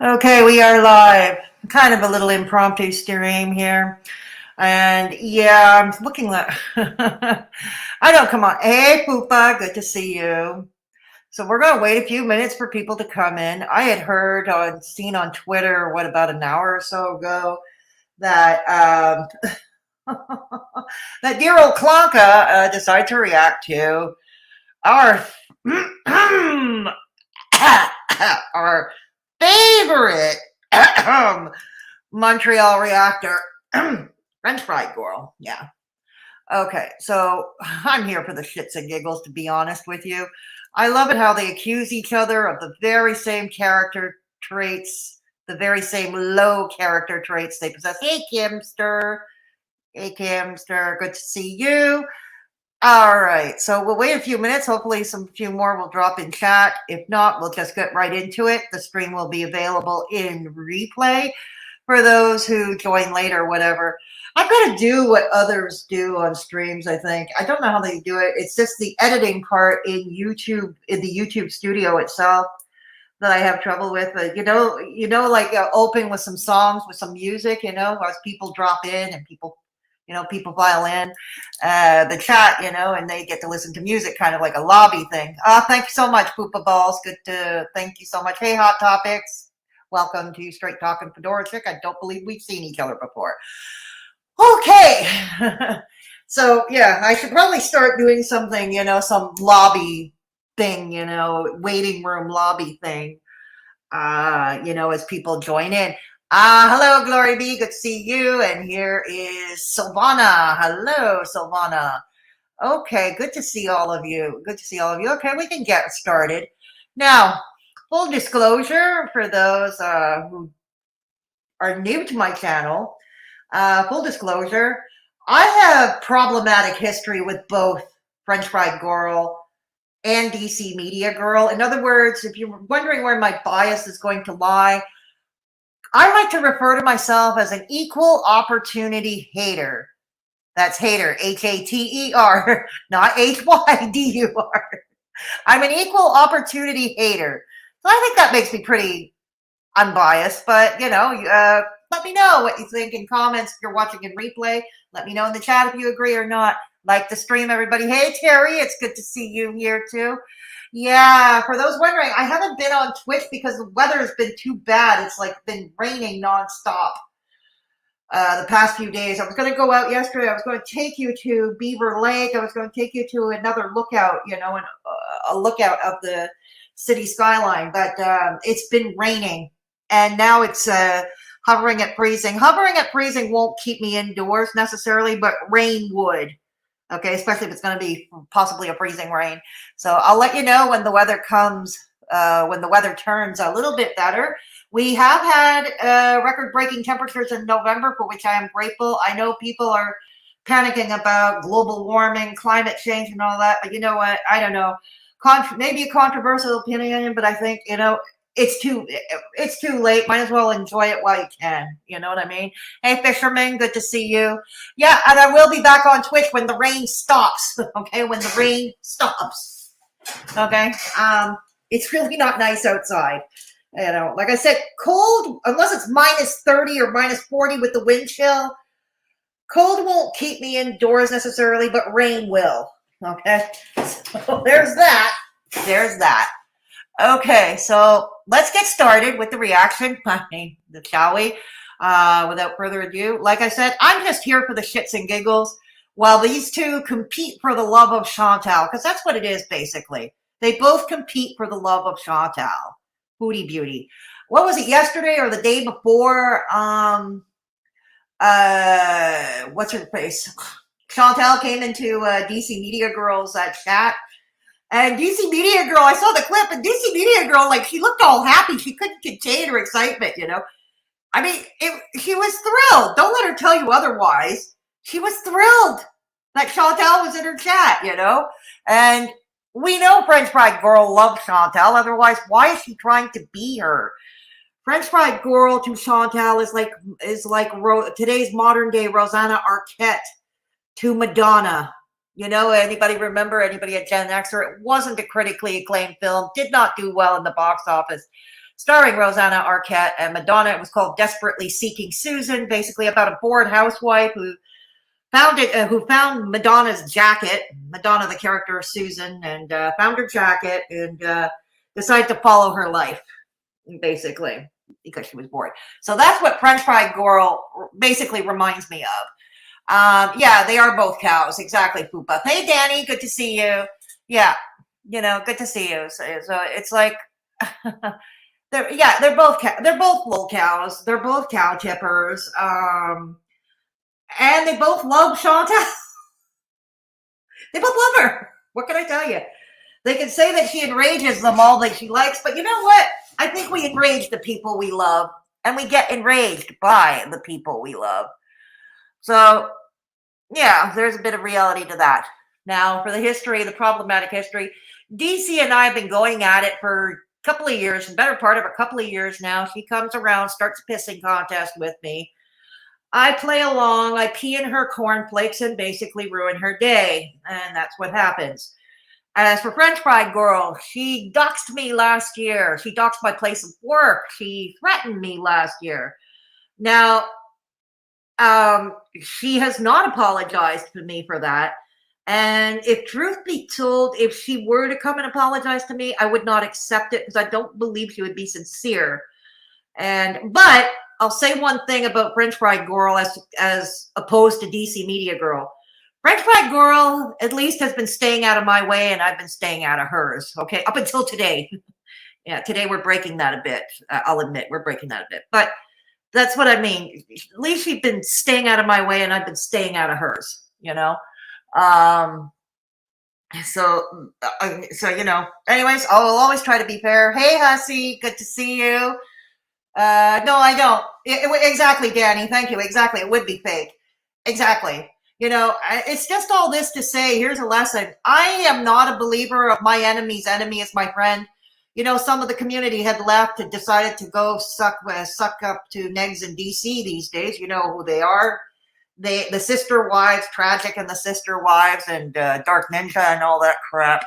Okay, we are live. Kind of a little impromptu stream here. And yeah, I'm looking like I know, come on. Hey Poopa, good to see you. So we're gonna wait a few minutes for people to come in. I had heard seen on Twitter, what about an hour or so ago, that that dear old Clonka decided to react to our our favorite Montreal reactor, French fried Gorl. Yeah. Okay. So I'm here for the shits and giggles, to be honest with you. I love it how they accuse each other of the very same character traits, the very same low character traits they possess. Hey, Kimster. Hey, Kimster. Good to see you. All right. So we'll wait a few minutes. Hopefully, few more will drop in chat. If not, we'll just get right into it. The stream will be available in replay for those who join later, whatever. I've got to do what others do on streams, I think. I don't know how they do it. It's just the editing part in YouTube, in the YouTube studio itself, that I have trouble with. Like open with some songs, with some music, as people drop in and people file in the chat, and they get to listen to music, kind of like a lobby thing. Thank you so much, Poopa Balls. Thank you so much. Hey, Hot Topics. Welcome to Straight Talkin' Fedora Chick. I don't believe we've seen each other before. Okay. So, yeah, I should probably start doing something, some lobby thing, waiting room lobby thing, as people join in. Hello, Glory B. Good to see you. And here is Silvana. Hello, Silvana. Okay, good to see all of you. Good to see all of you. Okay, we can get started. Now, full disclosure for those who are new to my channel, full disclosure, I have problematic history with both French Fried Girl and DCmediagirl. In other words, if you're wondering where my bias is going to lie, I like to refer to myself as an equal opportunity hater. That's hater, Hater, not Hydur. I'm an equal opportunity hater. So I think that makes me pretty unbiased, but let me know what you think in comments if you're watching in replay. Let me know in the chat if you agree or not. Like the stream, everybody. Hey, Terry, it's good to see you here too. Yeah, for those wondering, I haven't been on Twitch because the weather has been too bad. It's like been raining nonstop the past few days. I was going to go out yesterday. I was going to take you to Beaver Lake. I was going to take you to another lookout, a lookout of the city skyline, but it's been raining and now it's hovering at freezing. Hovering at freezing won't keep me indoors necessarily, but rain would. Okay, especially if it's going to be possibly a freezing rain. So I'll let you know when the weather comes, when the weather turns a little bit better. We have had record-breaking temperatures in November, for which I am grateful. I know people are panicking about global warming, climate change, and all that, but you know what? I don't know. Maybe a controversial opinion, but I think, it's too late. Might as well enjoy it while you can. You know what I mean? Hey, Fisherman, good to see you. Yeah, and I will be back on Twitch when the rain stops. Okay, when the rain stops. Okay, it's really not nice outside. Like I said, cold, unless it's minus 30 or minus 40 with the wind chill, cold won't keep me indoors necessarily, but rain will. Okay, so there's that. There's that. Okay, so let's get started with the reaction. Shall we? Without further ado, like I said, I'm just here for the shits and giggles while these two compete for the love of Chantal, because that's what it is, basically. They both compete for the love of Chantal. Booty beauty. What was it, yesterday or the day before? What's her face? Chantal came into DCmediagirl's chat. And DCmediagirl, I saw the clip, and DCmediagirl, like, she looked all happy. She couldn't contain her excitement, I mean, she was thrilled. Don't let her tell you otherwise. She was thrilled that Chantal was in her chat, And we know French Fried Girl loves Chantal. Otherwise, why is she trying to be her? French Fried Girl to Chantal is like today's modern day Rosanna Arquette to Madonna. Anybody remember? Anybody at Gen X? Or it wasn't a critically acclaimed film. Did not do well in the box office. starring Rosanna Arquette and Madonna. It was called Desperately Seeking Susan, basically about a bored housewife who found Madonna's jacket, Madonna, the character of Susan, and found her jacket and decided to follow her life, basically, because she was bored. So that's what French Fried Gorl basically reminds me of. Yeah, they are both cows. Exactly, Poopa. Hey, Danny, good to see you. Yeah, good to see you. So it's like, they're both little cows. They're both cow tippers. And they both love Chantal. They both love her. What can I tell you? They can say that she enrages them all that she likes, but you know what? I think we enrage the people we love, and we get enraged by the people we love. So, yeah, there's a bit of reality to that. Now, for the history, the problematic history, DC and I have been going at it for a couple of years, the better part of a couple of years now. She comes around, starts a pissing contest with me. I play along, I pee in her cornflakes and basically ruin her day. And that's what happens. As for French Fried Gorl, she doxed me last year. She doxed my place of work. She threatened me last year. Now, she has not apologized to me for that. And if truth be told, if she were to come and apologize to me, I would not accept it because I don't believe she would be sincere. But I'll say one thing about French Fried Gorl as opposed to DCmediagirl. French Fried Gorl at least has been staying out of my way, and I've been staying out of hers. Okay, up until today. Yeah, today we're breaking that a bit. I'll admit we're breaking that a bit, but that's what I mean. At least she's been staying out of my way, and I've been staying out of hers. So anyways, I'll always try to be fair. Hey, Hussy, good to see you. No, I don't. Exactly, Danny. Thank you. Exactly. It would be fake. Exactly. It's just all this to say, here's a lesson. I am not a believer of my enemy's enemy is my friend. Some of the community had left and decided to go suck up to Negz in DC these days. You know who they are. The sister wives, Tragic and the sister wives, and Dark Ninja and all that crap.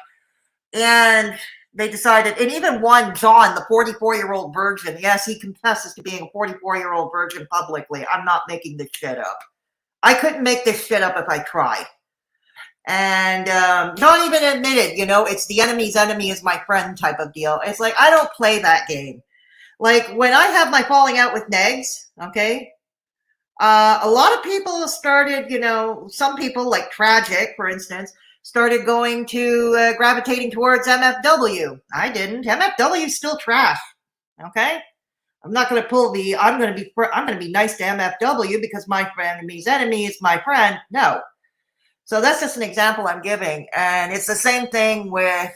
And they decided, and even one, John, the 44-year-old virgin, yes, he confesses to being a 44-year-old virgin publicly. I'm not making this shit up. I couldn't make this shit up if I tried. And John even admitted, it's the enemy's enemy is my friend type of deal. It's like, I don't play that game. Like, when I have my falling out with Negz, okay, a lot of people started, some people like Tragic, for instance, started going to gravitating towards MFW. I didn't. MFW is still trash. Okay, I'm not going to I'm going to be nice to MFW because my enemy's enemy is my friend. No. So that's just an example I'm giving, and it's the same thing with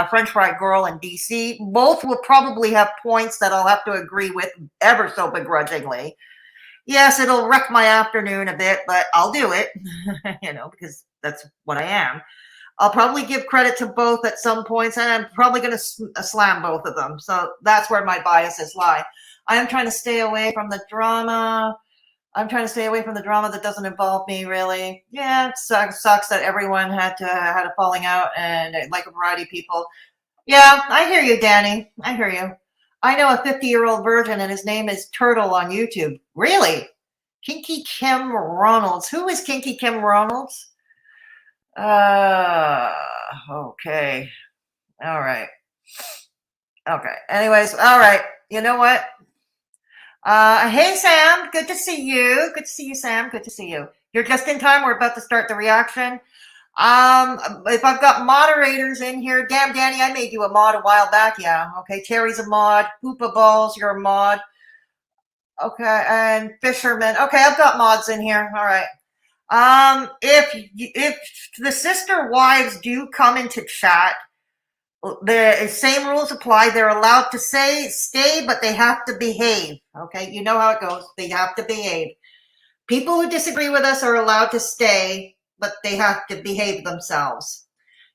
French Fried Gorl and DC. Both will probably have points that I'll have to agree with ever so begrudgingly. Yes, it'll wreck my afternoon a bit, but I'll do it, because that's what I am. I'll probably give credit to both at some points, and I'm probably going to slam both of them. So that's where my biases lie. I am trying to stay away from the drama. I'm trying to stay away from the drama that doesn't involve me, really. Yeah, it sucks that everyone had a falling out, and like a variety of people. Yeah, I hear you, Danny. I hear you. I know a 50-year-old virgin, and his name is Turtle on YouTube. Really? Kinky Kim Ronalds. Who is Kinky Kim Ronalds? Okay. All right. Okay. Anyways, all right. You know what? Hey, Sam. Good to see you. Good to see you, Sam. Good to see you. You're just in time. We're about to start the reaction. If I've got moderators in here, damn, Danny, I made you a mod a while back. Yeah. Okay. Terry's a mod. Poopa Balls, you're a mod. Okay. And Fisherman. Okay. I've got mods in here. All right. If the sister wives do come into chat, the same rules apply. They're allowed to stay, but they have to behave. Okay. You know how it goes. They have to behave. People who disagree with us are allowed to stay, but they have to behave themselves.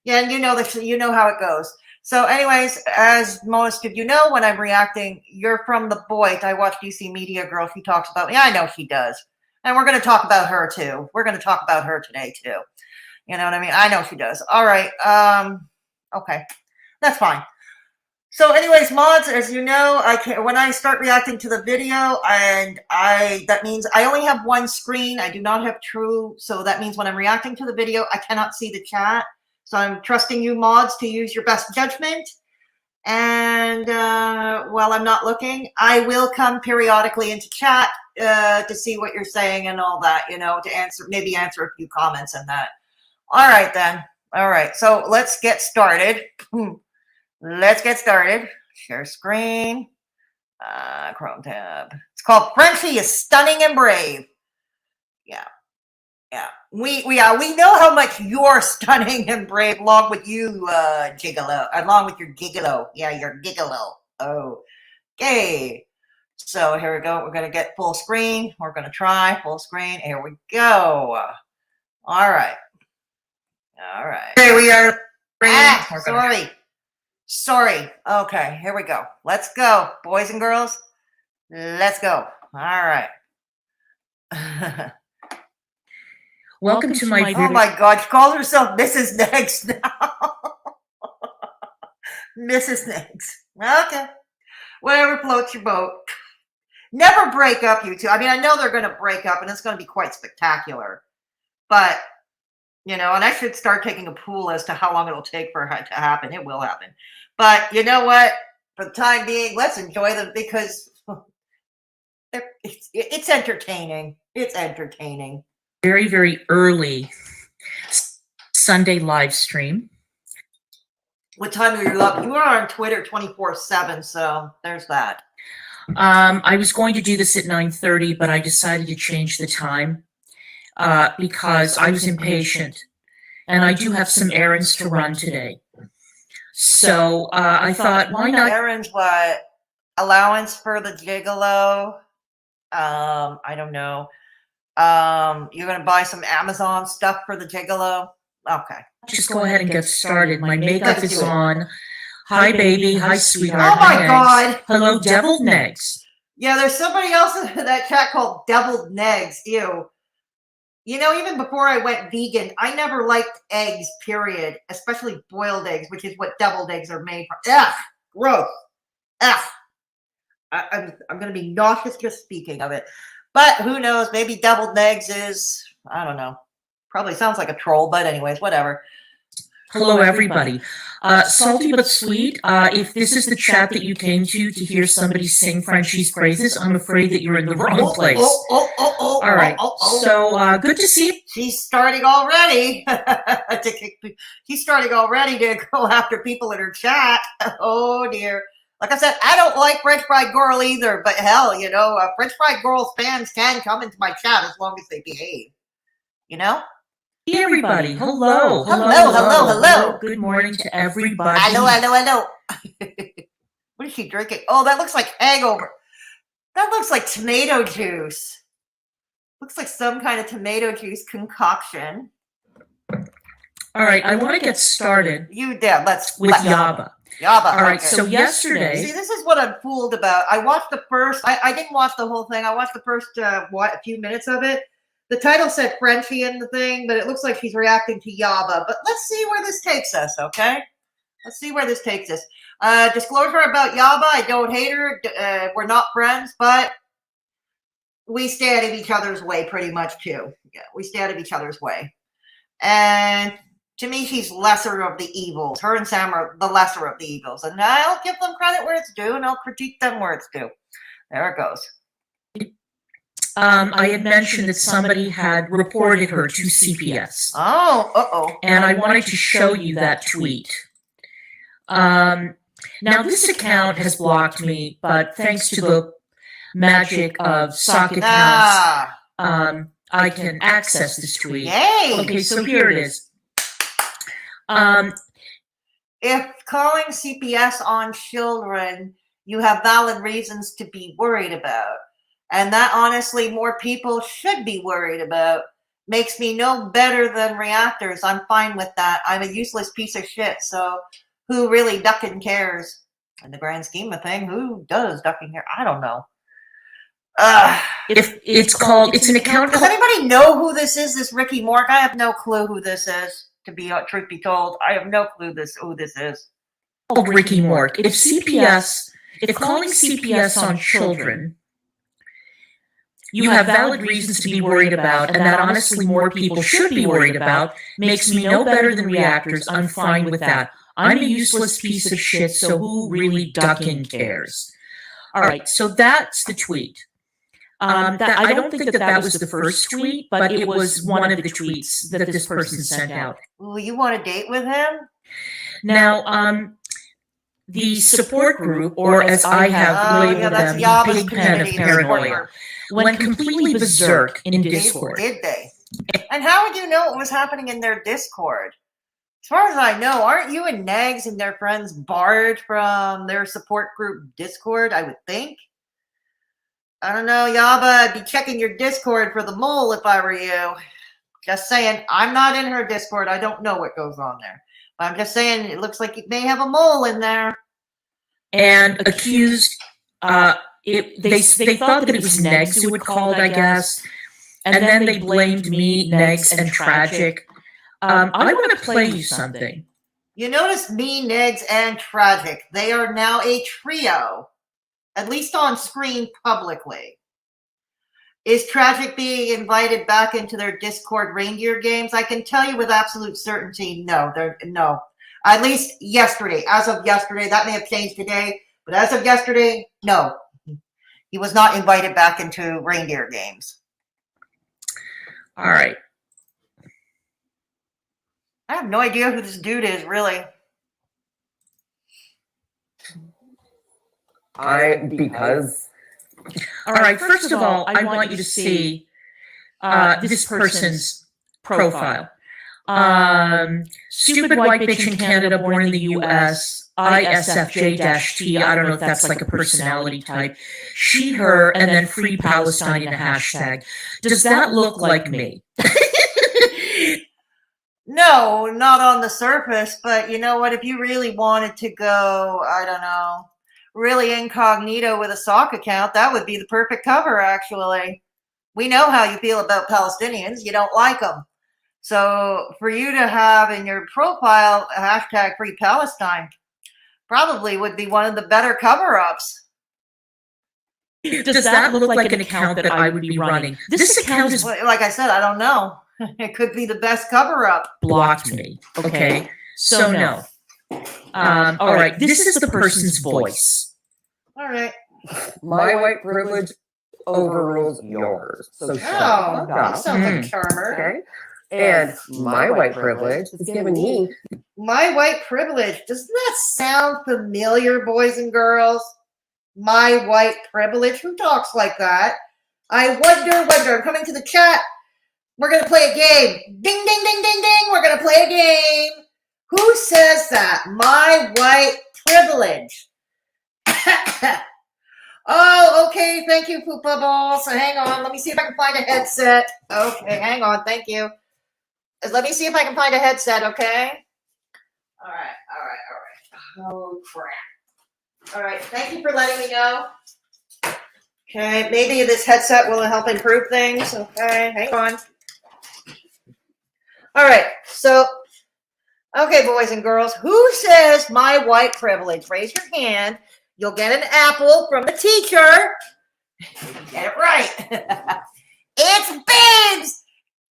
Yeah, and you know how it goes. So anyways, as most of you know, when I'm reacting, you're from the Boyd. I watch DCmediagirl. She talks about me. I know she does. And we're going to talk about her too. We're going to talk about her today too. You know what I mean? I know she does. All right. Okay. That's fine. So anyways, mods, as you know, I can when I start reacting to the video, and that means I only have one screen. I do not have true. So that means when I'm reacting to the video, I cannot see the chat. So I'm trusting you mods to use your best judgment. And while I'm not looking, I will come periodically into chat to see what you're saying and all that, you know, to maybe answer a few comments and that. All right, then. All right. So let's get started. Let's get started. Share screen. Chrome tab. It's called Frenchie is Stunning and Brave. Yeah. Yeah. We know how much you're stunning and brave, along with you, gigolo. Along with your gigolo. Yeah, your gigolo. Oh. Okay. So here we go. We're gonna get full screen. We're gonna try full screen. Here we go. All right. All right. Here we are. Sorry. Okay, here we go. Let's go, boys and girls. Let's go. All right. Welcome to my Oh my God, she calls herself Mrs. Negz now. Mrs. Negz. Okay. Whatever floats your boat. Never break up, you two. I mean, I know they're going to break up, and it's going to be quite spectacular. But, you know, and I should start taking a pool as to how long it'll take for it to happen. It will happen. But you know what? For the time being, let's enjoy them because it's entertaining. It's entertaining. Very, very early Sunday live stream. What time are you up? You are on Twitter 24/7, so there's that. I was going to do this at 9:30, but I decided to change the time because I was impatient, and I do have some errands to run today. So I thought, why not? Errands, what? Allowance for the gigolo? I don't know. You're going to buy some Amazon stuff for the gigolo? Okay. Just go ahead and get started. My makeup is on. Hi, baby. Hi, sweetheart. Oh, my God. Hello, deviled negz. Yeah, there's somebody else in that chat called deviled negz. Ew. You know, even before I went vegan, I never liked eggs, period, especially boiled eggs, which is what deviled eggs are made from. Ugh, gross. Ugh. I'm going to be nauseous just speaking of it. But who knows? Maybe deviled eggs is, I don't know. Probably sounds like a troll, but anyways, whatever. Hello, everybody. Salty but sweet. If this is the chat that you came to hear somebody sing Frenchie's praises, I'm afraid that you're in the wrong place. All right. So good to see you. She's starting already. She's starting already to go after people in her chat. Oh, dear. Like I said, I don't like French Fried Gorl either, but hell, you know, French Fried Gorl's fans can come into my chat as long as they behave. You know? Hey, everybody. Hello. Hello. Good morning to everybody. Hello. What is she drinking? Oh, that looks like hangover. That looks like tomato juice. Looks like some kind of tomato juice concoction. All right, I want to get started. You did. With Yaba. Yaba. All right, okay. so yesterday. See, this is what I'm fooled about. I watched the first. I didn't watch the whole thing. I watched the first a few minutes of it. The title said Frenchie in the thing, but it looks like she's reacting to Yaba. But let's see where this takes us, okay? Let's see where this takes us. Disclosure about Yaba. I don't hate her. We're not friends, but we stay out of each other's way pretty much too. Yeah, we stay out of each other's way. And to me, she's lesser of the evils. Her and Sam are the lesser of the evils. And I'll give them credit where it's due, and I'll critique them where it's due. There it goes. I had mentioned that somebody had reported her to CPS. Oh, uh-oh. And I wanted to show you that tweet. Now, this account has blocked me, but thanks to the magic of sock accounts, I can access this tweet. Yay! Okay, so here it is. If calling CPS on children, you have valid reasons to be worried about. And that, honestly, more people should be worried about. Makes me no better than reactors. I'm fine with that. I'm a useless piece of shit, so who really ducking cares? In the grand scheme of things, who does ducking care? I don't know. If it's an account. Does anybody know who this is? This Ricky Mork? I have no clue who this is. To be truth be told, I have no clue who this is. called Ricky Mork. If calling CPS on children, you have valid reasons to be worried about, and that honestly more people should be worried about, makes me no better than reactors. I'm fine with that. I'm a useless piece of shit, so who really ducking cares? All right, so that's the tweet. I don't think that was the first tweet, but it was one of the tweets that this person sent out. Well, you want to date with him? Now, the support group, or as I have labeled them, the big pen of paranoia, went completely berserk in Discord. Did they? And how would you know what was happening in their Discord? As far as I know, aren't you and Negz and their friends barred from their support group Discord, I would think? I don't know, Yaba, I'd be checking your Discord for the mole if I were you. Just saying, I'm not in her Discord. I don't know what goes on there. But I'm just saying, it looks like you may have a mole in there. And accused, they thought that it was Negz who had called, I guess. And then they blamed me, Negz, and Tragic. I want to play you something. You notice me, Negz, and Tragic. They are now a trio. At least on screen publicly. Is Tragic being invited back into their Discord reindeer games? I can tell you with absolute certainty, no. No. At least yesterday. As of yesterday, that may have changed today, but as of yesterday, no. He was not invited back into reindeer games. All right. I have no idea who this dude is, really. Because. All right, first of all, I want you to see this person's profile. Stupid white bitch in Canada, born in the US, ISFJ-T. I don't know if that's like a personality type. She, her, and then free Palestine in a hashtag. Does that look like me? No, not on the surface, but you know what? If you really wanted to go, I don't know, really incognito with a sock account, that would be the perfect cover, actually. We know how you feel about Palestinians. You don't like them. So for you to have in your profile a hashtag free Palestine probably would be one of the better cover-ups. Does that look like an account that I would be running? This account is, like I said, I don't know. It could be the best cover-up. Blocked me. Okay. So no. All right. This is the person's voice. All right. My white privilege overrules yours. So shut up. That sounds like a charmer. Okay. And my white privilege is given me. My white privilege. Doesn't that sound familiar, boys and girls? My white privilege. Who talks like that? I wonder. I'm coming to the chat. We're going to play a game. Ding, ding, ding, ding, ding. We're going to play a game. Who says that? My white privilege. Oh, okay. Thank you, Poopa Balls. So hang on. Let me see if I can find a headset. Okay, hang on. Thank you. Let me see if I can find a headset, okay? All right. Oh, crap. All right. Thank you for letting me know. Okay, maybe this headset will help improve things. Okay, hang on. All right, so, okay, boys and girls, who says my white privilege? Raise your hand. You'll get an apple from the teacher. Get it right. It's Biggs.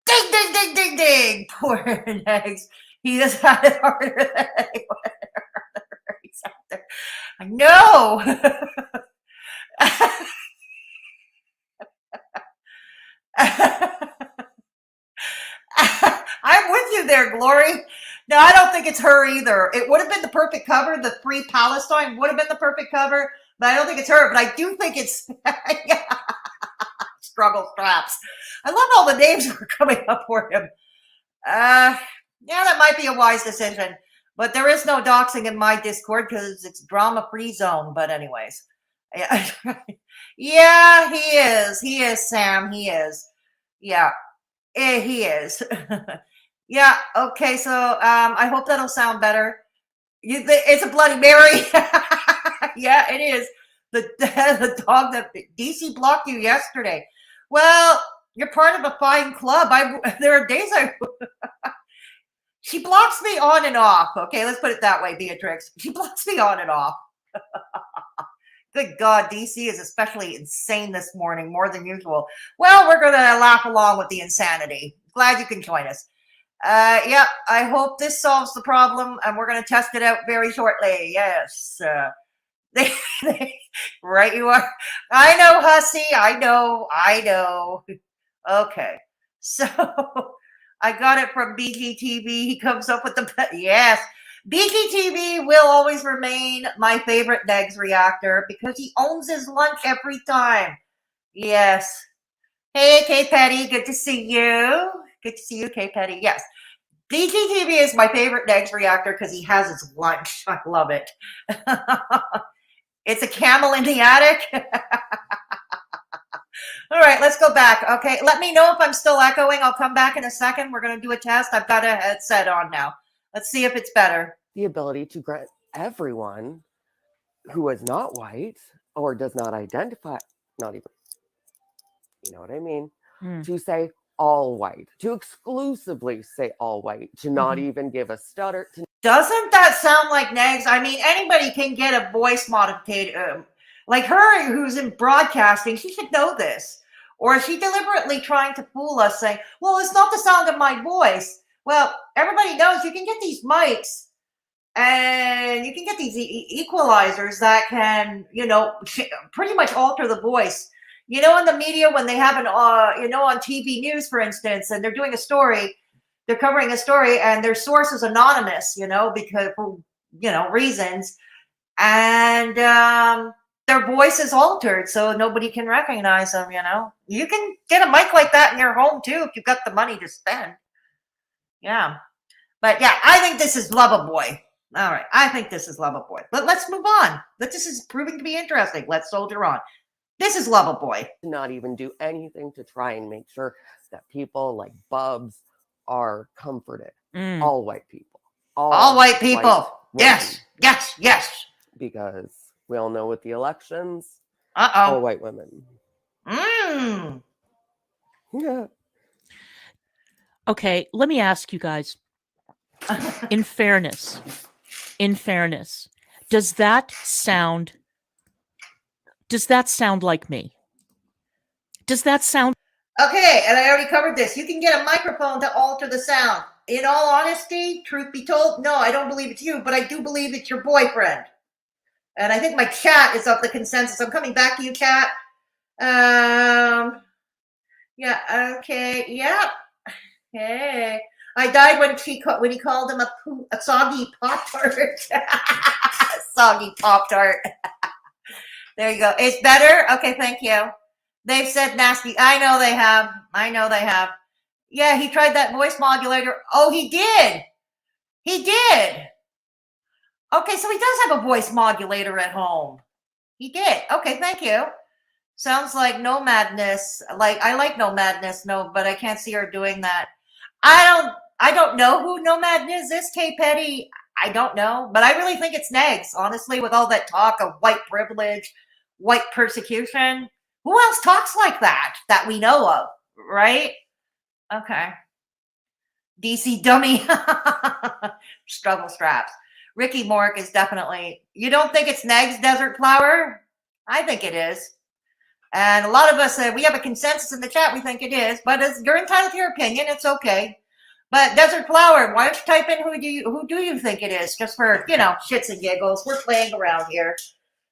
Ding, ding, ding, ding, ding. Poor Negz. He just had it harder than anyone. He's out there. I know. I'm with you there, Glory. No, I don't think it's her either. It would have been the perfect cover. The Free Palestine would have been the perfect cover, but I don't think it's her. But I do think it's Struggle Straps. I love all the names that are coming up for him. Yeah, that might be a wise decision. But there is no doxing in my Discord because it's drama-free zone. But anyways. Yeah, he is. He is, Sam. He is. Yeah, he is. Yeah, okay, so I hope that'll sound better. It's a Bloody Mary. Yeah, it is. The dog that DC blocked you yesterday. Well, you're part of a fine club. There are days She blocks me on and off. Okay, let's put it that way, Beatrix. She blocks me on and off. Good God, DC is especially insane this morning, more than usual. Well, we're going to laugh along with the insanity. Glad you can join us. Yeah, I hope this solves the problem, and we're going to test it out very shortly. Yes. Right, you are. I know, hussy. I know. Okay, so I got it from BGTV. He comes up with the yes. BGTV will always remain my favorite negz reactor because he owns his lunch every time. Yes. Hey, K Petty, good to see you. Good to see you, K Petty. Yes. BGTV is my favorite negz reactor because he has his lunch. I love it. It's a camel in the attic. All right, let's go back. Okay, let me know if I'm still echoing. I'll come back in a second. We're going to do a test. I've got a headset on now. Let's see if it's better. The ability to grant everyone who is not white or does not identify, not even, you know what I mean, to say all white, to exclusively say all white, to not even give a stutter. Doesn't that sound like negz? I mean, anybody can get a voice modification. Like her, who's in broadcasting, she should know this. Or is she deliberately trying to fool us, saying, well, it's not the sound of my voice. Well, everybody knows you can get these mics and you can get these equalizers that can, you know, pretty much alter the voice. You know, in the media, when they have an, you know, on TV news, for instance, and they're doing a story, they're covering a story and their source is anonymous, you know, because for, you know, reasons. And their voice is altered so nobody can recognize them, you know. You can get a mic like that in your home too if you've got the money to spend. Yeah. But yeah, I think this is Loverboy. All right. I think this is Loverboy. But let's move on. This is proving to be interesting. Let's soldier on. This is Loverboy. Not even do anything to try and make sure that people like Bubs are comforted. All white people. All white people. Yes. Because we all know with the elections, all white women. Yeah. Okay, let me ask you guys. In fairness, does that sound like me? Does that sound okay? And I already covered this. You can get a microphone to alter the sound. In all honesty, truth be told, no, I don't believe it's you, but I do believe it's your boyfriend. And I think my chat is of the consensus. I'm coming back to you, chat. Yeah, okay, yeah. Hey, I died when he called him a soggy Pop-Tart. Soggy Pop-Tart. There you go. It's better? Okay, thank you. They've said nasty. I know they have. Yeah, he tried that voice modulator. Oh, he did. Okay, so he does have a voice modulator at home. He did. Okay, thank you. Sounds like Nomadness. Like, I like Nomadness, no, but I can't see her doing that. I don't know who Nomadness is, K Petty. I don't know, but I really think it's negz, honestly, with all that talk of white privilege, white persecution. Who else talks like that we know of, right? Okay. DC dummy. Struggle straps. Ricky Mork is definitely, you don't think it's negz, Desert Flower? I think it is. And a lot of us, we have a consensus in the chat, we think it is, but you're entitled to your opinion, it's okay. But Desert Flower, why don't you type in who do you think it is? Just for, you know, shits and giggles. We're playing around here.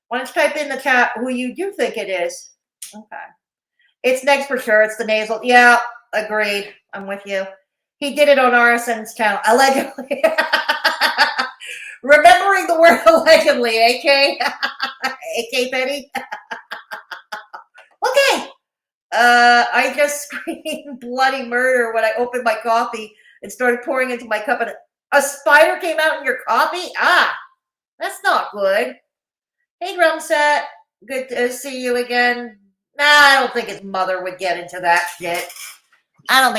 Why don't you type in the chat who you do think it is? Okay. It's negz for sure. It's the nasal. Yeah, agreed. I'm with you. He did it on RSN's channel. Allegedly. Remembering the word allegedly, AK? AK Petty? Okay. I just screamed bloody murder when I opened my coffee and started pouring into my cup, and a spider came out in your coffee? Ah, that's not good. Hey, Drumset. Good to see you again. Nah, I don't think his mother would get into that shit. I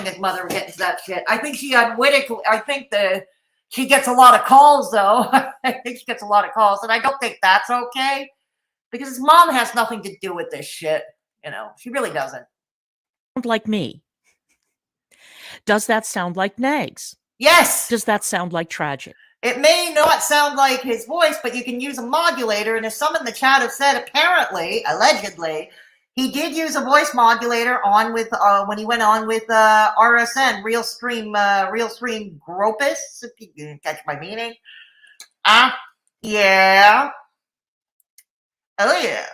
think she unwittingly, she gets a lot of calls, though. I think she gets a lot of calls, and I don't think that's okay, because his mom has nothing to do with this shit. You know, she really doesn't. like me? Does that sound like negz? Yes. Does that sound like tragic? It may not sound like his voice, but you can use a modulator. And as some in the chat have said, apparently, allegedly, he did use a voice modulator on with when he went on with RSN, Real Stream Gropus, if you can catch my meaning. Yeah. Oh, yeah.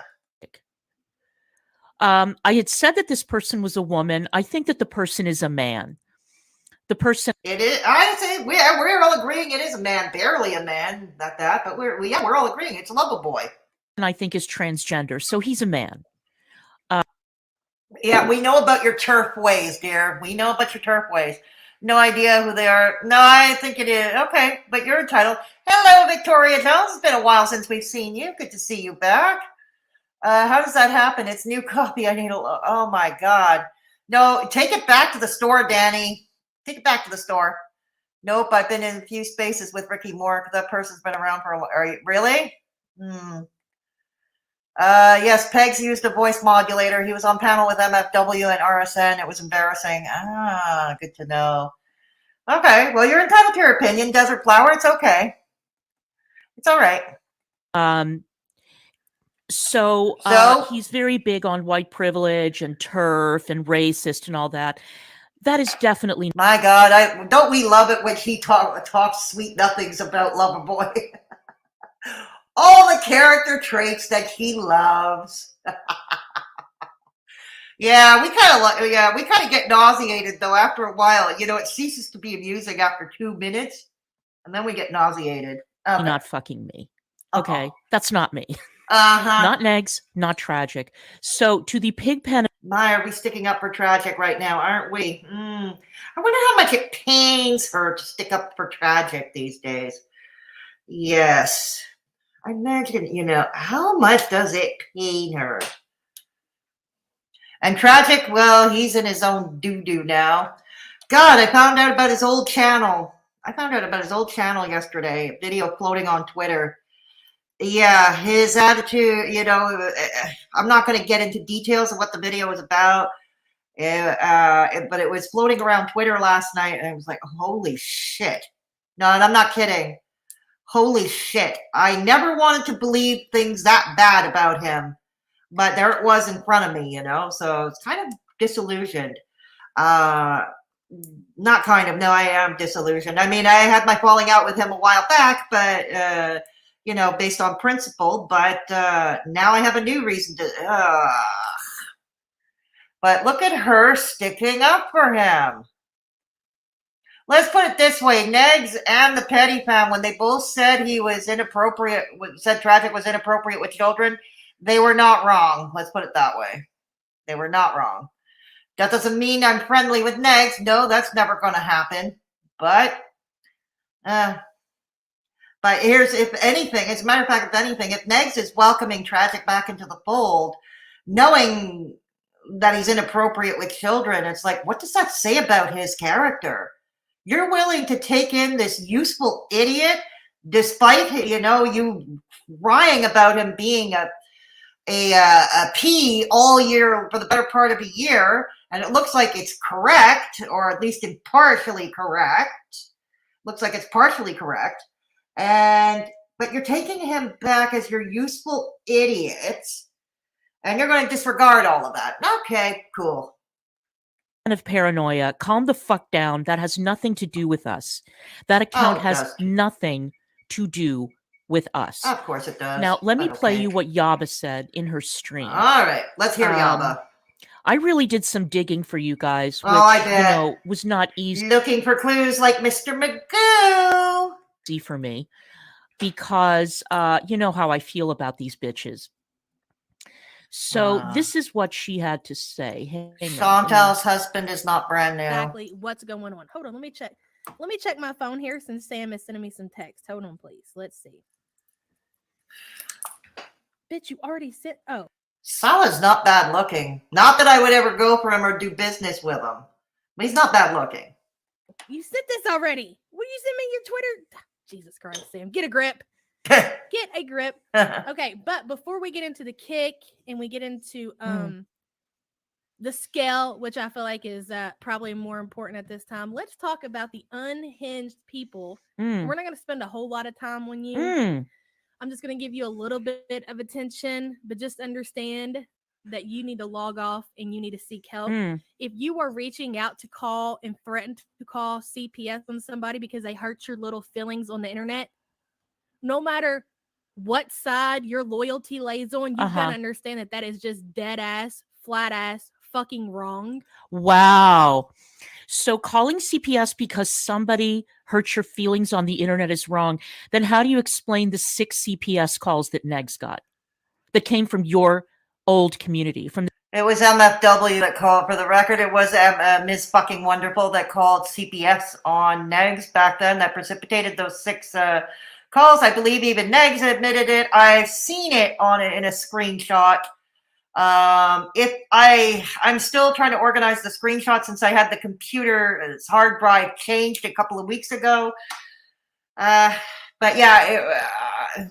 I had said that this person was a woman. I think that the person is a man. The person. It is. I say we're all agreeing it is a man, barely a man, not that, but we're all agreeing it's a lover boy. And I think is transgender, so he's a man. Yeah, we know about your turf ways, dear. We know about your turf ways. No idea who they are. No, I think it is. Okay, but you're entitled. Hello, Victoria Jones. It's been a while since we've seen you. Good to see you back. How does that happen? It's new copy. I need a. Oh my God. No, take it back to the store, Danny. Take it back to the store. Nope, I've been in a few spaces with Ricky Moore because that person's been around for a while. Are you really? Yes, Pegs used a voice modulator. He was on panel with MFW and RSN. It was embarrassing. Good to know. Okay, well, you're entitled to your opinion. Desert Flower, it's okay. It's all right. So he's very big on white privilege and turf and racist and all that. That is definitely. My God, don't we love it when he talks sweet nothings about Loverboy? All the character traits that he loves. Yeah, we kind of get nauseated though after a while. You know, it ceases to be amusing after 2 minutes, and then we get nauseated. Okay. Not fucking me. Okay, that's not me. Not negz, not tragic. So to the pig pen. My, are we sticking up for tragic right now, aren't we? I wonder how much it pains her to stick up for tragic these days. Yes. I imagine, how much does it pain her? And tragic, well, he's in his own doo-doo now. God, I found out about his old channel. Yesterday, a video floating on Twitter. Yeah, his attitude, I'm not going to get into details of what the video was about, but it was floating around Twitter last night, and it was like, holy shit. No, and I'm not kidding. Holy shit. I never wanted to believe things that bad about him, but there it was in front of me, so it's kind of disillusioned. Not kind of, no, I am disillusioned. I mean, I had my falling out with him a while back, but, based on principle, but now I have a new reason to, but look at her sticking up for him. Let's put it this way, Negz and the Petty Fam, when they both said he was inappropriate, said tragic was inappropriate with children, they were not wrong. Let's put it that way. They were not wrong. That doesn't mean I'm friendly with Negz. No, that's never going to happen. But here's, if anything, as a matter of fact, if Negz is welcoming tragic back into the fold, knowing that he's inappropriate with children, it's like, what does that say about his character? You're willing to take in this useful idiot, despite you crying about him being a P all year for the better part of a year, and it looks like it's correct, or at least partially correct. Looks like it's partially correct, but you're taking him back as your useful idiot, and you're going to disregard all of that. Okay, cool. Of paranoia, calm the fuck down. That has nothing to do with us. That account has nothing to do with us. Of course it does. Now, let me play you what Yaba said in her stream. All right, let's hear Yaba. I really did some digging for you guys, which, I bet. Was not easy. Looking for clues like Mr. Magoo. Easy for me, because you know how I feel about these bitches. So this is what she had to say. Chantal's husband is not brand new. Exactly what's going on. Hold on, let me check. Let me check my phone here since Sam is sending me some text. Hold on, please. Let's see. Bitch, you already sent. Oh. Salah's not bad looking. Not that I would ever go for him or do business with him. But he's not bad looking. You sent this already. Will you send me your Twitter? Jesus Christ, Sam. Get a grip. Get a grip. Okay, but before we get into the kick and we get into the scale, which I feel like is probably more important at this time. Let's talk about the unhinged people. We're not going to spend a whole lot of time on you. I'm just going to give you a little bit of attention, but just understand that you need to log off and you need to seek help. If you are reaching out to call and threaten to call CPS on somebody because they hurt your little feelings on the internet, no matter what side your loyalty lays on, you've got to understand that that is just dead ass, flat ass, fucking wrong. Wow. So calling CPS because somebody hurt your feelings on the internet is wrong. Then how do you explain the 6 CPS calls that Negz got that came from your old community? It was MFW that called. For the record, it was Ms. Fucking Wonderful that called CPS on Negz back then that precipitated those 6 calls. I believe even Negz admitted it. I've seen it in a screenshot. I'm still trying to organize the screenshot since I had the computer's hard drive changed a couple of weeks ago. But yeah,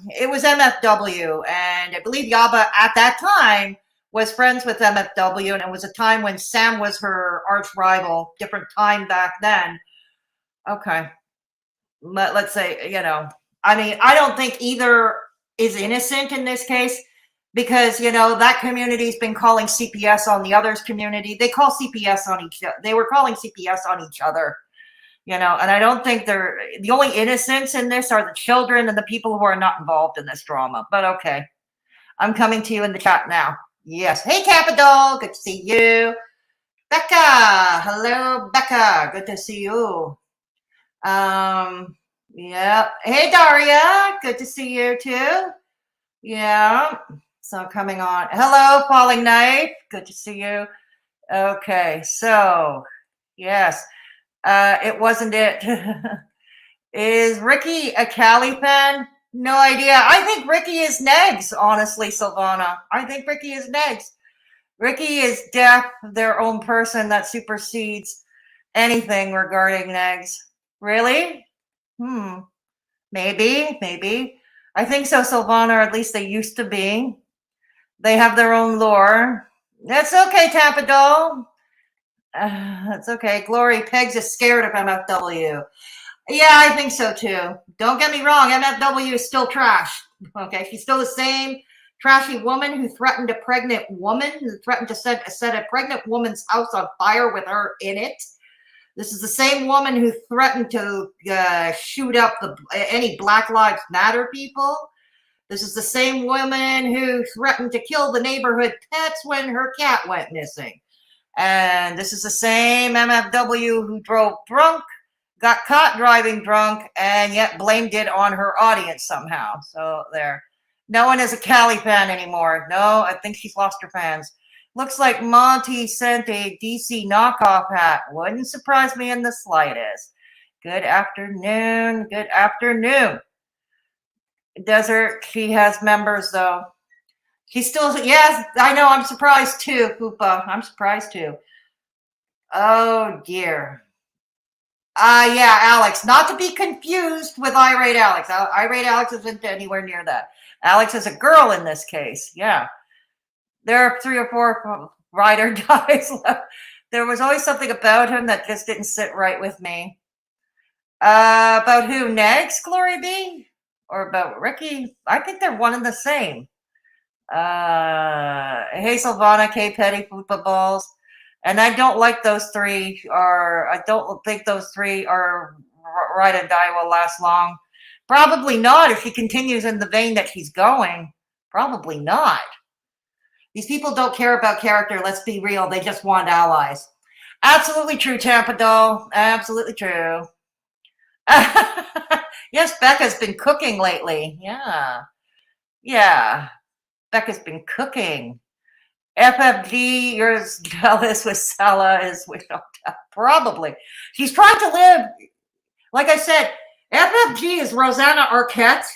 it was MFW, and I believe Yaba at that time was friends with MFW, and it was a time when Sam was her arch rival. Different time back then. Okay, let's say, I mean, I don't think either is innocent in this case. Because, that community's been calling CPS on the other's community. They call CPS on each other. They were calling CPS on each other, and I don't think the only innocents in this are the children and the people who are not involved in this drama. But okay. I'm coming to you in the chat now. Yes. Hey, Capital. Good to see you. Becca. Hello, Becca. Good to see you. Yeah. Hey, Daria. Good to see you too. Yeah. So coming on. Hello, Falling Knight. Good to see you. Okay, so yes, it wasn't it. Is Ricky a Cali fan? No idea. I think Ricky is Negz, honestly, Silvana. I think Ricky is Negz. Ricky is their own person that supersedes anything regarding Negz. Really? Maybe. I think so, Silvana, or at least they used to be. They have their own lore. That's okay, Tapadol. That's okay. Glory Pegs is scared of MFW. Yeah, I think so too. Don't get me wrong. MFW is still trash. Okay, she's still the same trashy woman who threatened a pregnant woman, who threatened to set a pregnant woman's house on fire with her in it. This is the same woman who threatened to shoot up any Black Lives Matter people. This is the same woman who threatened to kill the neighborhood pets when her cat went missing. And this is the same MFW who drove drunk, got caught driving drunk, and yet blamed it on her audience somehow. So there. No one is a Cali fan anymore. No, I think she's lost her fans. Looks like Monty sent a DC knockoff hat. Wouldn't surprise me in the slightest. Good afternoon. Good afternoon. Desert, she has members though. She's still, yes, I know, I'm surprised too, Koopa. I'm surprised too. Oh dear. Yeah, Alex, not to be confused with Irate Alex. Irate Alex isn't anywhere near that. Alex is a girl in this case, yeah. There are 3 or 4 ride or dies left. There was always something about him that just didn't sit right with me. About who? Negz, Glory be? Or about Ricky? I think they're one and the same. Hey, Silvana, K. Petty, Footballs. And I don't like those 3. I don't think those 3 are ride and die will last long. Probably not if she continues in the vein that she's going. Probably not. These people don't care about character. Let's be real. They just want allies. Absolutely true, Tampa Doll. Absolutely true. Yes, Becca's been cooking lately. Yeah. Becca's been cooking. FFG, you're as jealous with Sella as we don't have. Probably. She's trying to live. Like I said, FFG is Rosanna Arquette.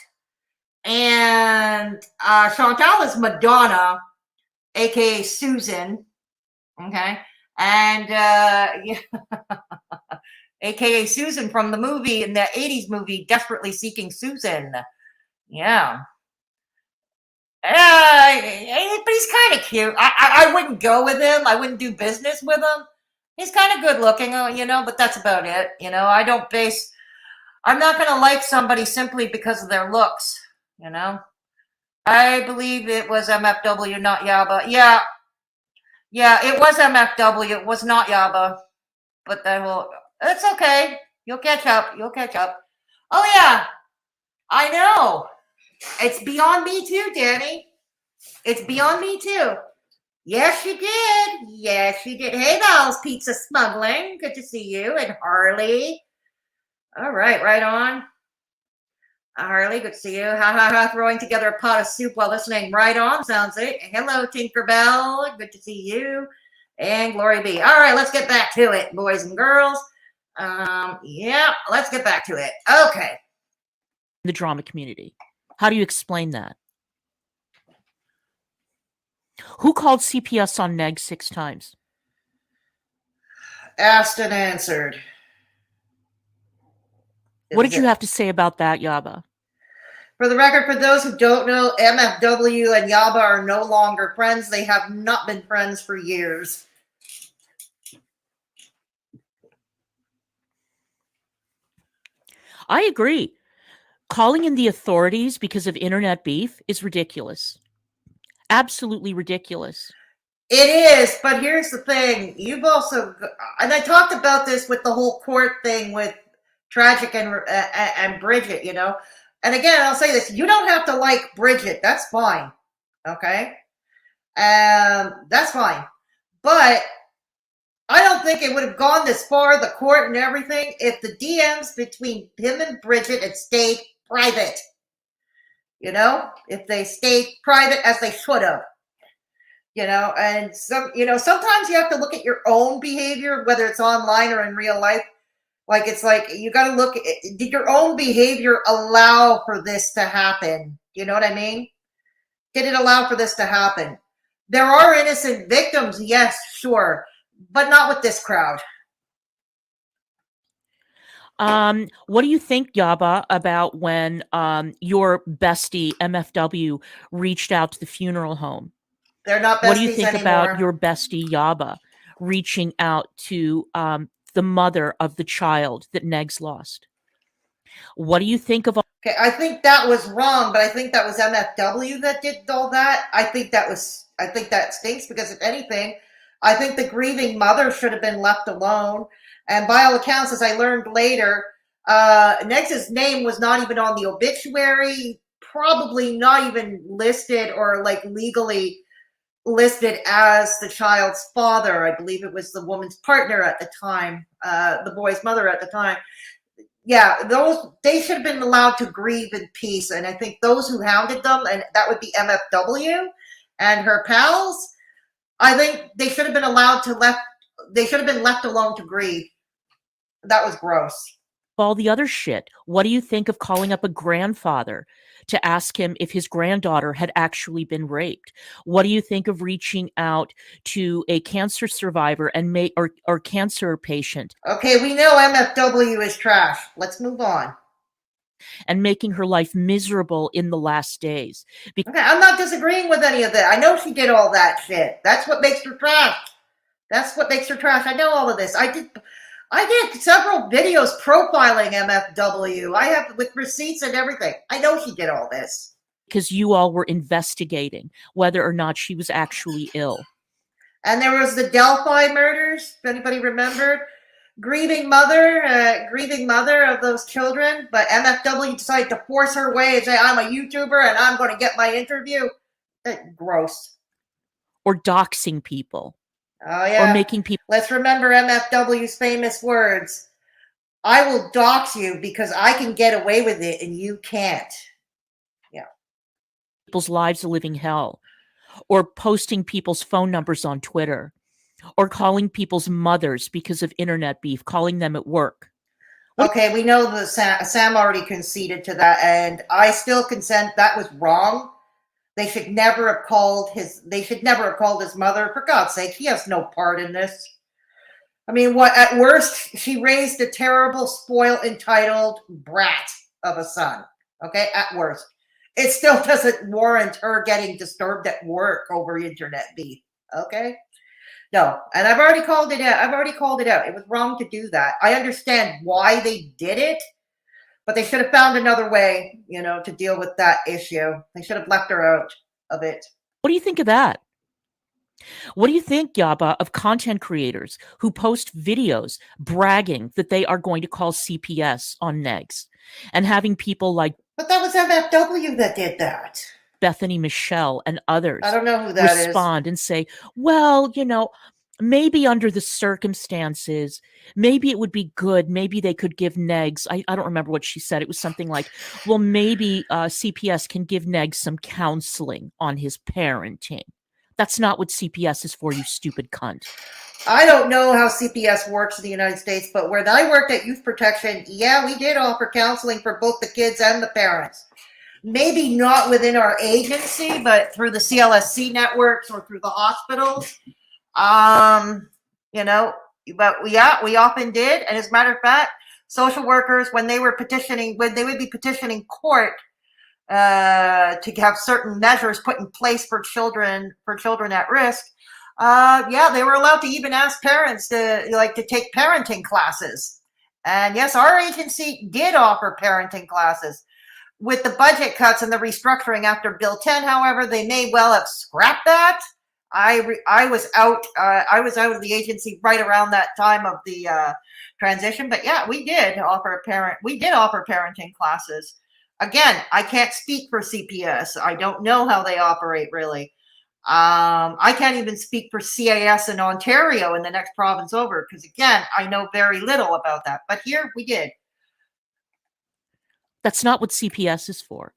And Chantal is Madonna, a.k.a. Susan. Okay. And a.k.a. Susan from the movie, in the 80s movie, Desperately Seeking Susan. Yeah. But he's kind of cute. I wouldn't go with him. I wouldn't do business with him. He's kind of good looking, but that's about it. I'm not going to like somebody simply because of their looks, I believe it was MFW, not Yaba. Yeah, it was MFW. It was not Yaba. But it's okay. You'll catch up. Oh, yeah. I know. It's beyond me too, Danny. It's beyond me too. Yes, you did. Hey, Val's Pizza Smuggling. Good to see you. And Harley. All right, right on. Harley, good to see you. Throwing together a pot of soup while listening. Right on, sounds it. Hello, Tinkerbell. Good to see you. And Glory B. All right, let's get back to it, boys and girls. Yeah, let's get back to it. Okay. The drama community. How do you explain that? Who called CPS on Negz 6 times? Asked and answered. What did you have to say about that, Yaba? For the record, for those who don't know, MFW and Yaba are no longer friends. They have not been friends for years. I agree. Calling in the authorities because of internet beef is ridiculous. Absolutely ridiculous. It is, but here's the thing. You've also, and I talked about this with the whole court thing with Tragic and Bridget, And again, I'll say this. You don't have to like Bridget. That's fine. Okay? That's fine. But I don't think it would have gone this far, the court and everything, if the DMs between him and Bridget had stayed private. If they stayed private as they should have. And sometimes you have to look at your own behavior, whether it's online or in real life. It's like you got to look at, did your own behavior allow for this to happen? You know what I mean? Did it allow for this to happen? There are innocent victims, yes, sure, but not with this crowd. What do you think, Yaba, about when your bestie MFW reached out to the funeral home? They're not besties What do you think anymore. about your bestie Yaba reaching out to the mother of the child that Negz lost? What do you think of? Okay, I think that was wrong, but I think that was MFW that did all that. I think that stinks because if anything, I think the grieving mother should have been left alone. And by all accounts, as I learned later, Negz's name was not even on the obituary, probably not even listed or legally listed as the child's father. I believe it was the woman's partner at the time, the boy's mother at the time. Yeah, they should have been allowed to grieve in peace. And I think those who hounded them, and that would be MFW and her pals, I think they should have been left alone to grieve. That was gross. All the other shit. What do you think of calling up a grandfather to ask him if his granddaughter had actually been raped? What do you think of reaching out to a cancer survivor and or cancer patient? Okay, we know MFW is trash. Let's move on. And making her life miserable in the last days. Okay, I'm not disagreeing with any of that. I know she did all that shit. That's what makes her trash. I know all of this. I did several videos profiling MFW. I have with receipts and everything. I know she did all this. Because you all were investigating whether or not she was actually ill. And there was the Delphi murders, if anybody remembered. Grieving mother of those children. But MFW decided to force her way and say, I'm a YouTuber and I'm going to get my interview. Gross. Or doxing people. Oh, yeah. Or making people. Let's remember MFW's famous words. I will dox you because I can get away with it and you can't. Yeah. People's lives a living hell. Or posting people's phone numbers on Twitter. Or calling people's mothers because of internet beef, calling them at work. Okay, we know that Sam already conceded to that, and I still consent that was wrong. They should never have called his mother. For God's sake, he has no part in this. I mean, what at worst, she raised a terrible, spoiled, entitled brat of a son. Okay, at worst. it still doesn't warrant her getting disturbed at work over internet beef. Okay. No, and I've already called it out. It was wrong to do that. I understand why they did it, but they should have found another way, to deal with that issue. They should have left her out of it. What do you think of that? What do you think, Yaba, of content creators who post videos bragging that they are going to call CPS on negz and having people like But that was MFW that did that. Bethany Michelle and others I don't know who that respond and say, well, maybe under the circumstances, maybe it would be good. Maybe they could give negz. I don't remember what she said. It was something like, well, maybe CPS can give negz some counseling on his parenting. That's not what CPS is for, you stupid cunt. I don't know how CPS works in the United States, but when I worked at Youth Protection, yeah, we did offer counseling for both the kids and the parents. Maybe not within our agency, but through the CLSC networks or through the hospitals. But we often did. And as a matter of fact, social workers, when they would be petitioning court to have certain measures put in place for children at risk, they were allowed to even ask parents to take parenting classes. And yes, our agency did offer parenting classes. With the budget cuts and the restructuring after Bill 10, however, they may well have scrapped that. I was out of the agency right around that time of the transition, but yeah, we did offer parenting classes. Again, I can't speak for CPS. I don't know how they operate really. I can't even speak for CAS in Ontario in the next province over, because again, I know very little about that. But here we did. That's not what CPS is for.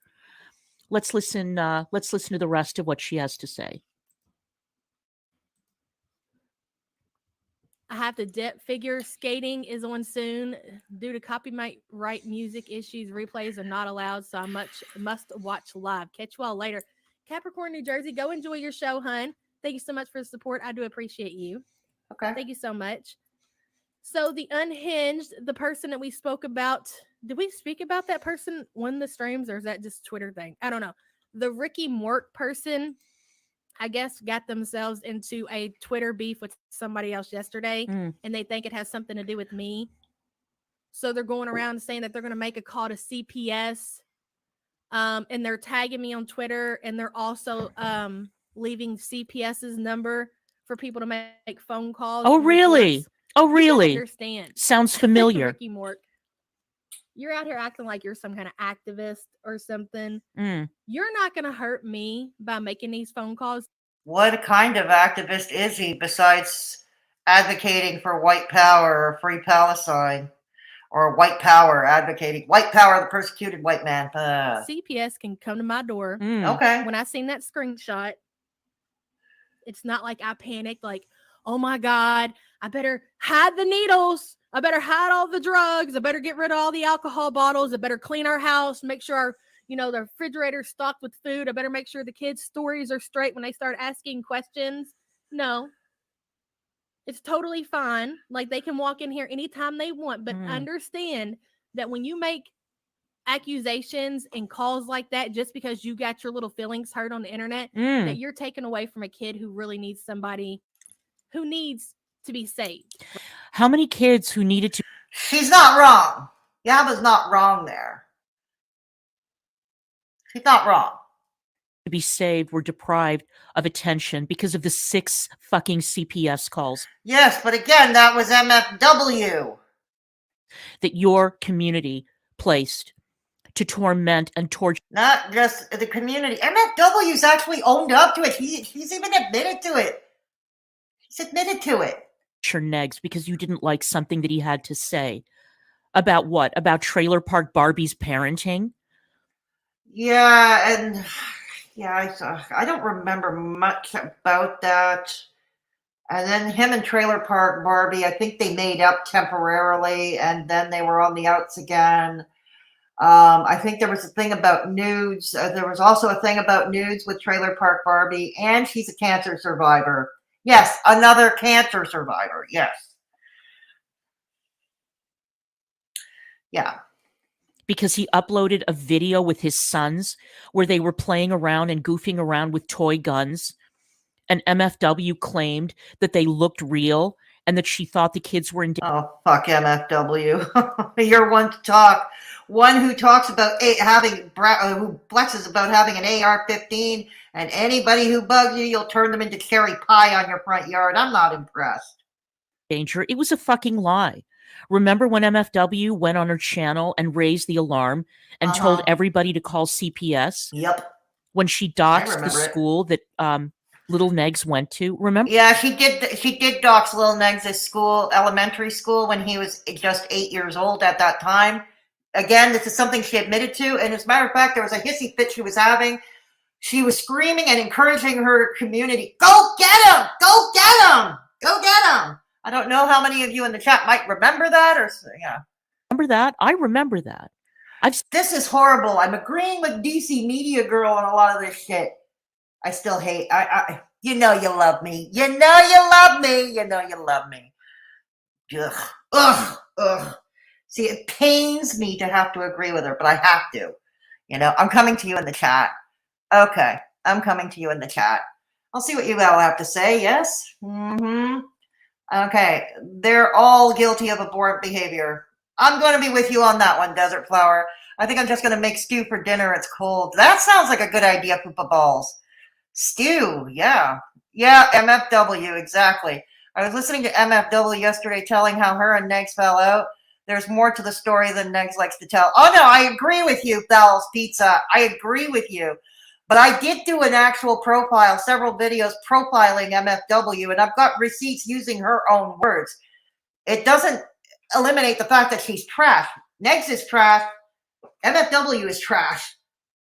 Let's listen to the rest of what she has to say. I have to dip. Figure skating is on soon. Due to copyright music issues, replays are not allowed, so I must watch live. Catch you all later. Capricorn, New Jersey, go enjoy your show, hun. Thank you so much for the support. I do appreciate you. Okay. Thank you so much. So the unhinged, the person that we spoke about, did we speak about that person on the streams, or is that just Twitter thing? I don't know. The Ricky Mork person, I guess, got themselves into a Twitter beef with somebody else yesterday, and they think it has something to do with me. So they're going around saying that they're going to make a call to CPS, and they're tagging me on Twitter, and they're also leaving CPS's number for people to make phone calls. Oh, really? Oh, really? Understand? Sounds familiar. Ricky Mork, you're out here acting like you're some kind of activist or something. You're not going to hurt me by making these phone calls. What kind of activist is he besides advocating for white power or free Palestine, or white power, advocating white power, the persecuted white man? CPS can come to my door. Okay. When I seen that screenshot, it's not like I panicked, like, oh my God, I better hide the needles. I better hide all the drugs. I better get rid of all the alcohol bottles. I better clean our house, make sure our, the refrigerator's stocked with food. I better make sure the kids' stories are straight when they start asking questions. No, it's totally fine. Like, they can walk in here anytime they want, but understand that when you make accusations and calls like that, just because you got your little feelings hurt on the internet, that you're taking away from a kid who really needs somebody who needs to be saved. How many kids who needed to... She's not wrong. Yaba's not wrong there. She's not wrong. ...to be saved were deprived of attention because of the 6 fucking CPS calls. Yes, but again, that was MFW. That your community placed to torment and torture. Not just the community. MFW's actually owned up to it. He's even admitted to it. He's admitted to it. Negz, because you didn't like something that he had to say. About what? About Trailer Park Barbie's parenting? Yeah, and I don't remember much about that. And then him and Trailer Park Barbie, I think they made up temporarily, and then they were on the outs again. I think there was a thing about nudes. There was also a thing about nudes with Trailer Park Barbie, and she's a cancer survivor. Yes, another cancer survivor. Yes. Yeah. because he uploaded a video with his sons where they were playing around and goofing around with toy guns. And MFW claimed that they looked real and that she thought the kids were in. Oh, fuck MFW. You're one to talk. One who talks about who flexes about having an AR-15, and anybody who bugs you, you'll turn them into cherry pie on your front yard. I'm not impressed. Danger. It was a fucking lie. Remember when MFW went on her channel and raised the alarm and told everybody to call CPS? Yep. When she doxed the school that little Negz went to, remember? Yeah, she did dox little Negz' school, elementary school, when he was just 8 years old at that time. Again, this is something she admitted to. And as a matter of fact, there was a hissy fit she was having. She was screaming and encouraging her community, go get him! Go get him! Go get him! I don't know how many of you in the chat might remember that, or yeah. Remember that? I remember that. This is horrible. I'm agreeing with DCmediagirl on a lot of this shit. I still hate. You know you love me. You know you love me. You know you love me. Ugh. Ugh. Ugh. See, it pains me to have to agree with her, but I have to. You know, I'm coming to you in the chat. Okay, I'm coming to you in the chat. I'll see what you all have to say. Yes. Okay, they're all guilty of abhorrent behavior. I'm going to be with you on that one, Desert Flower. I think I'm just going to make stew for dinner. It's cold. That sounds like a good idea, Poopa Balls. Stew, yeah. Yeah, MFW, exactly. I was listening to MFW yesterday telling how her and Negz fell out. There's more to the story than Negz likes to tell. Oh, no, I agree with you, Bell's Pizza. I agree with you. But I did do an actual profile, several videos profiling MFW, and I've got receipts using her own words. It doesn't eliminate the fact that she's trash. Negz is trash. MFW is trash.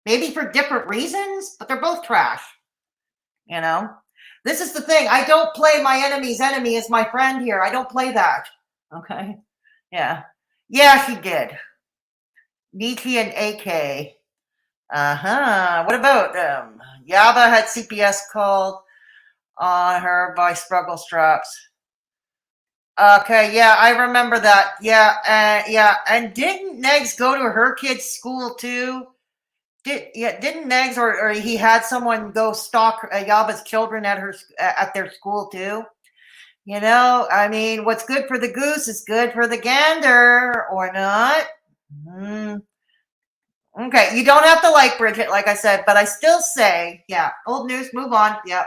Maybe for different reasons, but they're both trash. You know? This is the thing. I don't play my enemy's enemy as my friend here. I don't play that. Okay? Yeah. Yeah, she did. DT and AK. What about Yaba had CPS called on her by Struggle Straps. Okay, yeah, I remember that. Yeah, yeah. And didn't Negz go to her kid's school too? Didn't Negz or he had someone go stalk Yaba's children at their school too? You know, I mean, what's good for the goose is good for the gander, or not? Okay, you don't have to like Bridget, like I said, but I still say, yeah, old news, move on, yeah.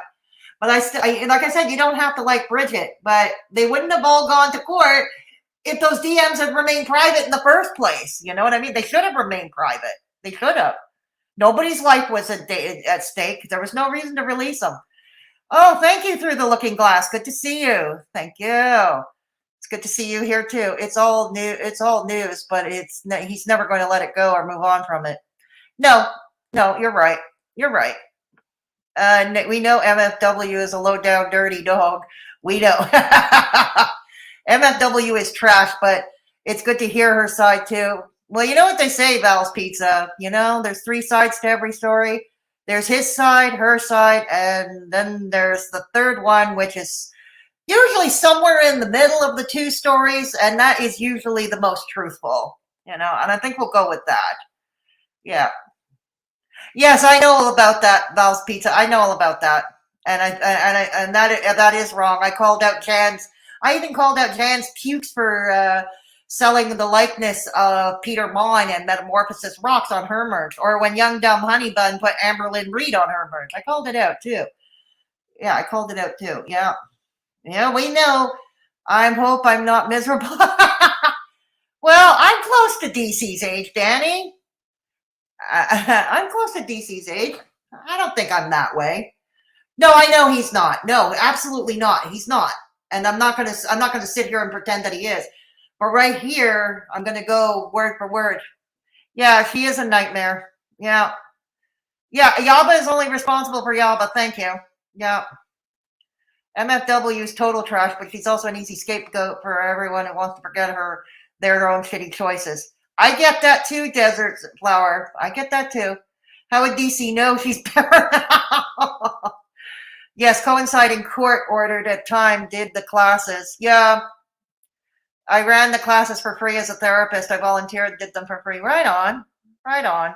But like I said, you don't have to like Bridget, but they wouldn't have all gone to court if those DMs had remained private in the first place. You know what I mean? They should have remained private. They should have. Nobody's life was at stake. There was no reason to release them. Oh, thank you, Through the Looking Glass. Good to see you. Thank you. It's good to see you here too. It's all new. It's all news, but he's never going to let it go or move on from it. No, you're right. You're right. We know MFW is a low down, dirty dog. We know. MFW is trash, but it's good to hear her side too. Well, you know what they say, Val's Pizza. You know, there's 3 sides to every story. There's his side, her side, and then there's the third one, which is usually somewhere in the middle of the 2 stories, and that is usually the most truthful. You know, and I think we'll go with that. Yeah. Yes, I know all about that, Val's Pizza. I know all about that, and that is wrong. I called out Jan's. I even called out Jan's pukes for selling the likeness of Peter Mon and Metamorphosis Rocks on her merch, or when Young Dumb Honey Bun put Amberlynn Reed on her merch. I called it out too. Yeah, I called it out too. Yeah, yeah, we know. I hope I'm not miserable. Well, I'm close to DC's age, Danny. I'm close to DC's age. I don't think I'm that way. No, I know he's not. No, absolutely not. He's not. And I'm not gonna sit here and pretend that he is. But right here, I'm gonna go word for word. Yeah, she is a nightmare. Yeah. Yeah, Yaba is only responsible for Yaba. Thank you. Yeah. MFW is total trash, but she's also an easy scapegoat for everyone who wants to forget their own shitty choices. I get that too, Desert Flower. I get that too. How would DC know she's better? Yes, coinciding court ordered at time did the classes. Yeah. I ran the classes for free as a therapist. I volunteered, did them for free. Right on. Right on.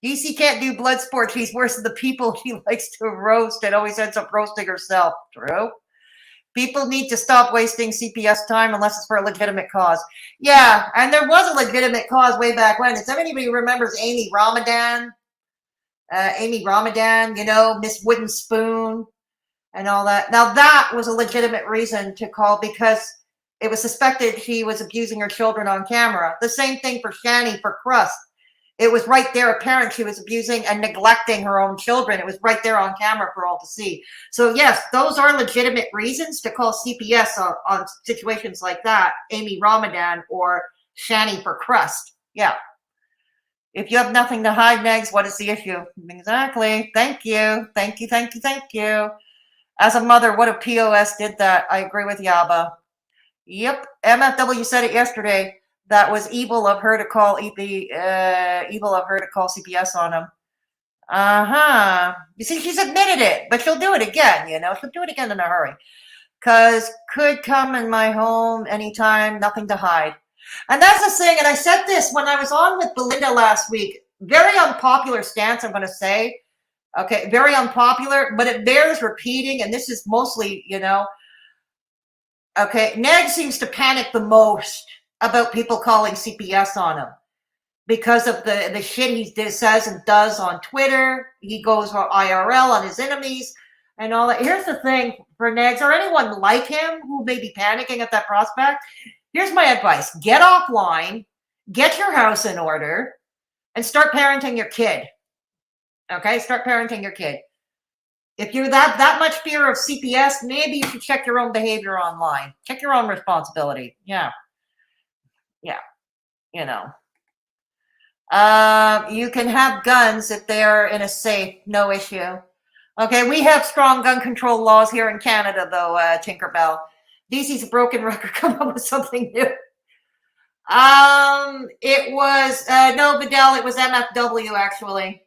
DC can't do blood sport. She's worse than the people she likes to roast and always ends up roasting herself. True. People need to stop wasting CPS time unless it's for a legitimate cause. Yeah, and there was a legitimate cause way back when. If anybody remembers Amy Ramadan, you know, Miss Wooden Spoon and all that. Now that was a legitimate reason to call because it was suspected she was abusing her children on camera. The same thing for Shani for Crust. It was right there apparent she was abusing and neglecting her own children. It was right there on camera for all to see. So yes, those are legitimate reasons to call CPS on situations like that, Amy Ramadan or Shani for Crust. Yeah. If you have nothing to hide, Negs, what is the issue? Exactly. Thank you. Thank you, thank you, thank you. As a mother, what if POS did that? I agree with Yaba. Yep. MFW said it yesterday. That was evil of her to call evil of her to call CPS on him. You see, she's admitted it, but she'll do it again, you know. She'll do it again in a hurry. Because could come in my home anytime, nothing to hide. And that's the thing, and I said this when I was on with Belinda last week. Very unpopular stance, I'm going to say. Okay, very unpopular, but it bears repeating, and this is mostly, you know. Okay, Ned seems to panic the most about people calling CPS on him because of the shit he says and does on Twitter. He goes on IRL on his enemies and all that. Here's the thing for Negs or anyone like him who may be panicking at that prospect. Here's my advice. Get offline, get your house in order, and start parenting your kid. Okay, start parenting your kid. If you're that much fear of CPS, maybe you should check your own behavior online. Check your own responsibility. Yeah. Yeah, you know. You can have guns if they're in a safe, no issue. Okay, we have strong gun control laws here in Canada, though, Tinkerbell. DC's a broken record. Come up with something new. It was, no, Vidal, it was MFW, actually.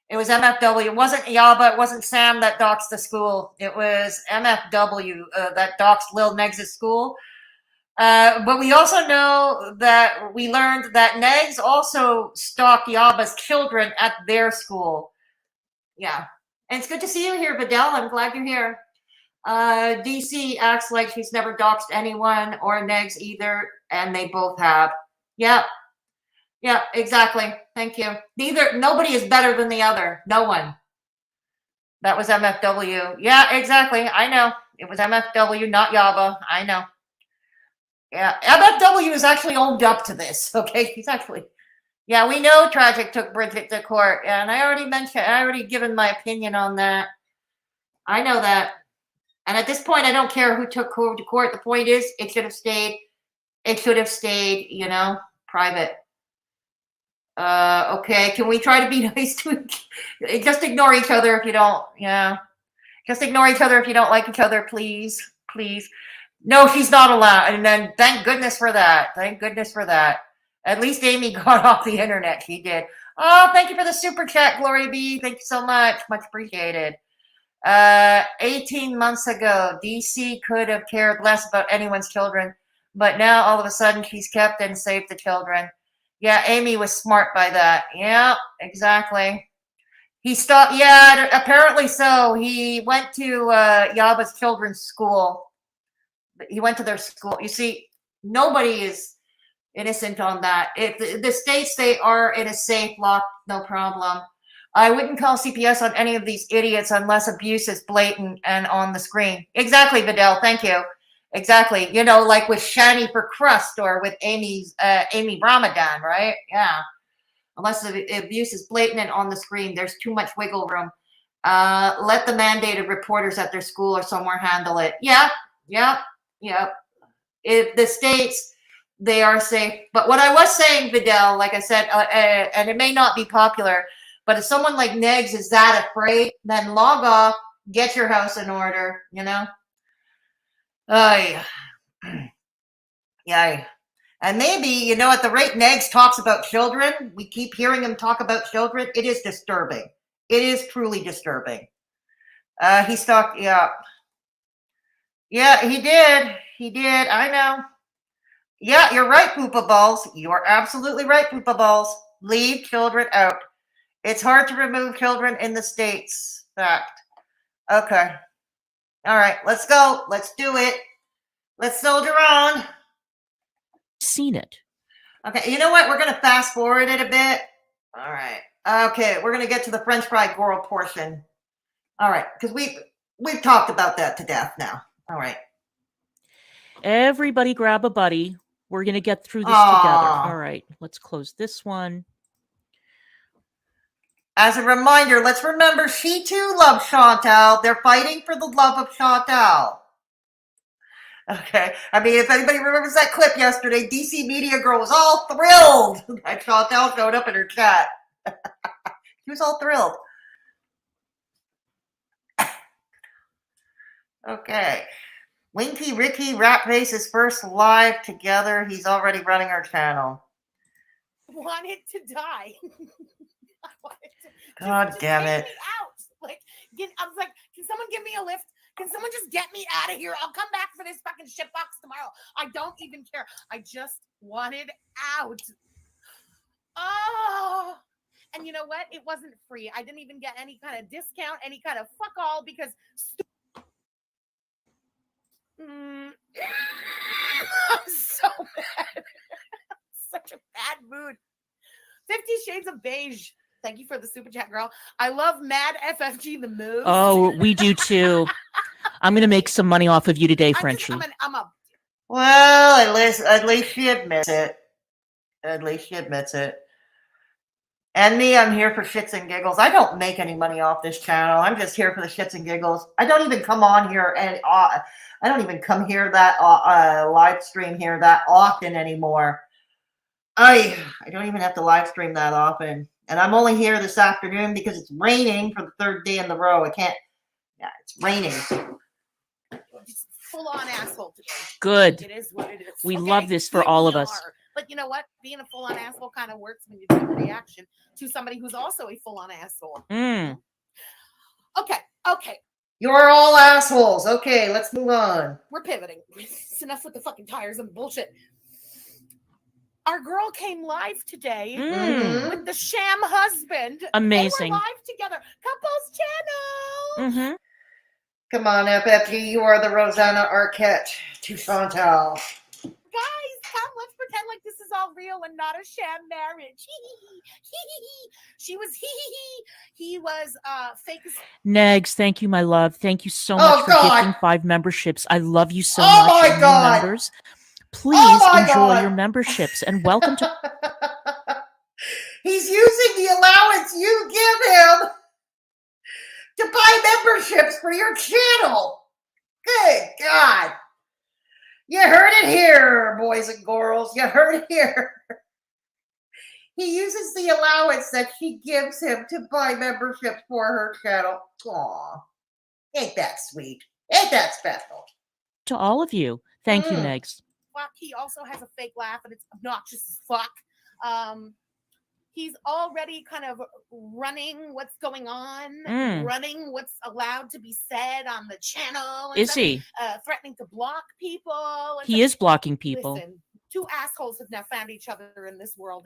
It was MFW. It wasn't Yaba. It wasn't Sam that doxed the school. It was MFW that doxed Lil Negs' school. But we also know that we learned that Negs also stalked Yaba's children at their school. Yeah. And it's good to see you here, Vidal. I'm glad you're here. DC acts like she's never doxed anyone or Negs either, and they both have. Yeah. Yeah, exactly. Thank you. Nobody is better than the other. No one. That was MFW. Yeah, exactly. I know. It was MFW, not Yaba. I know. Yeah, MFW is actually owned up to this. Okay, he's actually. Yeah, we know Tragic took Bridget to court, and I already given my opinion on that. I know that. And at this point, I don't care who took who to court. The point is, it should have stayed. It should have stayed, you know, private. Okay, can we try to be nice to just ignore each other if you don't, yeah. Just ignore each other if you don't like each other, please. Please. No, she's not allowed. And then thank goodness for that. Thank goodness for that. At least Amy got off the internet. She did. Oh, thank you for the super chat, Glory B. Thank you so much. Much appreciated. 18 months ago, DC could have cared less about anyone's children, but now all of a sudden she's kept and saved the children. Yeah, Amy was smart by that. Yeah, exactly. He stopped. Yeah, apparently so. He went to Yaba's children's school. He went to their school. You see, nobody is innocent on that. If the states, they are in a safe lock, no problem. I wouldn't call CPS on any of these idiots unless abuse is blatant and on the screen. Exactly, Vidal. Thank you. Exactly. You know, like with Shani for Crust or with Amy Ramadan, right? Yeah. Unless the abuse is blatant and on the screen, there's too much wiggle room. Let the mandated reporters at their school or somewhere handle it. Yeah. If the states, they are safe. But what I was saying, Vidal, like I said, and it may not be popular, but if someone like Negs is that afraid, then log off, get your house in order, you know? Yeah. And maybe, you know, at the rate Negs talks about children, we keep hearing him talk about children. It is disturbing. It is truly disturbing. He stalked, yeah. Yeah, he did. He did. I know. Yeah, you're right, Poopa Balls. You are absolutely right, Poopa Balls. Leave children out. It's hard to remove children in the States. Fact. Okay. All right, let's go. Let's do it. Let's soldier on. Seen it. Okay, you know what? We're going to fast forward it a bit. All right. Okay, we're going to get to the French fry Gorl portion. All right, because we've talked about that to death now. All right. Everybody grab a buddy. We're going to get through this Aww. together. All right, let's close this one. As a reminder, let's remember she too loves Chantal. They're fighting for the love of Chantal. Okay. I mean, if anybody remembers that clip yesterday, DCmediagirl was all thrilled that Chantal showed up in her chat. She was all thrilled. Okay. Winky Ricky Ratface's first live together. He's already running our channel. Wanted to die. God damn it. Get me out. Like, I was like, can someone give me a lift? Can someone just get me out of here? I'll come back for this fucking shitbox tomorrow. I don't even care. I just wanted out. Oh. And you know what? It wasn't free. I didn't even get any kind of discount, any kind of fuck all because I'm so mad. Such a bad mood. 50 Shades of Beige. Thank you for the super chat, girl. I love Mad FFG the moves. Oh, we do too. I'm going to make some money off of you today, Frenchie. Well, at least she admits it. At least she admits it. And me, I'm here for shits and giggles. I don't make any money off this channel. I'm just here for the shits and giggles. I don't even come on here and I don't even come here that live stream here that often anymore. I don't even have to live stream that often. And I'm only here this afternoon because it's raining for the third day in the row. I can't. Yeah, it's raining. Just full on asshole today. Good. It is what it is. We love this for all of us. But you know what? Being a full on asshole kind of works when you do a reaction to somebody who's also a full on asshole. Okay. You're all assholes. Okay, let's move on. We're pivoting. It's enough with the fucking tires and bullshit. Our girl came live today with the sham husband. Amazing. They were live together. Couples channel. Come on, FFG. You are the Rosanna Arquette to Chantal. Guys, come. Let's pretend like this is all real and not a sham marriage. She was he was fake. Negz, thank you, my love. Thank you so much for gifting 5 memberships. I love you so much. My God. Members. Please enjoy your memberships and welcome to. He's using the allowance you give him to buy memberships for your channel. Good God. You heard it here, boys and girls. You heard it here. He uses the allowance that she gives him to buy memberships for her channel. Aw. Ain't that sweet? Ain't that special? To all of you. Thank you, Negz. He also has a fake laugh and it's obnoxious as fuck. He's already kind of running what's going on, running what's allowed to be said on the channel. And Is stuff. he? Threatening to block people. He is blocking people. Listen, 2 assholes have now found each other in this world.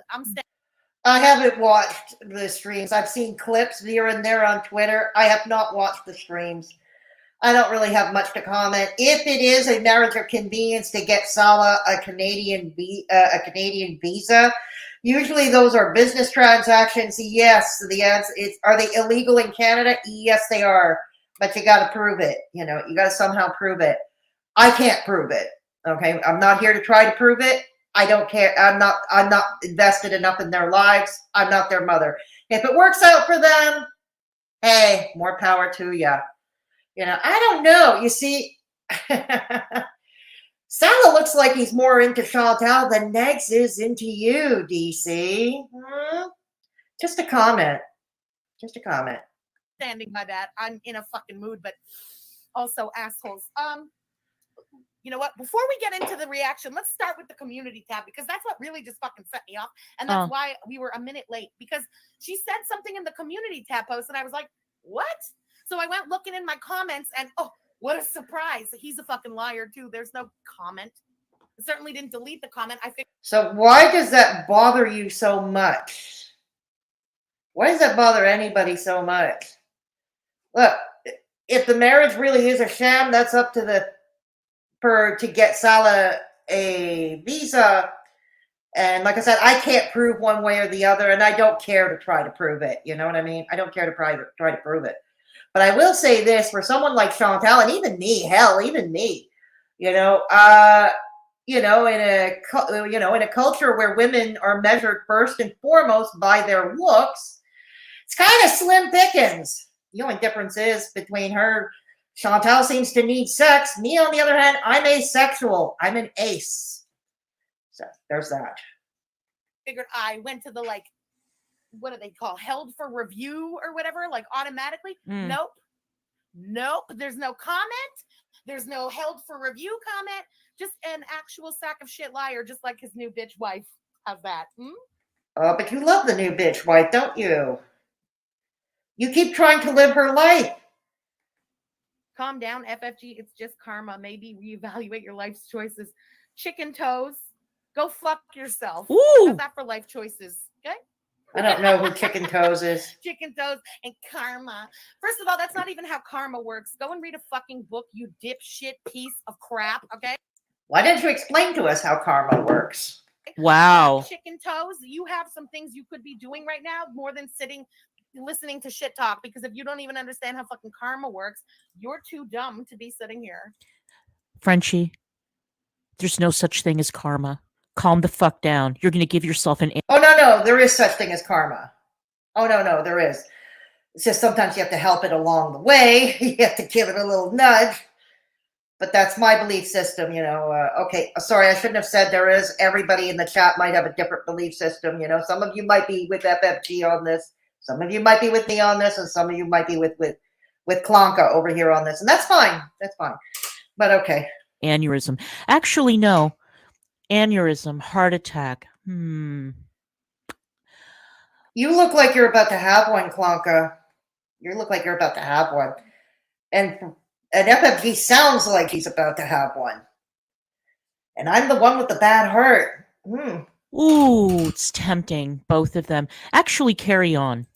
I haven't watched the streams. I've seen clips here and there on Twitter. I have not watched the streams. I don't really have much to comment. If it is a marriage of convenience to get Salah a Canadian visa, usually those are business transactions. Yes, the answer is, are they illegal in Canada? Yes, they are. But you got to prove it. You know, you got to somehow prove it. I can't prove it. Okay, I'm not here to try to prove it. I don't care. I'm not invested enough in their lives. I'm not their mother. If it works out for them, hey, more power to you. You know, I don't know. You see, Salah looks like he's more into Chantal than Negz is into you, DC. Just a comment. Just a comment. Standing by that. I'm in a fucking mood, but also assholes. You know what? Before we get into the reaction, let's start with the community tab because that's what really just fucking set me off. And that's why we were a minute late because she said something in the community tab post and I was like, what? So I went looking in my comments and oh, what a surprise. He's a fucking liar too. There's no comment. certainly didn't delete the comment. I figured. So why does that bother you so much? Why does that bother anybody so much? Look, if the marriage really is a sham, that's up to to get Salah a visa. And like I said, I can't prove one way or the other, and I don't care to try to prove it. You know what I mean? I don't care to try to prove it. But I will say this, for someone like Chantal, and even me, hell, even me, in a culture where women are measured first and foremost by their looks, it's kind of slim pickings. The only difference is between her, Chantal seems to need sex. Me, on the other hand, I'm asexual. I'm an ace. So there's that. Figured I went to the what do they call, held for review or whatever, automatically. Nope. There's no comment. There's no held for review comment. Just an actual sack of shit liar, just like his new bitch wife. How's that? Oh, but you love the new bitch wife, don't you? You keep trying to live her life. Calm down, FFG. It's just karma. Maybe reevaluate your life's choices. Chicken toes. Go fuck yourself. Ooh. How's that for life choices? Okay. I don't know who Chicken Toes is. Chicken toes and karma. First of all, that's not even how karma works. Go and read a fucking book, you dipshit piece of crap. Okay. Why didn't you explain to us how karma works? Wow. Chicken toes. You have some things you could be doing right now more than sitting listening to shit talk, because if you don't even understand how fucking karma works, you're too dumb to be sitting here. Frenchie, there's no such thing as karma. Calm the fuck down. You're going to give yourself an... Oh, no, there is such thing as karma. Oh, no, there is. It's just sometimes you have to help it along the way. You have to give it a little nudge. But that's my belief system, Okay, sorry, I shouldn't have said there is. Everybody in the chat might have a different belief system, Some of you might be with FFG on this. Some of you might be with me on this. And some of you might be with Klonka over here on this. And that's fine. That's fine. But okay. Aneurysm. Actually, no. Aneurysm, heart attack. You look like you're about to have one, Klonka. You look like you're about to have one. And FFG sounds like he's about to have one. And I'm the one with the bad heart. Ooh, it's tempting, both of them. Actually, carry on.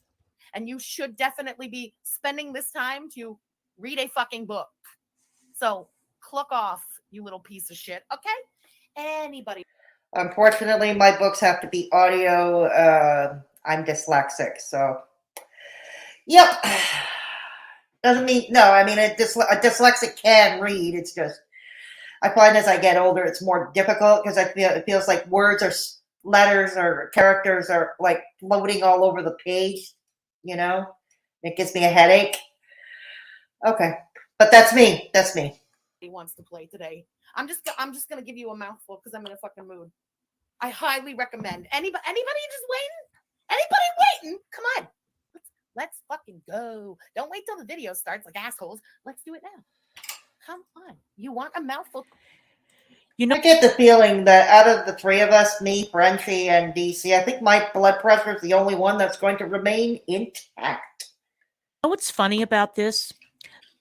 And you should definitely be spending this time to read a fucking book. So, cluck off, you little piece of shit. Okay? Anybody. Unfortunately, my books have to be audio. I'm dyslexic, so. Yep. Doesn't mean, no, I mean, a dyslexic can read. It's just, I find as I get older, it's more difficult because it feels like words or letters or characters are like floating all over the page, It gives me a headache. Okay. But that's me. He wants to play today. I'm just gonna give you a mouthful because I'm in a fucking mood. I highly recommend anybody just waiting. Anybody waiting? Come on, let's fucking go. Don't wait till the video starts like assholes. Let's do it now. Come on. You want a mouthful? I get the feeling that out of the three of us, me, Frenchie, and DC, I think my blood pressure is the only one that's going to remain intact. You know what's funny about this?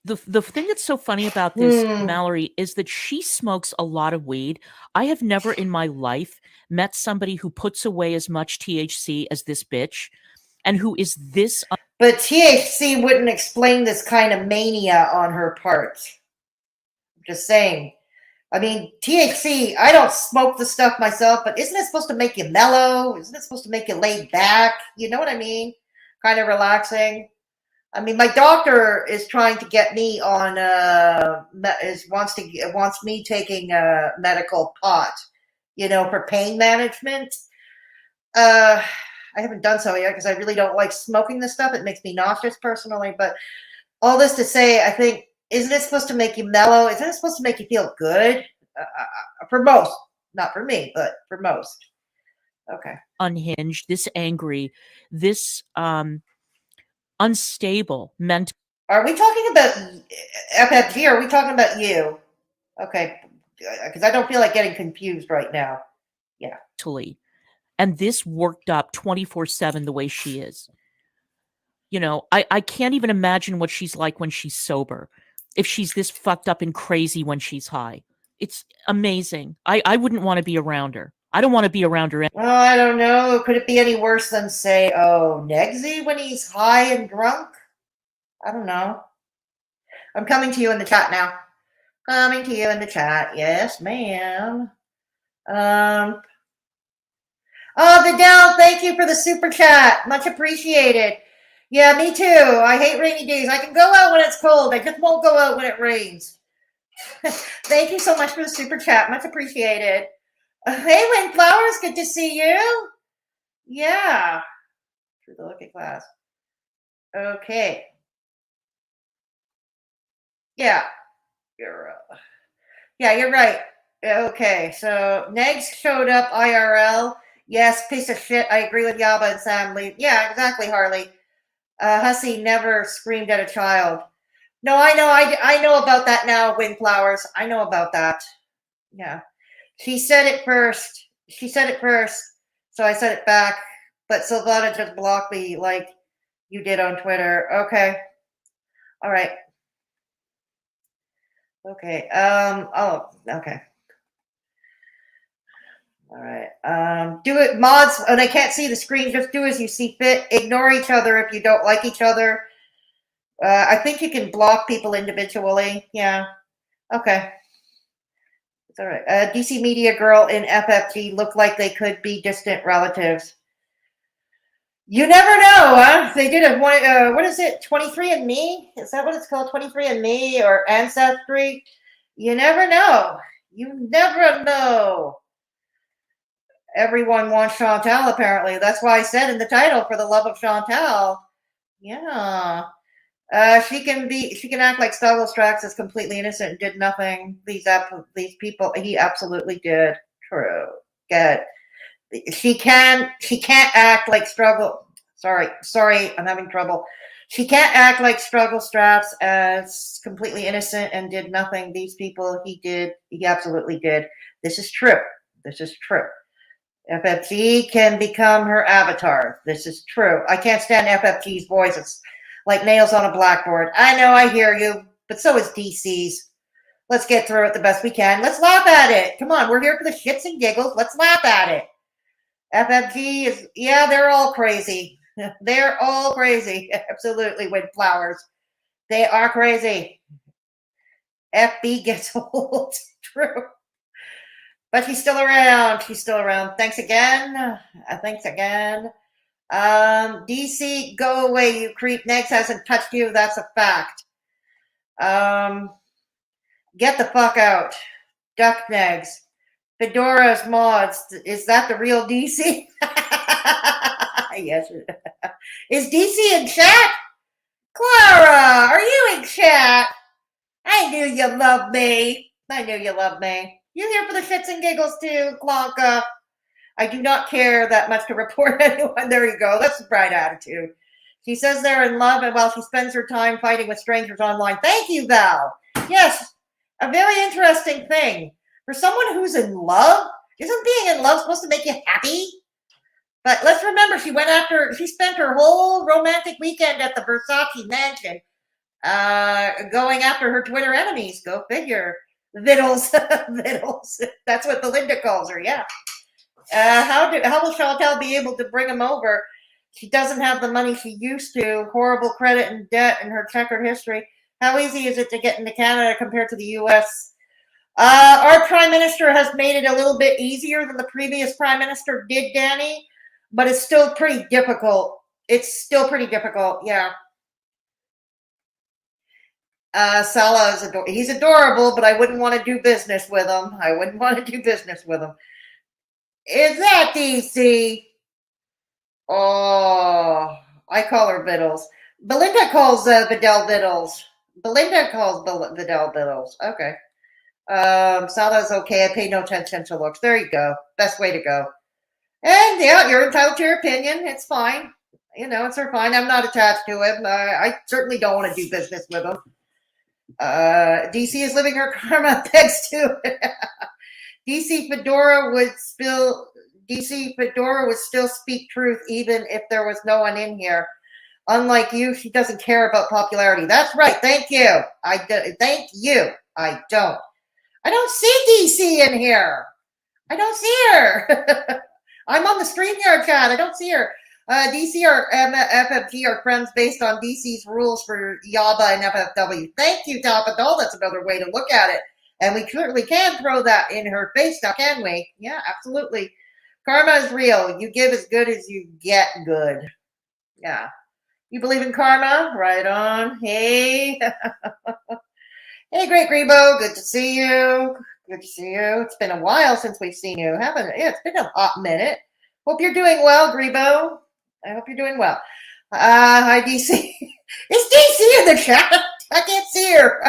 The thing that's so funny about this, Mallory, is that she smokes a lot of weed. I have never in my life met somebody who puts away as much THC as this bitch, and who is this. But THC wouldn't explain this kind of mania on her part. I'm just saying. I mean, THC, I don't smoke the stuff myself, but isn't it supposed to make you mellow? Isn't it supposed to make you laid back? You know what I mean? Kind of relaxing. I mean, my doctor is trying to get me on, wants me taking medical pot, for pain management. I haven't done so yet because I really don't like smoking this stuff. It makes me nauseous personally. But all this to say, I think, isn't it supposed to make you mellow? Isn't it supposed to make you feel good? For most, not for me, but for most. Okay. Unhinged, this angry, this unstable mental. Are we talking about FFG or are we talking about you? Okay. Because I don't feel like getting confused right now. Yeah. And this worked up 24/7 the way she is. I can't even imagine what she's like when she's sober. If she's this fucked up and crazy when she's high. It's amazing. I wouldn't want to be around her. I don't want to be around her. Well, I don't know. Could it be any worse than, say, Negzy when he's high and drunk? I don't know. I'm coming to you in the chat now. Coming to you in the chat. Yes, ma'am. Vidal, thank you for the super chat. Much appreciated. Yeah, me too. I hate rainy days. I can go out when it's cold. I just won't go out when it rains. Thank you so much for the super chat. Much appreciated. Hey, Wayne Flowers, good to see you. Yeah. Through the looking glass. Okay. Yeah. You're right. Okay, so Negz showed up IRL. Yes, piece of shit. I agree with Yaba and Sam Lee. Yeah, exactly, Harley. Hussy never screamed at a child. No, I know about that now, Windflowers. I know about that. Yeah. She said it first, so I said it back. But Silvana just blocked me like you did on Twitter. Okay. All right. Okay. Okay. All right. Do it, mods. And I can't see the screen. Just do as you see fit. Ignore each other if you don't like each other. I think you can block people individually. Yeah. Okay. It's all right. DCmediagirl and FFG look like they could be distant relatives. You never know, huh? They did what is it? 23andMe? Is that what it's called? 23andMe or Ancestry? You never know. You never know. Everyone wants Chantal, apparently. That's why I said in the title, for the love of Chantal. Yeah. She can act like Stavros Strax is completely innocent and did nothing. These people, he absolutely did. True. Good. She can't act like struggle. Sorry, I'm having trouble. She can't act like Struggle Straps as completely innocent and did nothing. These people, he absolutely did. This is true. FFG can become her avatar. This is true. I can't stand FFG's voice. It's like nails on a blackboard. I know, I hear you, but so is DC's. Let's get through it the best we can. Let's laugh at it. Come on, we're here for the shits and giggles. Let's laugh at it. FFG is, yeah, they're all crazy. They're all crazy. Absolutely, Windflowers. They are crazy. FB gets old. True. But she's still around. Thanks again. DC, go away, you creep. Negz hasn't touched you. That's a fact. Get the fuck out. Duck Negz. Fedora's mods. Is that the real DC? Yes. Is DC in chat? Clara, are you in chat? I knew you loved me. You here for the shits and giggles too, Blanca? I do not care that much to report anyone. There you go. That's a bright attitude. She says they're in love, and while she spends her time fighting with strangers online. Thank you, Val. Yes, a very interesting thing. For someone who's in love, isn't being in love supposed to make you happy? But let's remember, she spent her whole romantic weekend at the Versace mansion, going after her Twitter enemies. Go figure. Vittles. That's what Belinda calls her, yeah. How will Chantal be able to bring him over? She doesn't have the money she used to. Horrible credit and debt in her checkered history. How easy is it to get into Canada compared to the U.S.? Our prime minister has made it a little bit easier than the previous prime minister did, Danny, but it's still pretty difficult. Yeah. Salah is he's adorable, but I wouldn't want to do business with him. Is that DC? Oh, I call her Vittles. Belinda calls Vidal Vittles. Okay. Salah's okay. I pay no attention to looks. There you go. Best way to go. And yeah, you're entitled to your opinion. It's fine. It's fine. I'm not attached to him. I certainly don't want to do business with him. DC is living her karma. Thanks to DC Fedora would still speak truth even if there was no one in here. Unlike you, she doesn't care about popularity. That's right. Thank you. I don't. I don't see DC in here. I don't see her. I'm on the StreamYard chat. I don't see her. DC or FFG are friends based on DC's rules for Yaba and FFW. Thank you, Tapadol. That's another way to look at it. And we clearly can throw that in her face now, can we? Yeah, absolutely. Karma is real. You give as good as you get good. Yeah. You believe in karma? Right on. Hey. Hey, Great Grebo. Good to see you. Good to see you. It's been a while since we've seen you, haven't it? Yeah, it's been a hot minute. Hope you're doing well, Grebo. I hope you're doing well. Hi, DC. Is DC in the chat? I can't see her.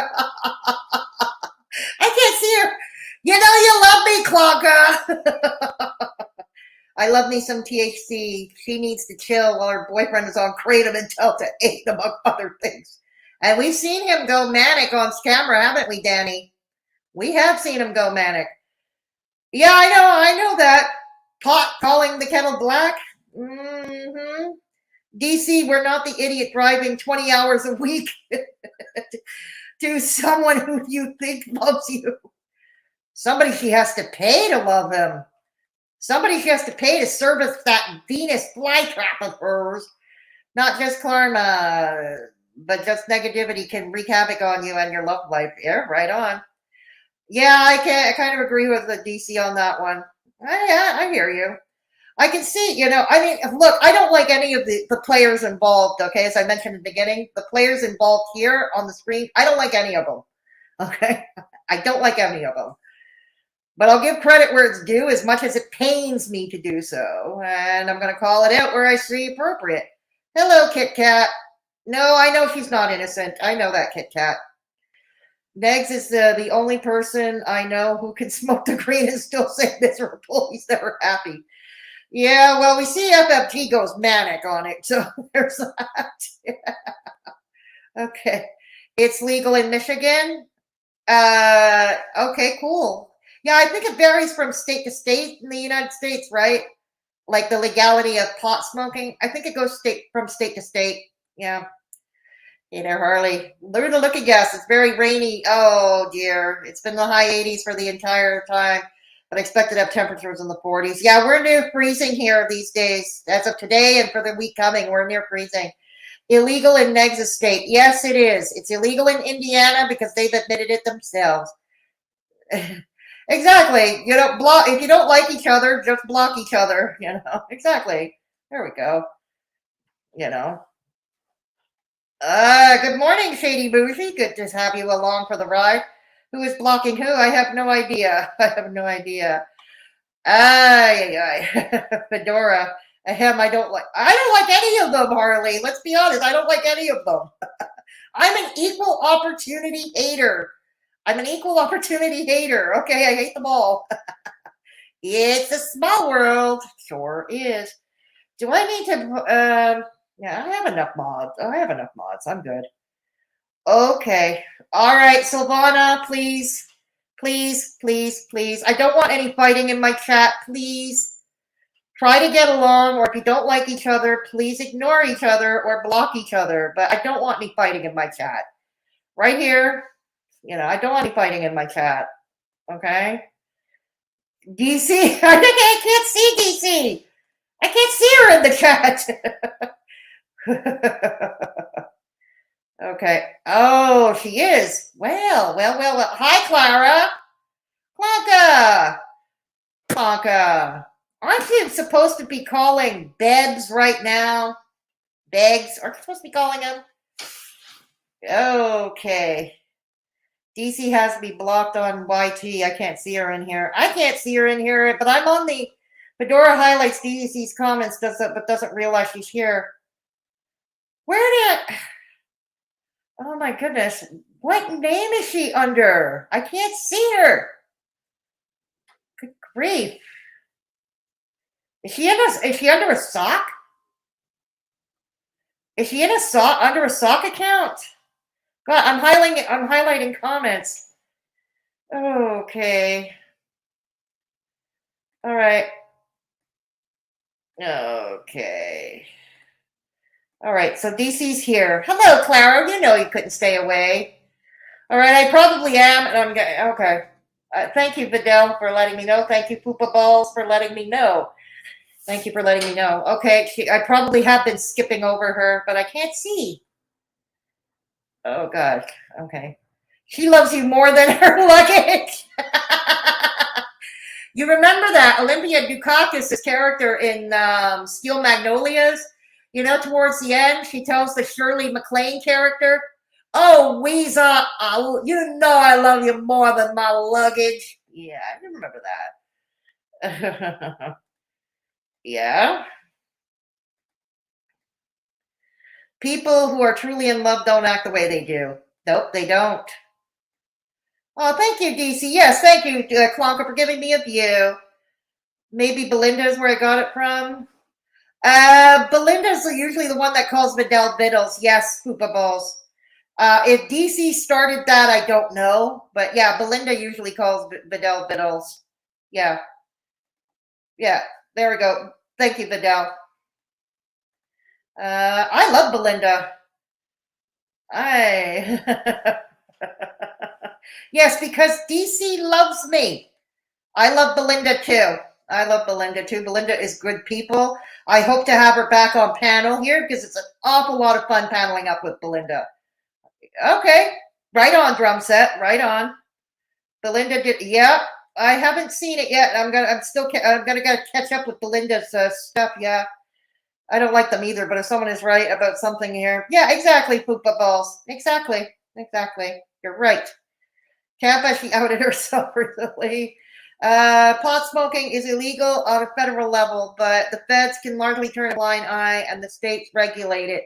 I can't see her. You know you love me, Clonka. I love me some THC. She needs to chill while her boyfriend is on Kratom and Delta 8, among other things. And we've seen him go manic on camera, haven't we, Danny? We have seen him go manic. Yeah, I know that. Pot calling the kettle black. Mm-hmm. DC, we're not the idiot driving 20 hours a week to someone who you think loves you. Somebody she has to pay to love him. Somebody she has to pay to service that Venus flytrap of hers. Not just karma, but just negativity can wreak havoc on you and your love life. Yeah, right on. Yeah, I kind of agree with the DC on that one. I hear you. I can see, look, I don't like any of the players involved, okay? As I mentioned in the beginning, the players involved here on the screen, I don't like any of them, okay? I don't like any of them. But I'll give credit where it's due as much as it pains me to do so. And I'm going to call it out where I see appropriate. Hello, Kit Kat. No, I know she's not innocent. I know that, Kit Kat. Negz is the only person I know who can smoke the green and still say miserable. He's never happy. Yeah, well, we see FFG goes manic on it, so there's that. Okay. It's legal in Michigan? Okay, cool. Yeah, I think it varies from state to state in the United States, right? Like the legality of pot smoking. I think it goes from state to state. Yeah. Hey there, Harley. Learn to look at gas. It's very rainy. Oh, dear. It's been the high 80s for the entire time. But I expect to have temperatures in the 40s. Yeah, we're near freezing here these days. As of today and for the week coming, we're near freezing. Illegal in Neg's state. Yes, it is. It's illegal in Indiana because they've admitted it themselves. Exactly. If you don't like each other, just block each other. Exactly. There we go. Good morning, Shady Bougie. Good to have you along for the ride. Who is blocking who? I have no idea. Fedora. I don't like any of them, Harley. Let's be honest. I don't like any of them. I'm an equal opportunity hater. Okay, I hate them all. It's a small world. Sure is. Do I need to... Yeah, I have enough mods. I'm good. Okay. All right, Silvana, please. I don't want any fighting in my chat. Please try to get along, or if you don't like each other, please ignore each other or block each other. But I don't want any fighting in my chat. Right here, I don't want any fighting in my chat. Okay? DC, I can't see DC. I can't see her in the chat. Okay. Oh, she is. Well. Hi, Clara. Clonka. Aren't you supposed to be calling Bebs right now? Begs? Aren't you supposed to be calling him? Okay. DC has to be blocked on YT. I can't see her in here. But I'm on the Fedora highlights DC's comments, but doesn't realize she's here. Oh my goodness. What name is she under? I can't see her. Good grief. Is she under a sock? Is she under a sock account? God, I'm highlighting comments. Okay. All right. Okay. All right, so DC's here. Hello, Clara. You couldn't stay away. All right, I probably am, and I'm getting... Okay. Thank you, Vidal, for letting me know. Thank you, Poopa Balls, for letting me know. Thank you for letting me know. Okay, I probably have been skipping over her, but I can't see. Oh, God. Okay. She loves you more than her luggage. You remember that Olympia Dukakis' character in Steel Magnolias? You know, towards the end, she tells the Shirley MacLaine character, "Oh, Weezer, you know I love you more than my luggage." Yeah, I remember that. Yeah. People who are truly in love don't act the way they do. Nope, they don't. Oh, thank you, DC. Yes, thank you, Clonker, for giving me a view. Maybe Belinda is where I got it from. Belinda's usually the one that calls Vidal Vittles. Yes, Poopa Balls. If DC started that, I don't know. But yeah, Belinda usually calls Vidal Vittles. Yeah. Yeah, there we go. Thank you, Vidal. I love Belinda. Yes, because DC loves me. I love Belinda too. I love Belinda too. Belinda is good people. I hope to have her back on panel here because it's an awful lot of fun paneling up with Belinda. Okay, right on, drum set. Right on. Belinda did. Yeah, I haven't seen it yet. I'm gonna catch up with Belinda's stuff. Yeah, I don't like them either. But if someone is right about something here, yeah, exactly, Poopa Balls. Exactly. You're right. Tampa, she outed herself recently. Pot smoking is illegal on a federal level, but the feds can largely turn a blind eye and the states regulate it.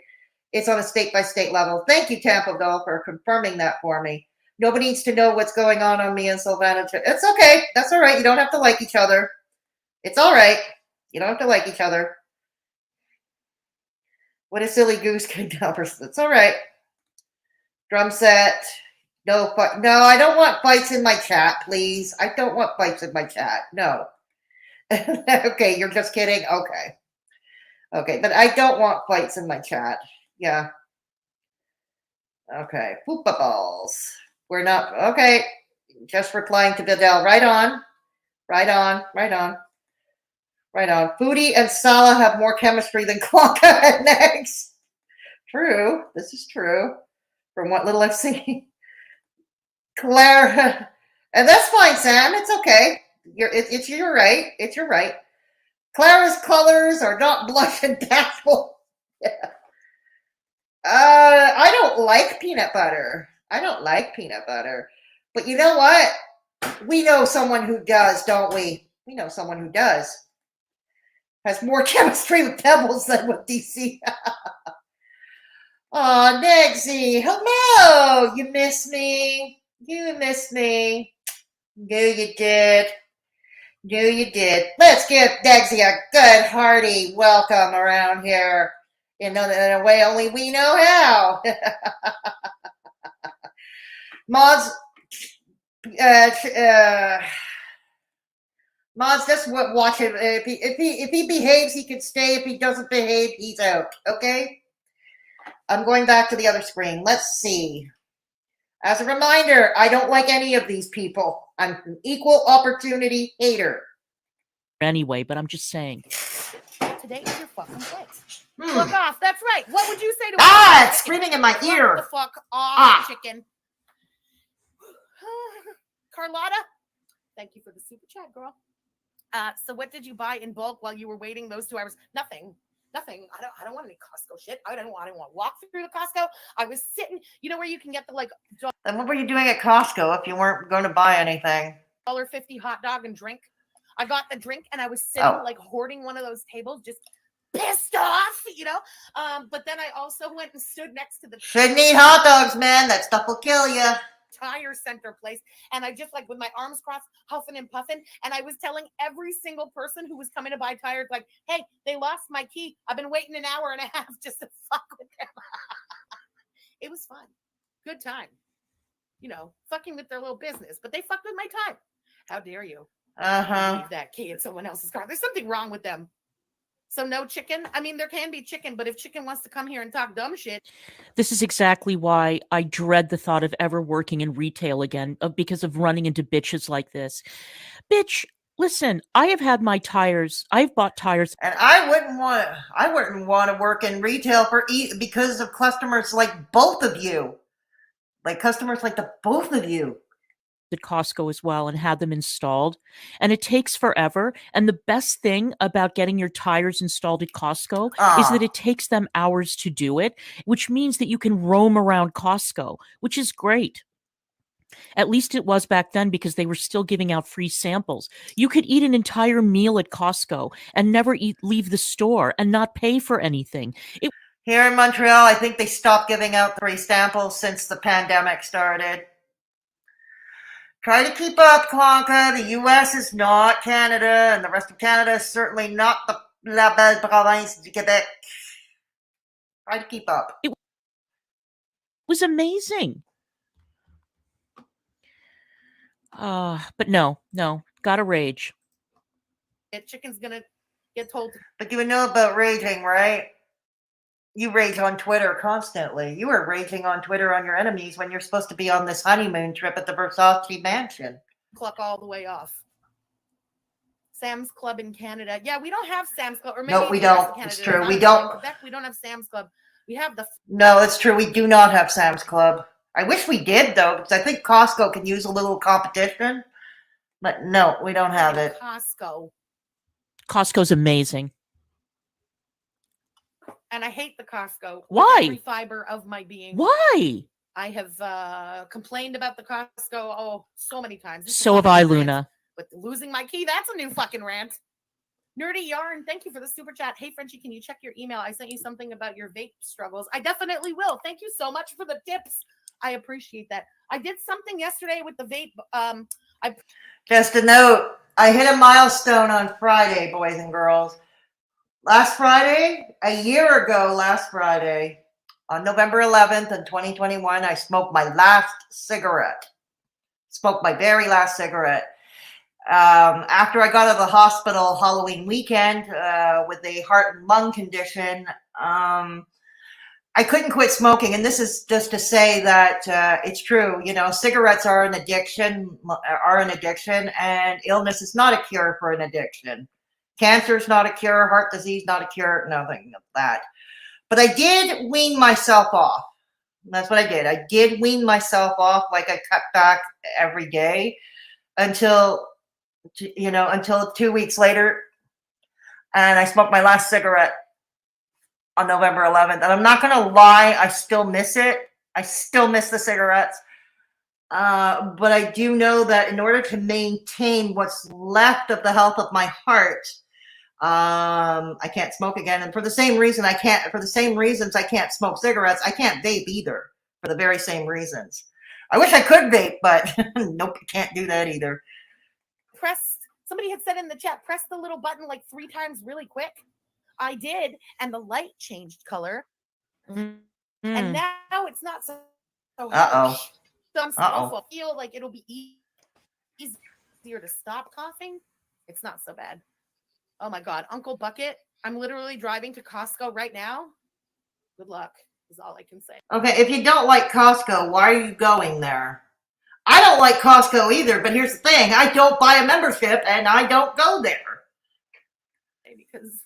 It's on a state-by-state level. Thank you, Tampa Doll, for confirming that for me. Nobody needs to know what's going on me and Sylvana. It's okay. That's all right. You don't have to like each other. It's all right. You don't have to like each other. What a silly goose can tell. It's all right. Drum set. No, I don't want fights in my chat, please. I don't want fights in my chat. No. Okay, you're just kidding? Okay, but I don't want fights in my chat. Yeah. Okay, Poopa Balls. We're not, okay. Just replying to Vidal. Right on. Foodie and Sala have more chemistry than Klonka and Negz. True. This is true. From what little I've seen. Claire, and that's fine, Sam. It's okay. You're right. It's your right. Clara's colors are not blush and dazzle. Yeah. I don't like peanut butter. But you know what? We know someone who does, don't we? We know someone who does. Has more chemistry with Pebbles than with DC. Oh, Nexy, hello. You miss me. No, you did. Let's give Nexy a good, hearty welcome around here in a way only we know how. Mods, just watch him. If he behaves, he can stay. If he doesn't behave, he's out. Okay? I'm going back to the other screen. Let's see. As a reminder, I don't like any of these people. I'm an equal opportunity hater. Anyway, but I'm just saying. Today is your fucking place. Fuck off. That's right. What would you say to it's screaming in my ear. The fuck off, chicken. Carlotta, thank you for the super chat, girl. So what did you buy in bulk while you were waiting those 2 hours? Nothing. I don't want any Costco shit. I don't want to walk through the Costco. I was sitting, you know where you can get the Then what were you doing at Costco if you weren't going to buy anything? $1.50 hot dog and drink. I got the drink and I was sitting hoarding one of those tables, just pissed off, But then I also went and stood next to the shouldn't eat hot dogs, man. That stuff will kill you. Tire center place, and I just with my arms crossed, huffing and puffing, and I was telling every single person who was coming to buy tires, hey, they lost my key. I've been waiting an hour and a half just to fuck with them. It was fun, good time, fucking with their little business, but they fucked with my time. How dare you? Leave that key in someone else's car. There's something wrong with them. So no chicken. I mean, there can be chicken, but if chicken wants to come here and talk dumb shit, This is exactly why I dread the thought of ever working in retail again, because of running into bitches like this. Bitch, listen, I have had my tires. I've bought tires And I wouldn't want to work in retail because of customers like both of you. Like customers like the both of you. at Costco as well and had them installed, and it takes forever. And the best thing about getting your tires installed at Costco is that Ah. it takes them hours to do it, which means that you can roam around Costco, which is great. At least it was back then, because they were still giving out free samples. You could eat an entire meal at Costco and never leave the store and not pay for anything. Here in Montreal, I think they stopped giving out free samples since the pandemic started. Try to keep up, Clonka. The US is not Canada, and the rest of Canada is certainly not the La Belle Province du Québec. Try to keep up. It was amazing. But no, gotta rage. chicken's gonna get told. But you know about raging, right? You rage on Twitter constantly. You were raging on Twitter on your enemies when you're supposed to be on this honeymoon trip at the Versace mansion. Cluck all the way off. Sam's Club in Canada. Yeah, we don't have Sam's Club. Or maybe No, we don't. It's true. We don't. In Quebec, we don't have Sam's Club. We have the. No, it's true. We do not have Sam's Club. I wish we did, though, because I think Costco can use a little competition. But no, we don't have it. Costco. Costco's amazing. And I hate the Costco. Why? Every fiber of my being. Why? I have complained about the Costco so many times. So have I, Luna. With losing my key, that's a new fucking rant. Nerdy Yarn, thank you for the super chat. Hey, Frenchie, can you check your email? I sent you something about your vape struggles. I definitely will. Thank you so much for the tips. I appreciate that. I did something yesterday with the vape. Just a note, I hit a milestone on Friday, boys and girls. Last Friday, a year ago last Friday, on November 11th in 2021, I smoked my last cigarette. Smoked my very last cigarette. After I got out of the hospital Halloween weekend with a heart and lung condition, I couldn't quit smoking. And this is just to say that it's true. You know, cigarettes are an addiction, and illness is not a cure for an addiction. Cancer is not a cure, heart disease not a cure, nothing of that. But I did wean myself off. That's what I did. I did wean myself off, like I cut back every day until 2 weeks later. And I smoked my last cigarette on November 11th. And I'm not going to lie, I still miss it. I still miss the cigarettes. But I do know that in order to maintain what's left of the health of my heart, I can't smoke again. And for the same reasons I can't smoke cigarettes, I can't vape either, for the very same reasons. I wish I could vape, but nope, you can't do that either. Somebody had said in the chat, press the little button like 3 times really quick. I did, and the light changed color. And now it's not so harsh. So I'm still feel like it'll be easier to stop coughing. It's not so bad. Oh my God, Uncle Bucket, I'm literally driving to Costco right now. Good luck is all I can say. Okay, if you don't like Costco, why are you going there? I don't like Costco either, but here's the thing. I don't buy a membership and I don't go there. Because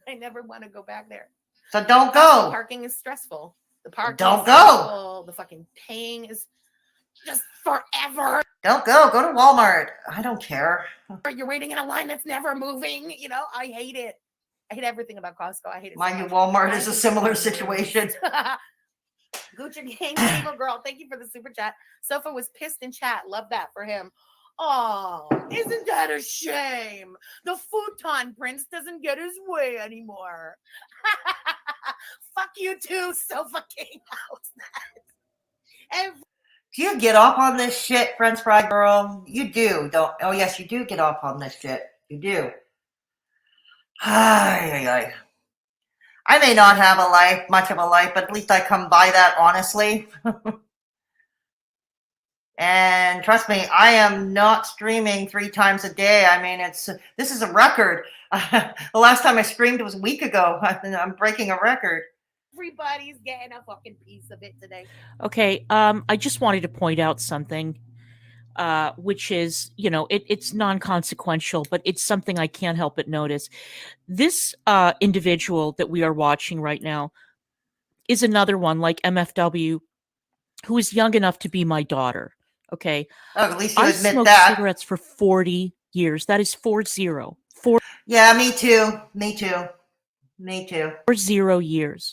I never want to go back there. So don't go. Parking is stressful. The parking don't is go. stressful. The fucking paying is just forever. Don't go. Go to Walmart. I don't care. You're waiting in a line that's never moving. You know, I hate it. I hate everything about Costco. I hate it. Mind you, Walmart is a similar situation. Gucci Gang Gamer Girl, thank you for the super chat. Sofa was pissed in chat. Love that for him. Oh, isn't that a shame? The futon prince doesn't get his way anymore. Fuck you too, Sofa King. Do you get off on this shit, French fry girl? You do, don't? Oh yes, you do get off on this shit. You do. I may not have much of a life, but at least I come by that honestly. And trust me, I am not streaming 3 times a day. I mean, this is a record. The last time I streamed was a week ago. I'm breaking a record. Everybody's getting a fucking piece of it today. Okay, I just wanted to point out something, which is, it's non-consequential, but it's something I can't help but notice. This individual that we are watching right now is another one like MFW who is young enough to be my daughter. Okay. Oh, at least you I admit smoked that. cigarettes for 40 years. That is 40. Yeah, me too. Me too. Me too. 40 years.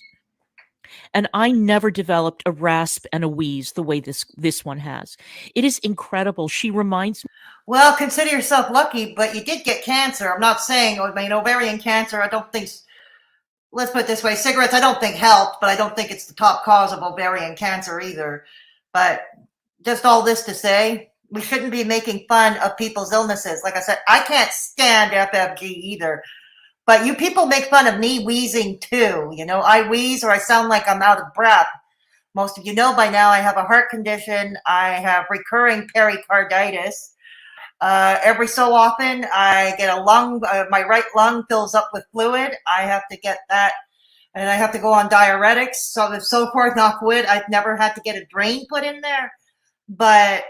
And I never developed a rasp and a wheeze the way this one has. It is incredible. She reminds me. Well, consider yourself lucky, but you did get cancer. I'm not saying, I mean, ovarian cancer, I don't think, let's put it this way, cigarettes I don't think helped, but I don't think it's the top cause of ovarian cancer either. But just all this to say, we shouldn't be making fun of people's illnesses. Like I said, I can't stand FFG either. But you people make fun of me wheezing too. I wheeze or I sound like I'm out of breath. Most of you know by now I have a heart condition. I have recurring pericarditis. Every so often I get my right lung fills up with fluid. I have to get that, and I have to go on diuretics. So far, knock wood, I've never had to get a drain put in there. But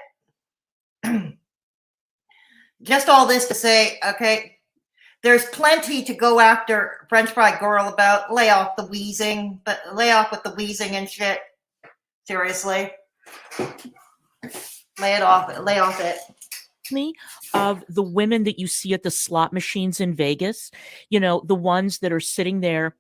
just all this to say, okay, there's plenty to go after French Fry Gorl about. Lay off the wheezing, but lay off with the wheezing and shit. Seriously. Lay off it. Me of the women that you see at the slot machines in Vegas, the ones that are sitting there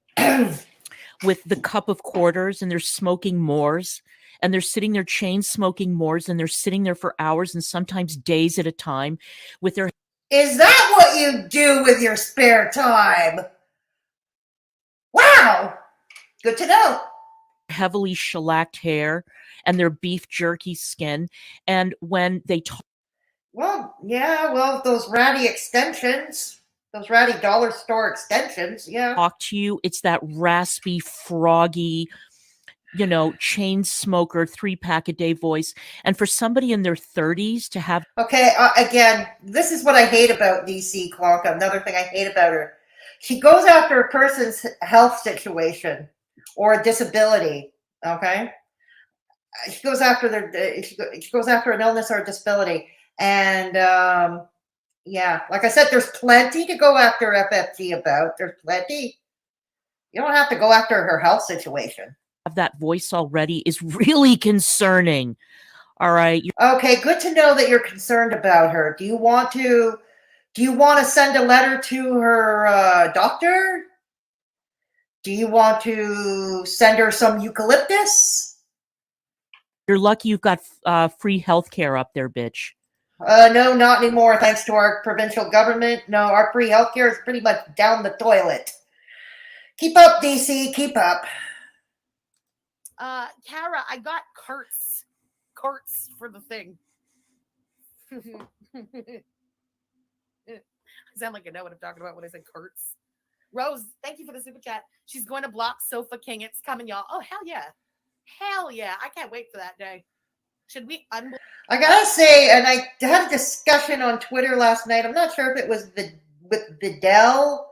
with the cup of quarters and they're smoking Moors. And they're sitting there chain smoking Moors, and they're sitting there for hours and sometimes days at a time with their. Is that what you do with your spare time? Wow. Good to know. Heavily shellacked hair and their beef jerky skin. And when they talk. Well, yeah, those ratty extensions, those ratty dollar store extensions, yeah. Talk to you, it's that raspy, froggy, chain smoker, 3-pack a day voice. And for somebody in their 30s to have. Okay, again, this is what I hate about DC Clonka. Another thing I hate about her. She goes after a person's health situation or a disability, okay? She goes after she goes after an illness or a disability. And yeah, like I said, there's plenty to go after FFG about. There's plenty. You don't have to go after her health situation. That voice already is really concerning. All right. Okay, good to know that you're concerned about her. Do you want to send a letter to her doctor? Do you want to send her some eucalyptus? You're lucky you've got free health care up there, bitch. No, not anymore. Thanks to our provincial government. No, our free health care is pretty much down the toilet. Keep up, DC. Keep up. Kara, I got carts for the thing. I sound like I know what I'm talking about when I say carts. Rose, thank you for the super chat. She's going to block Sofa King. It's coming, y'all. Oh, hell yeah. Hell yeah. I can't wait for that day. Should we I gotta say, and I had a discussion on Twitter last night. I'm not sure if it was with Vidal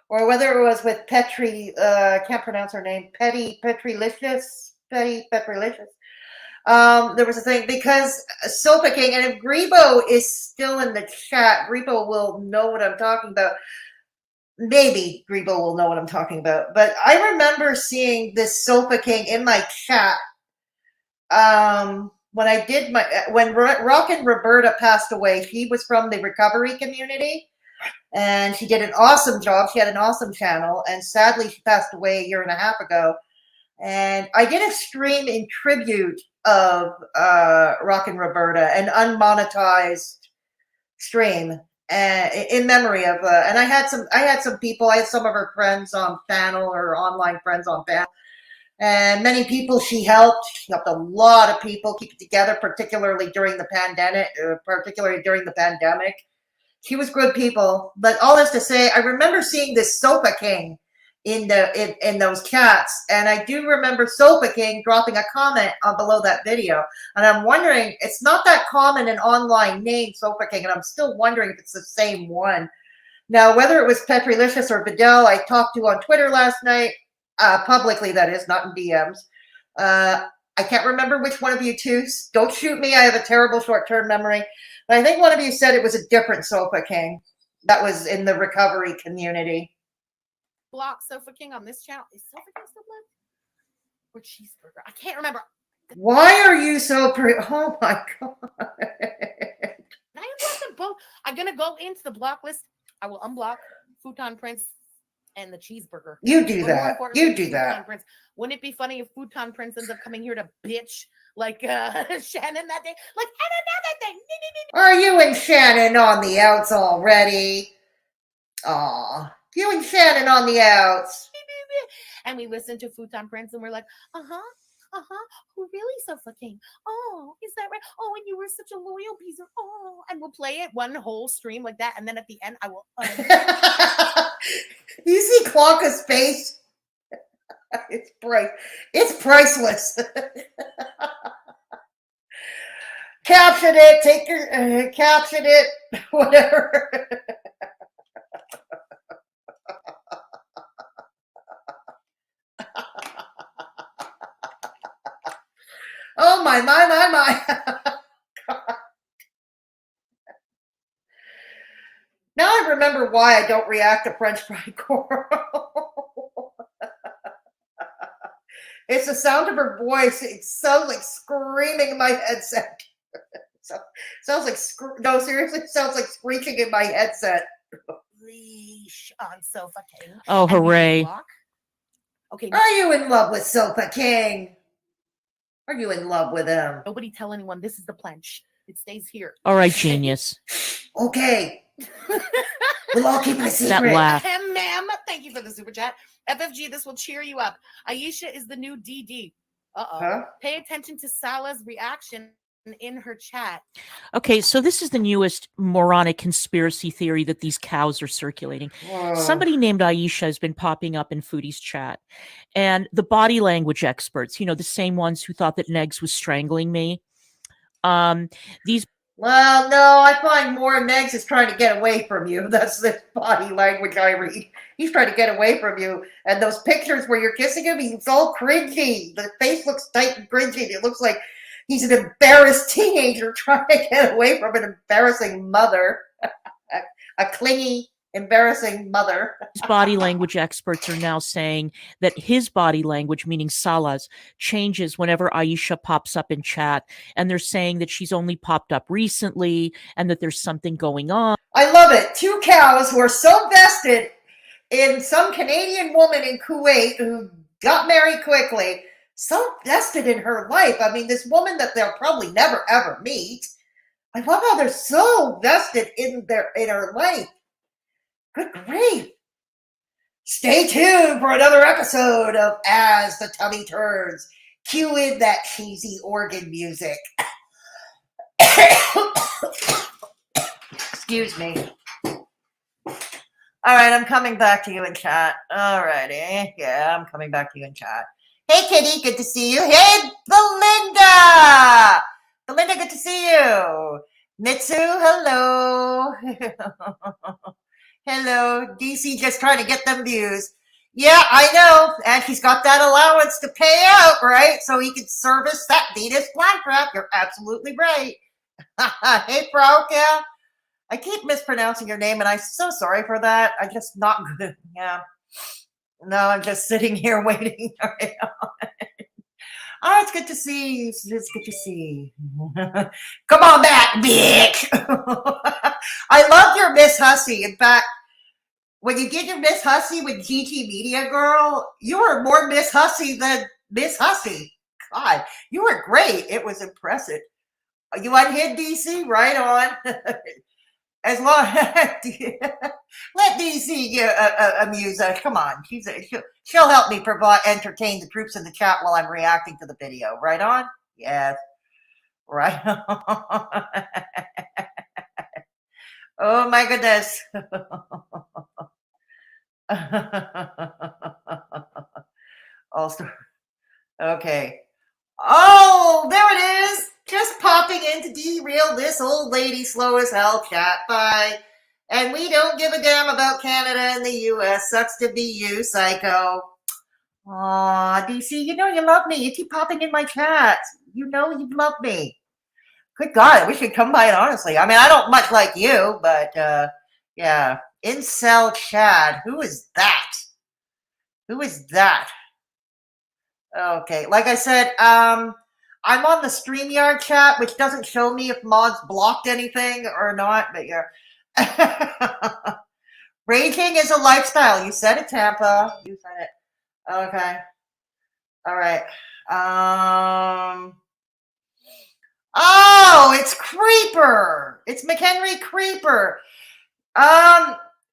or whether it was with Petri, can't pronounce her name, Petrilicious. There was a thing because Sofa King, and if Grebo is still in the chat, Grebo will know what I'm talking about. Maybe Grebo will know what I'm talking about. But I remember seeing this Sofa King in my chat when Rockin' Roberta passed away. She was from the recovery community. And she did an awesome job. She had an awesome channel. And sadly, she passed away a year and a half ago. And I did a stream in tribute of Rockin' Roberta, an unmonetized stream in memory of. And I had some people. I had some of her friends on panel, or online friends on panel. And many people she helped. She helped a lot of people keep it together, particularly during the pandemic. She was good people. But all this to say, I remember seeing this Sofa King in those chats. And I do remember Sofa King dropping a comment below that video. And I'm wondering, it's not that common an online name, Sofa King, and I'm still wondering if it's the same one. Now, whether it was Petrylicious or Vidal, I talked to on Twitter last night, publicly, that is, not in DMs. I can't remember which one of you two. Don't shoot me. I have a terrible short-term memory. But I think one of you said it was a different Sofa King that was in the recovery community. Block Sofa King on this channel. Is Sofa King still blocked? Or Cheeseburger? I can't remember. Why are you so oh my God. I unblocked them both. I'm going to go into the block list. I will unblock Futon Prince and the Cheeseburger. You do that. You do that. Prince. Wouldn't it be funny if Futon Prince ends up coming here to bitch like Shannon that day? Like, and another thing. Are you and Shannon on the outs already? Aw, you and Shannon on the outs. And we listen to Futon Prince and we're like, who really Sofa King? Oh, is that right? Oh, and you were such a loyal piece of, oh, and we'll play it one whole stream like that. And then at the end, I will. You see Clonka's face? It's priceless. Caption it, take your, caption it, whatever. Oh my. Now I remember why I don't react to French fry Gorl. It's the sound of her voice. It sounds like screaming in my headset. Sounds like, no, seriously, it sounds like screeching in my headset. Leash on Sofa King. Oh, hooray. Okay. Are you in love with Sofa King? Are you in love with him? Nobody tell anyone. This is the plan. Shh, it stays here. All right, genius. Okay. We'll all keep it a secret. That laugh. Ma'am, thank you for the super chat. FFG, this will cheer you up. Aisha is the new DD. Huh? Pay attention to Salah's reaction in her chat. Okay, so this is the newest moronic conspiracy theory that these cows are circulating. Whoa. Somebody named Aisha has been popping up in Foodie's chat. And the body language experts, you know, the same ones who thought that Negz was strangling me. These Well, no, I find more Negz is trying to get away from you. That's the body language I read. He's trying to get away from you. And those pictures where you're kissing him, he's all cringy. The face looks tight and cringy. It looks like he's an embarrassed teenager trying to get away from an embarrassing mother. A clingy, embarrassing mother. body language experts are now saying that his body language, meaning Salah's, changes whenever Aisha pops up in chat. And they're saying that she's only popped up recently and that there's something going on. I love it. Two cows who are so vested in some Canadian woman in Kuwait who got married quickly, so vested in her life. I mean, this woman that they'll probably never ever meet. I love how they're so vested in her life. Good grief. Stay tuned for another episode of As the Tummy Turns. Cue in that cheesy organ music. Excuse me. All right, I'm coming back to you in chat. All righty. Yeah, I'm coming back to you in chat. Hey, Kitty, good to see you. Hey, Belinda. Belinda, good to see you. Mitsu, hello. Hello. DC just trying to get them views. Yeah, I know. And he's got that allowance to pay out, right? So he can service that Venus flytrap. You're absolutely right. Hey, Frauke. I keep mispronouncing your name, and I'm so sorry for that. I'm just not good. Yeah. No, I'm just sitting here waiting. All right. Oh, it's good to see you. It's good to see you. Come on back, bitch. I love your Miss Hussy. In fact, when you did your Miss Hussy with DCmediagirl, you were more Miss Hussy than Miss Hussy. God, you were great. It was impressive. You unhid DC? Right on. As long let DC amuse us. Come on, she'll help me entertain the troops in the chat while I'm reacting to the video. Right on? Yes. Right on. Oh my goodness. Also, okay. Oh, there it is. Just popping in to derail this old lady slow as hell chat. Bye. And we don't give a damn about Canada and the US. Sucks to be you, psycho. Aw, DC, you know you love me. You keep popping in my chat. You know you love me. Good God, I wish you'd come by it, honestly. I mean, I don't much like you, but yeah. Incel Chad. Who is that? Who is that? Okay, like I said, I'm on the StreamYard chat, which doesn't show me if mods blocked anything or not, but yeah. Raging is a lifestyle. You said it, Tampa. You said it. Okay. All right. Oh, it's Creeper. It's McHenry Creeper.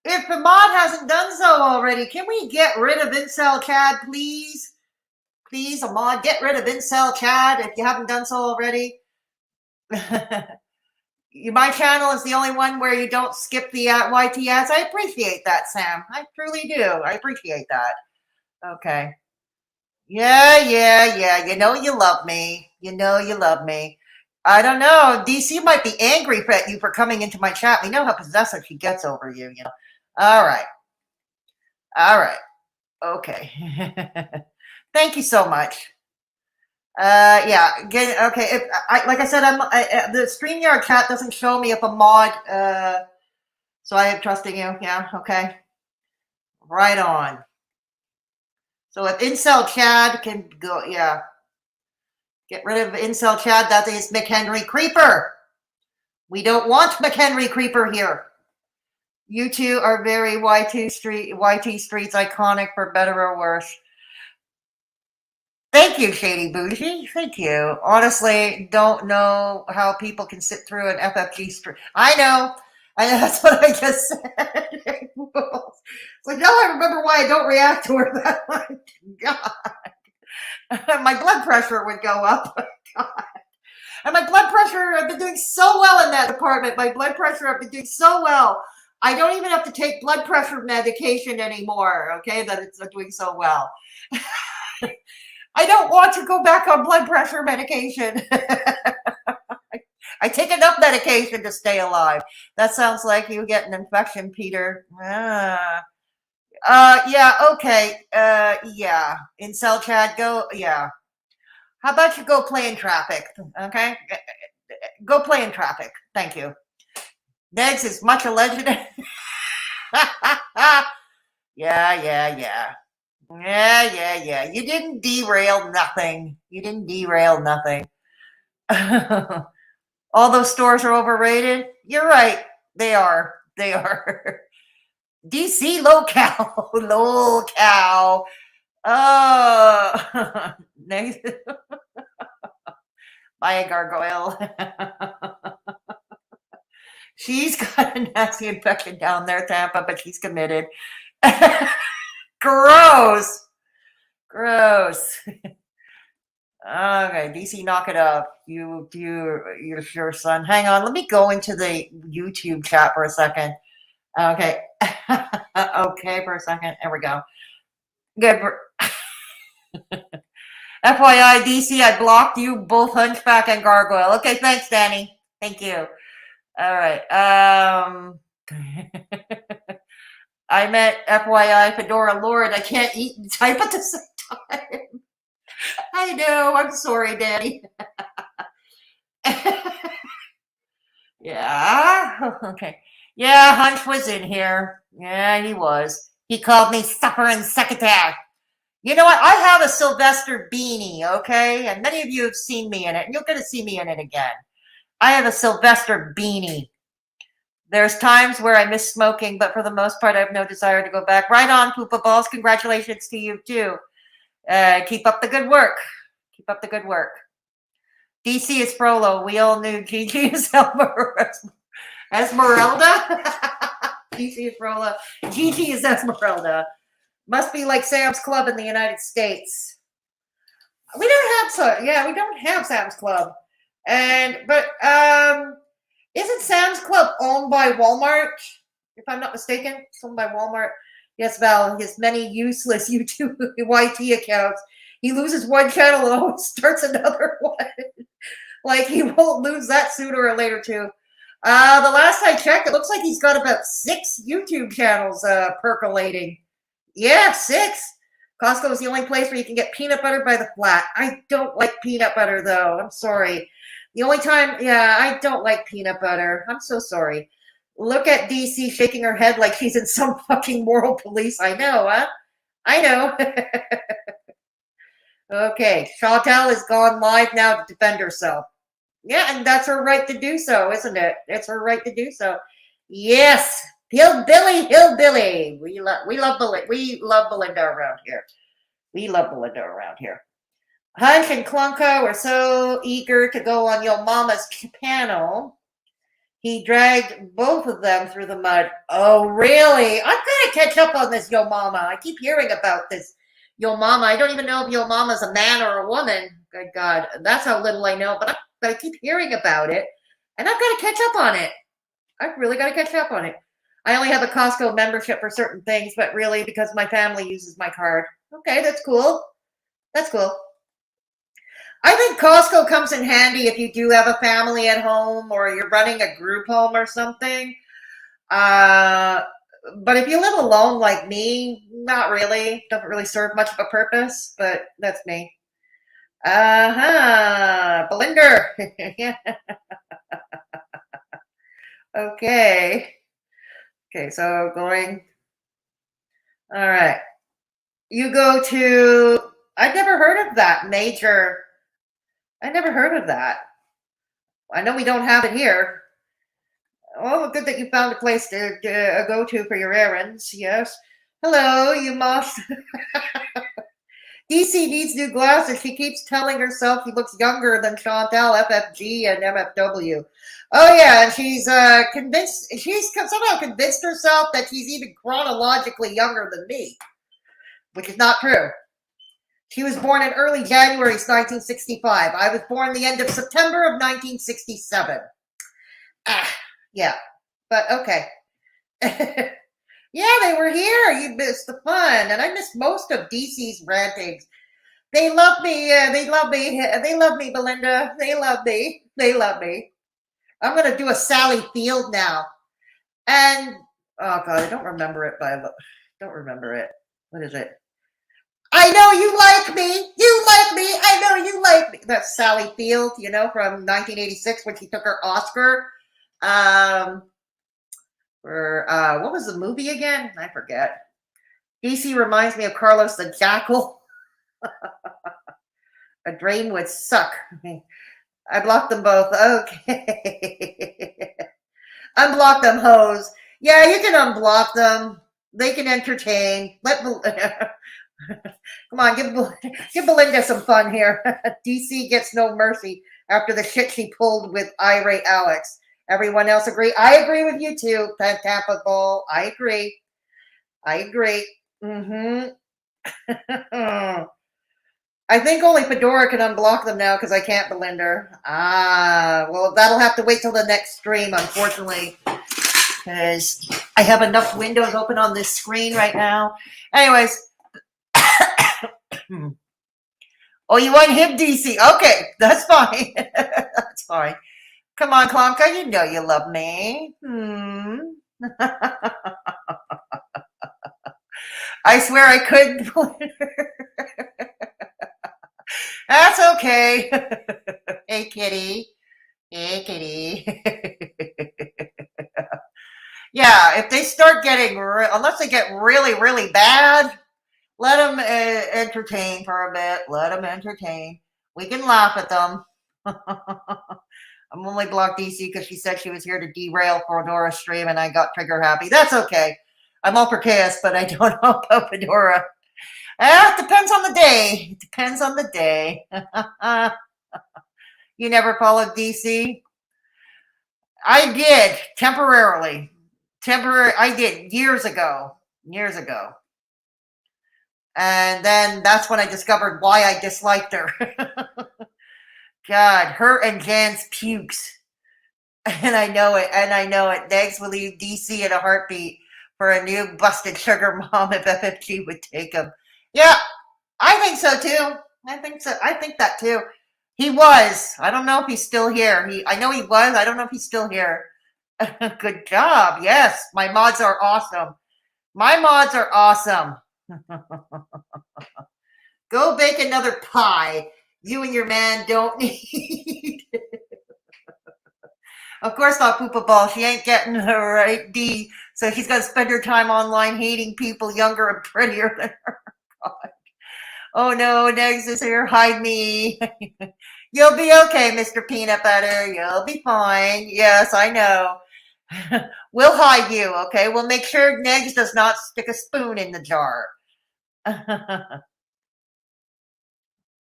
If the mod hasn't done so already, can we get rid of Incel Chad, please? Please, a mod, get rid of Incel Chad if you haven't done so already. My channel is the only one where you don't skip the YT ads. I appreciate that, Sam. I truly do. I appreciate that. Okay. Yeah. You know you love me. You know you love me. I don't know. DC might be angry at you for coming into my chat. We know how possessive she gets over you, you know. All right. Okay. Thank you so much. Yeah. Okay. If like I said, the StreamYard chat doesn't show me if a mod. So I am trusting you. Yeah. Okay. Right on. So if Incel Chad can go, yeah. Get rid of Incel Chad. That is McHenry Creeper. We don't want McHenry Creeper here. You two are very YT Streets iconic for better or worse. Thank you, Shady Bougie. Thank you. Honestly, don't know how people can sit through an FFG stream. I know. That's what I just said. It's like, now I remember why I don't react to her that much. God. My blood pressure would go up. God. And my blood pressure, I've been doing so well in that department. My blood pressure, I've been doing so well. I don't even have to take blood pressure medication anymore, okay, that it's doing so well. I don't want to go back on blood pressure medication. I take enough medication to stay alive. That sounds like you get an infection, Peter. Yeah, okay. Yeah. Incel Chad, go, yeah. How about you go play in traffic, okay? Go play in traffic. Thank you. Negz is much a legend. Yeah. You didn't derail nothing. All those stores are overrated. You're right. They are. DC locale. Oh. Next. Buy a gargoyle. She's got a nasty infection down there, Tampa, but she's committed. Gross. Okay, DC, knock it up. You're sure, son. Hang on, let me go into the YouTube chat for a second. Okay. Okay, for a second. There we go. Good. FYI, DC, I blocked you, both Hunchback and Gargoyle. Okay, thanks, Danny. Thank you. All right. I met FYI Fedora Lord. I can't eat and type at the same time. I know. I'm sorry, Daddy. Yeah. Okay. Yeah, Hunch was in here. Yeah, he was. He called me suffering secretary. You know what? I have a Sylvester beanie, okay? And many of you have seen me in it, and you're going to see me in it again. I have a Sylvester beanie. There's times where I miss smoking, but for the most part, I have no desire to go back. Right on, Poopa Balls. Congratulations to you, too. Keep up the good work. DC is Frollo. We all knew Gigi is Esmeralda. DC is Frollo. Gigi is Esmeralda. Must be like Sam's Club in the United States. We don't have Sam's Club. But isn't Sam's Club owned by Walmart? If I'm not mistaken, it's owned by Walmart. Yes, Val, his many useless YouTube YT accounts. He loses one channel and always starts another one. Like he won't lose that sooner or later too. The last I checked, it looks like he's got about 6 YouTube channels percolating. Yeah, 6. Costco is the only place where you can get peanut butter by the flat. I don't like peanut butter though. I'm sorry. The only time, yeah, I don't like peanut butter. I'm so sorry. Look at DC shaking her head like she's in some fucking moral police. I know, huh? I know. Okay, Chantal has gone live now to defend herself. Yeah, and that's her right to do so, isn't it? It's her right to do so. Yes, hillbilly. We love Belinda around here. We love Belinda around here. Hunch and Clunka were so eager to go on Yo Mama's panel. He dragged both of them through the mud. Oh, really? I've got to catch up on this Yo Mama. I keep hearing about this Yo Mama. I don't even know if Yo Mama's a man or a woman. Good God. That's how little I know. But I keep hearing about it. And I've got to catch up on it. I've really got to catch up on it. I only have a Costco membership for certain things, but really because my family uses my card. Okay, that's cool. That's cool. I think Costco comes in handy if you do have a family at home or you're running a group home or something. But if you live alone like me, not really. Doesn't really serve much of a purpose, but that's me. Belinda. Okay. Okay, so going. All right. You go to, I've never heard of that major. I never heard of that. I know we don't have it here. Oh, good that you found a place to go to for your errands. Yes. Hello, you must. DC needs new glasses. She keeps telling herself she looks younger than Chantal, FFG, and MFW. Oh, yeah, and she's convinced, she's somehow convinced herself that she's even chronologically younger than me, which is not true. She was born in early January 1965. I was born the end of September of 1967. Yeah, but okay. Yeah, they were here. You missed the fun, and I missed most of DC's rantings. They love me. They love me. They love me, Belinda. They love me. They love me. I'm going to do a Sally Field now. And, oh, God, I don't remember it. Don't remember it. What is it? I know you like me. You like me. I know you like me. That's Sally Field, you know, from 1986 when she took her Oscar. For what was the movie again? I forget. DC reminds me of Carlos the Jackal. A drain would suck. I blocked them both. Okay. Unblock them, hoes. Yeah, you can unblock them. They can entertain. Come on, give Belinda some fun here. DC gets no mercy after the shit she pulled with irate Alex. Everyone else agree? I agree with you too, Tampa Bull. I agree. I agree. I think only Fedora can unblock them now because I can't, Belinda. Well, that'll have to wait till the next stream, unfortunately, because I have enough windows open on this screen right now. Anyways. Oh, you want him, DC? Okay, that's fine. That's fine. Come on, Klonka, you know you love me. I swear I couldn't. That's okay. Hey, kitty. Hey, kitty. Yeah, if they start getting, unless they get really, really bad, let them entertain for a bit. Let them entertain. We can laugh at them. I'm only blocked DC because she said she was here to derail Fedora's stream and I got trigger happy. That's okay. I'm all for chaos, but I don't know about Fedora. It depends on the day. It depends on the day. You never followed DC? I did, temporarily. I did years ago. Years ago. And then that's when I discovered why I disliked her. God, her and Jan's pukes. And I know it. Negz will leave DC in a heartbeat for a new busted sugar mom if FFG would take him. Yeah, I think so too. I think so. I think that too. He was. I don't know if he's still here. I know he was. I don't know if he's still here. Good job. Yes, my mods are awesome. My mods are awesome. Go bake another pie. You and your man don't need. Of course not, Poopa Ball. She ain't getting her right D, so she's got to spend her time online hating people younger and prettier than her. God. Oh no, Negz is here. Hide me. You'll be okay, Mr. Peanut Butter. You'll be fine. Yes, I know. We'll hide you, okay? We'll make sure Negz does not stick a spoon in the jar.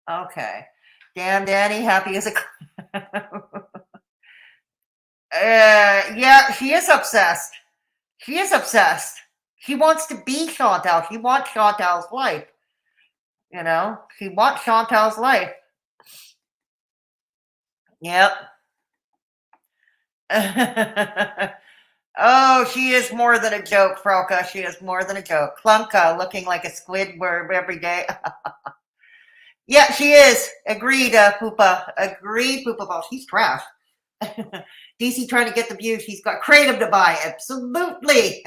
Okay. Damn Danny, happy as a yeah, she is obsessed. She is obsessed. She wants to be Chantal. She wants Chantal's life. You know, she wants Chantal's life. Yep. Oh, she is more than a joke, Frelka. She is more than a joke. Klunka looking like a squid every day. Yeah, she is. Agreed, Poopa. Agreed, Poopa Ball. She's trash. DC trying to get the views. She's got creative to buy. Absolutely.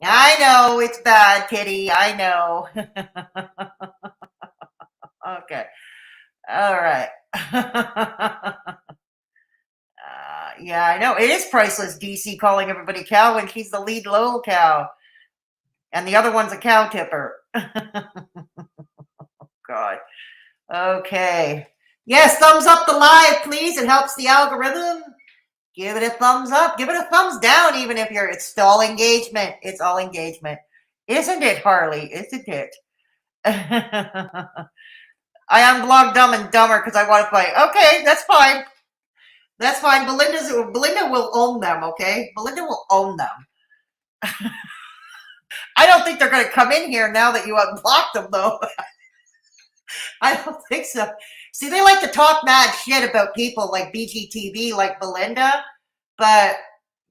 I know it's bad, Kitty. I know. Okay. All right. Yeah, I know. It is priceless, DC calling everybody cow when she's the lead low cow. And the other one's a cow tipper. God. Okay. Yes, thumbs up the live, please. It helps the algorithm. Give it a thumbs up. Give it a thumbs down, even if it's all engagement. It's all engagement. Isn't it, Harley? Isn't it? I unblocked Dumb and Dumber because I want to fight. Okay, that's fine. That's fine. Belinda will own them, okay? Belinda will own them. I don't think they're going to come in here now that you unblocked them, though. I don't think so. See, they like to talk mad shit about people like BGTV, like Belinda, but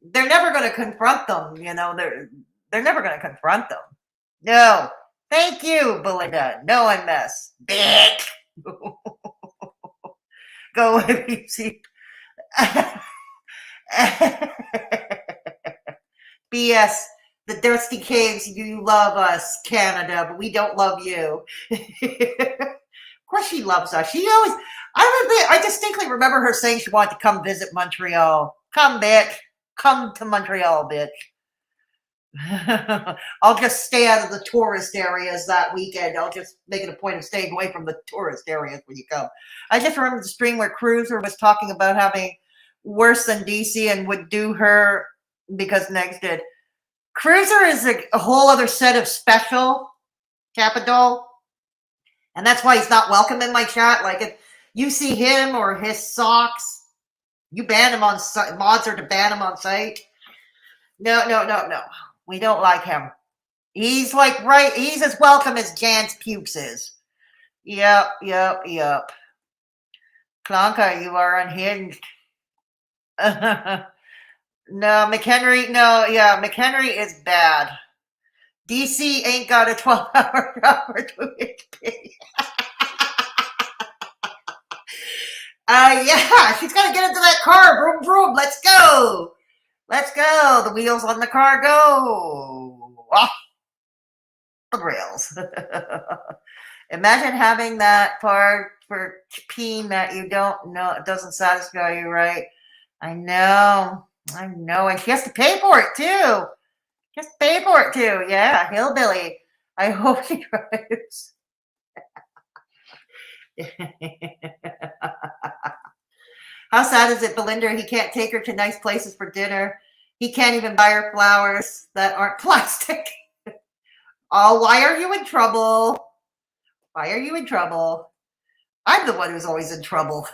they're never going to confront them. You know, they're never going to confront them. No. Thank you, Belinda. No one mess. Bitch. Go away, see. BS. The Dusty Caves, you love us, Canada, but we don't love you. Of course she loves us. She always, I distinctly remember her saying she wanted to come visit Montreal. Come, bitch. Come to Montreal, bitch. I'll just stay out of the tourist areas that weekend. I'll just make it a point of staying away from the tourist areas when you come. I just remember the stream where Cruiser was talking about having worse than DC and would do her because Negz did. Cruiser is a whole other set of special capital. And that's why he's not welcome in my chat. Like if you see him or his socks, you ban him on site. Mods are to ban him on site. No. We don't like him. He's like, right. He's as welcome as Jan's pukes is. Yep. Klonka, you are unhinged. No, McHenry. No, yeah, McHenry is bad. DC ain't got a 12-hour proper Twitch page. Yeah, she's got to get into that car. Vroom, vroom. Let's go. Let's go. The wheels on the car go. Off the rails. Imagine having that part for peeing that you don't know. It doesn't satisfy you, right? I know. And she has to pay for it, too. Just pay for it, too. Yeah, hillbilly. I hope she drives. How sad is it, Belinda? He can't take her to nice places for dinner. He can't even buy her flowers that aren't plastic. Oh, why are you in trouble? Why are you in trouble? I'm the one who's always in trouble.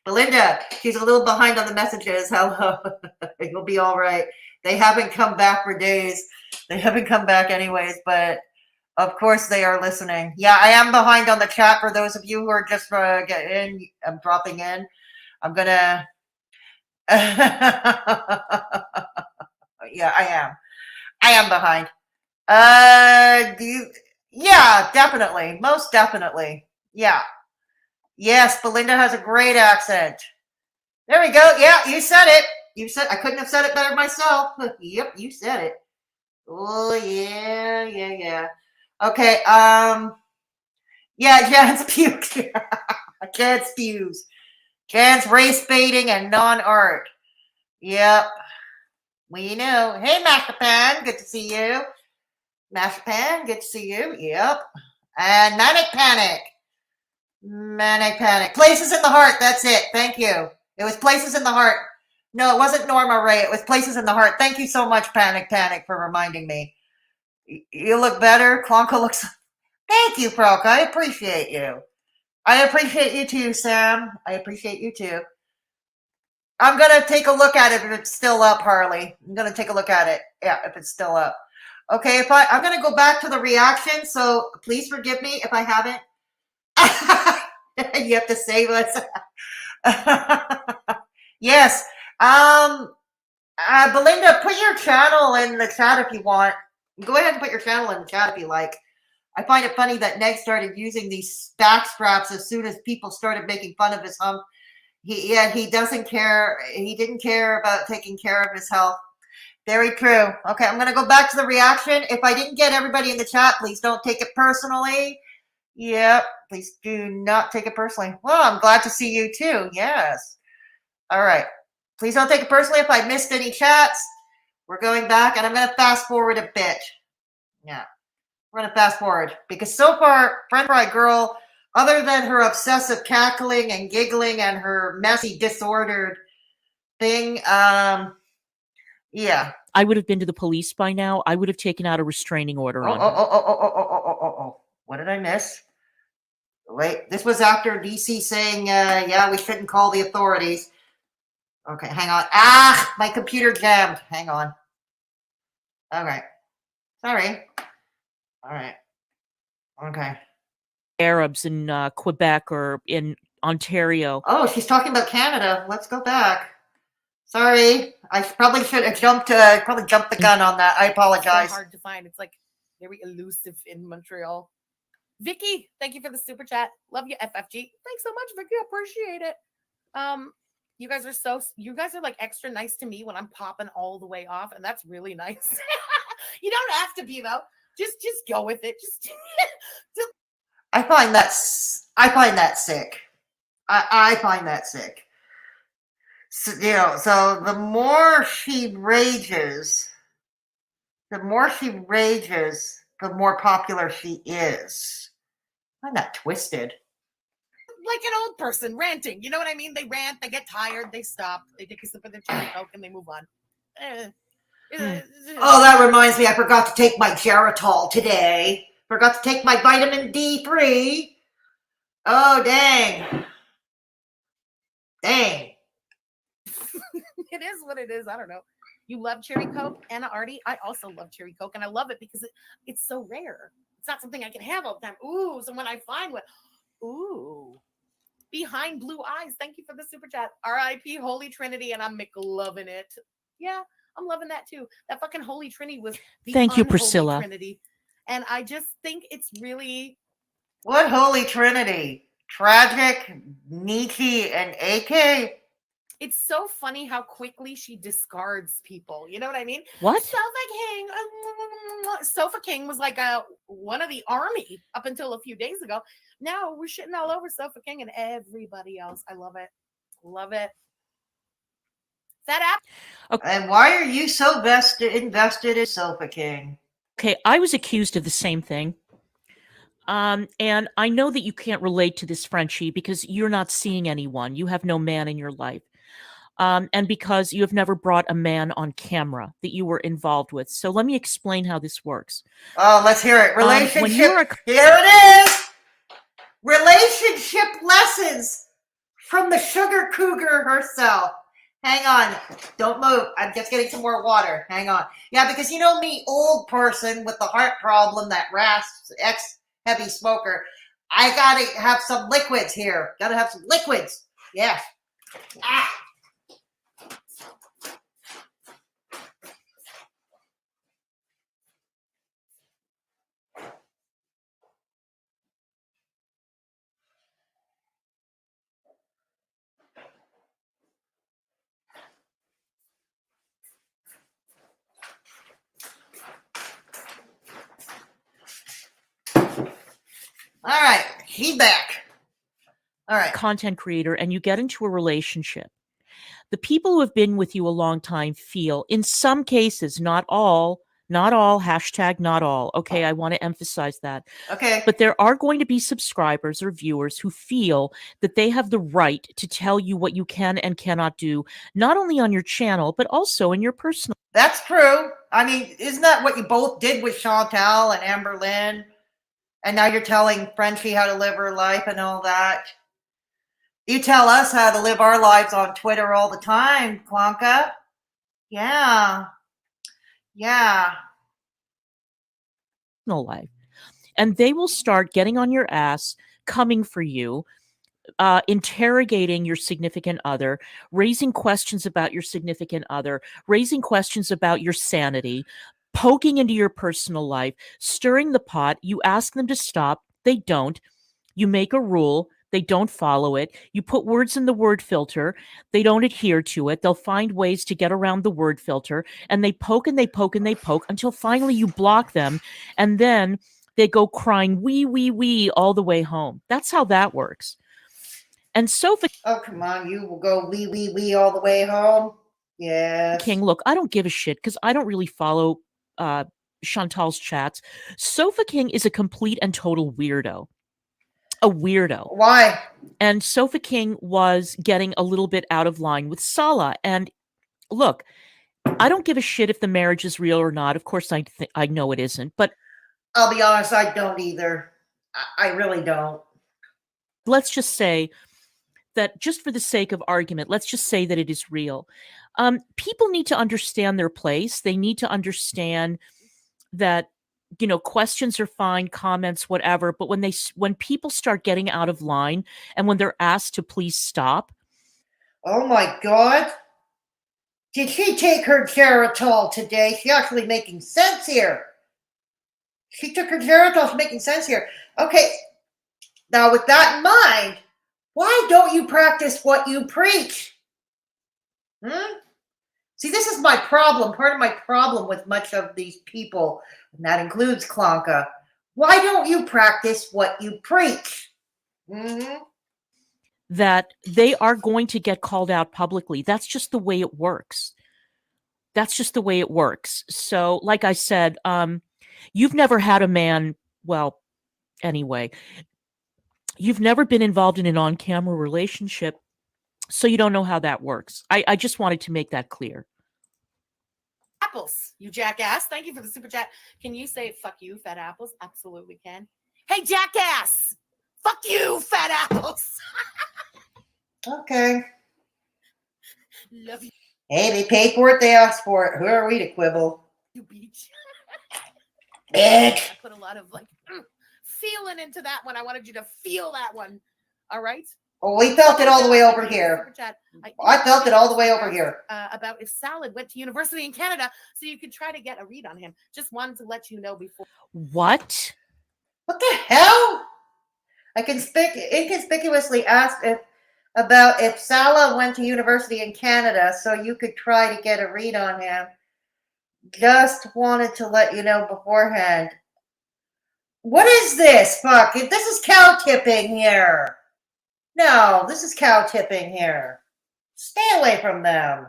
Belinda, she's a little behind on the messages. Hello. You'll be all right. They haven't come back for days. They haven't come back anyways, but of course they are listening. Yeah, I am behind on the chat for those of you who are just getting in. I'm dropping in. I'm going to... Yeah, I am. I am behind. Yeah, definitely. Most definitely. Yeah. Yes, Belinda has a great accent. There we go. Yeah, you said it. You said I couldn't have said it better myself. Yep, you said it. Oh yeah, yeah, yeah. Okay, yeah, Jan's puked. Jan's spews. Jan's race baiting and non-art. Yep. We know. Hey, Masterpan, good to see you. Masterpan, good to see you. Yep. And Manic Panic. Manic Panic. Places in the Heart. That's it. Thank you. It was Places in the Heart. No, it wasn't Norma Ray. It was Places in the Heart. Thank you so much, Panic Panic, for reminding me. You look better. Klonka looks. Thank you, Proc. I appreciate you. I appreciate you too, Sam. I appreciate you too. I'm gonna take a look at it if it's still up, Harley. I'm gonna take a look at it. Yeah, if it's still up. Okay, I'm gonna go back to the reaction, so please forgive me if I haven't. You have to save us. Yes. Belinda, put your channel in the chat if you want. Go ahead and put your channel in the chat if you like. I find it funny that Neg started using these back straps as soon as people started making fun of his hump. He doesn't care. He didn't care about taking care of his health. Very true. Okay, I'm going to go back to the reaction. If I didn't get everybody in the chat, please don't take it personally. Yep, please do not take it personally. Well, I'm glad to see you too. Yes. All right. Please don't take it personally if I missed any chats. We're going back, and I'm going to fast forward a bit. Yeah, we're going to fast forward because so far, Friend Bride Girl, other than her obsessive cackling and giggling and her messy, disordered thing, yeah. I would have been to the police by now. I would have taken out a restraining order on her. Oh. What did I miss? Wait, this was after DC saying, yeah, we shouldn't call the authorities. Okay, hang on. Ah, my computer jammed. Hang on. All right. Sorry. All right. Okay. Arabs in Quebec or in Ontario. Oh, she's talking about Canada. Let's go back. Sorry, I probably should have jumped the gun on that. I apologize. It's so hard to find. It's like very elusive in Montreal. Vicky, thank you for the super chat. Love you, FFG. Thanks so much, Vicky. Appreciate it. You guys are like extra nice to me when I'm popping all the way off, and that's really nice. You don't have to be though. Just go with it. Just I find that sick. I find that sick. So, so the more she rages, the more popular she is. I find that twisted. Like an old person ranting. You know what I mean? They rant, they get tired, they stop, they take a sip of their cherry coke, and they move on. Oh, that reminds me, I forgot to take my Geritol today. Forgot to take my vitamin D3. Oh, dang. Dang. It is what it is. I don't know. You love cherry coke, Anna Artie. I also love cherry coke, and I love it because it's so rare. It's not something I can have all the time. Ooh, so when I find one, ooh. Behind Blue Eyes, thank you for the super chat. R.I.P. Holy Trinity, and I'm loving it. Yeah, I'm loving that too. That fucking Holy Trinity was the Thank you, unholy Priscilla. Trinity. And I just think it's really... What Holy Trinity? Tragic, Nietzsche, and AK? It's so funny how quickly she discards people. You know what I mean? What? Sofa King was like one of the army up until a few days ago. Now we're shitting all over Sofa King and everybody else. I love it. Love it. That app. Okay. And why are you so invested in Sofa King? Okay, I was accused of the same thing. And I know that you can't relate to this, Frenchie, because you're not seeing anyone. You have no man in your life. And because you have never brought a man on camera that you were involved with. So let me explain how this works. Oh, let's hear it. Relationship. Here it is. Relationship lessons from the sugar cougar herself. Hang on. Don't move. I'm just getting some more water. Hang on. Yeah, because you know me, old person with the heart problem, that rasps, ex-heavy smoker. I got to have some liquids here. Got to have some liquids. Yeah. Ah. She's back. All right. content creator and you get into a relationship, the people who have been with you a long time feel, in some cases, not all, hashtag not all. Okay, I want to emphasize that. Okay. But there are going to be subscribers or viewers who feel that they have the right to tell you what you can and cannot do, not only on your channel, but also in your personal. That's true. I mean, isn't that what you both did with Chantal and Amber Lynn? And now you're telling Frenchie how to live her life and all that. You tell us how to live our lives on Twitter all the time, Klonka. Yeah. Yeah. life. And they will start getting on your ass, coming for you, interrogating your significant other, raising questions about your significant other, raising questions about your sanity, poking into your personal life, stirring the pot. You ask them to stop. They don't. You make a rule. They don't follow it. You put words in the word filter. They don't adhere to it. They'll find ways to get around the word filter, and they poke and they poke and they poke until finally you block them. And then they go crying, wee, all the way home. That's how that works. And Sofa Oh, come on. You will go wee all the way home. Yes. King, look, I don't give a shit because I don't really follow Chantal's chats. Sofa King is a complete and total weirdo. A weirdo. Why? And Sofa King was getting a little bit out of line with Salah. And look, I don't give a shit if the marriage is real or not. Of course, I know it isn't. But I'll be honest, I don't either. I really don't. let's just say that, just for the sake of argument, let's just say that it is real. People need to understand their place. They need to understand that, you know, questions are fine, comments, whatever. But when people start getting out of line and when they're asked to please stop. Oh my God. Did she take her Geritol today? She's actually making sense here. She took her Geritol. She's making sense here. Okay. Now, with that in mind, why don't you practice what you preach? See, this is my problem. Part of my problem with much of these people, and that includes Klonka. Why don't you practice what you preach? That they are going to get called out publicly. That's just the way it works. That's just the way it works. So, like I said, you've never had a man, well, anyway, you've never been involved in an on-camera relationship, so you don't know how that works. I just wanted to make that clear. Apples, you jackass. Thank you for the super chat. Can you say fuck you, fat apples? Absolutely can. Hey, jackass. Fuck you, fat apples. Okay. Love you, Hey, they paid for it. They asked for it. Who are we to quibble? you beach. Bitch. I put a lot of feeling into that one. I wanted you to feel that one. All right. Oh, we felt it all the way over here. I felt it all the way over here. About if Salad went to university in Canada, so you could try to get a read on him. Just wanted to let you know before. What? What the hell? I inconspicuously asked about if Salah went to university in Canada, so you could try to get a read on him. Just wanted to let you know beforehand. What is this? Fuck. This is cow tipping here. No, this is cow tipping here. Stay away from them.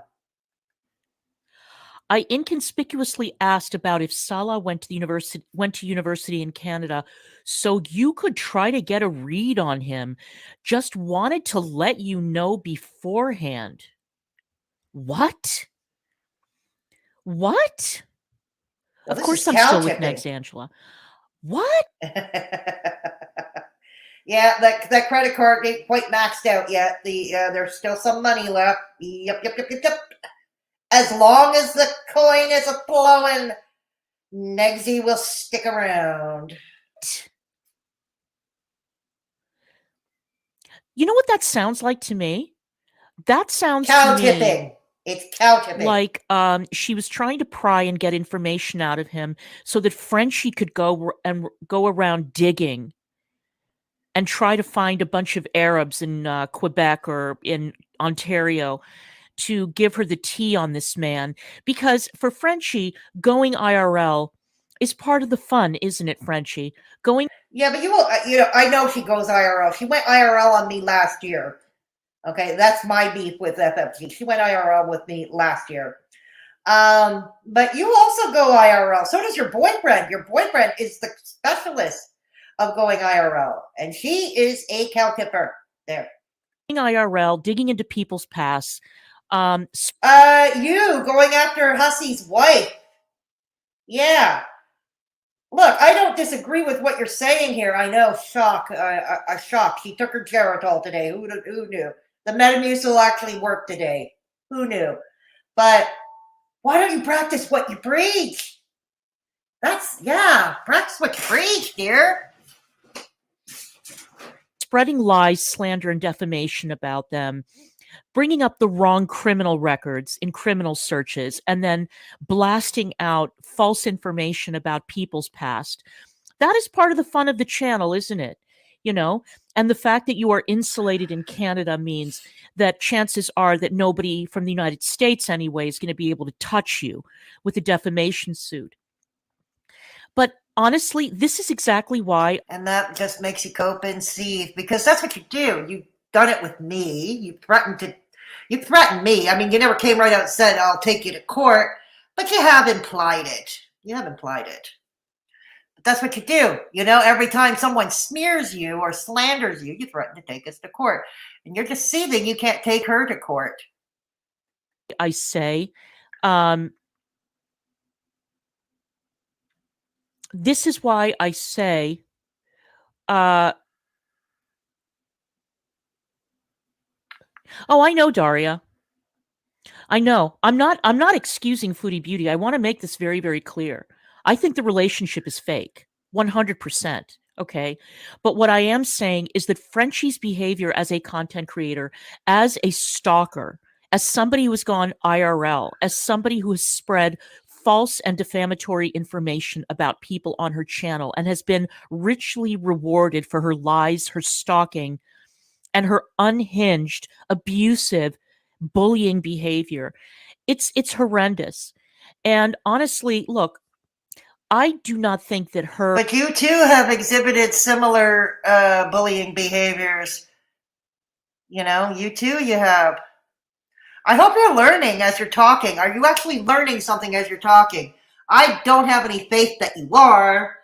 I inconspicuously asked about if Salah went to university in Canada, so you could try to get a read on him. Just wanted to let you know beforehand. What? What? Well, of course, I'm still with negz, Angela. What? Yeah, that credit card ain't quite maxed out yet. There's still some money left. Yep. As long as the coin is flowing, Negsy will stick around. You know what that sounds like to me? That sounds cow to tipping. Me it's cow tipping. Like she was trying to pry and get information out of him so that Frenchie could go around digging and try to find a bunch of Arabs in Quebec or in Ontario to give her the tea on this man. Because for Frenchie, going IRL is part of the fun, isn't it, Frenchie? Yeah, but you will, I know she goes IRL. She went IRL on me last year. Okay, that's my beef with FFG. She went IRL with me last year. But you also go IRL. So does your boyfriend. Your boyfriend is the specialist of going IRL, and she is a cow tipper there. IRL, digging into people's past. You going after Hussey's wife. Yeah. Look, I don't disagree with what you're saying here. I know, shock, a shock. She took her Geritol today. Who knew? The Metamucil actually worked today. Who knew? But why don't you practice what you preach? Practice what you preach, dear. Spreading lies, slander, and defamation about them, bringing up the wrong criminal records in criminal searches, and then blasting out false information about people's past. That is part of the fun of the channel, isn't it? And the fact that you are insulated in Canada means that chances are that nobody from the United States anyway is going to be able to touch you with a defamation suit. But honestly, this is exactly why. And that just makes you cope and seethe, because that's what you do. You've done it with me. You threatened me. I mean, you never came right out and said, I'll take you to court, but you have implied it. But that's what you do. Every time someone smears you or slanders you, you threaten to take us to court. And you're just seething. You can't take her to court. I say, this is why I say, oh, I know, Daria. I know. I'm not excusing Foodie Beauty. I want to make this very, very clear. I think the relationship is fake, 100%. Okay. But what I am saying is that Frenchie's behavior as a content creator, as a stalker, as somebody who has gone IRL, as somebody who has spread false and defamatory information about people on her channel and has been richly rewarded for her lies, her stalking, and her unhinged, abusive, bullying behavior. It's horrendous. And honestly, look, I do not think that her... But you too have exhibited similar bullying behaviors. You have. I hope you're learning as you're talking. Are you actually learning something as you're talking? I don't have any faith that you are.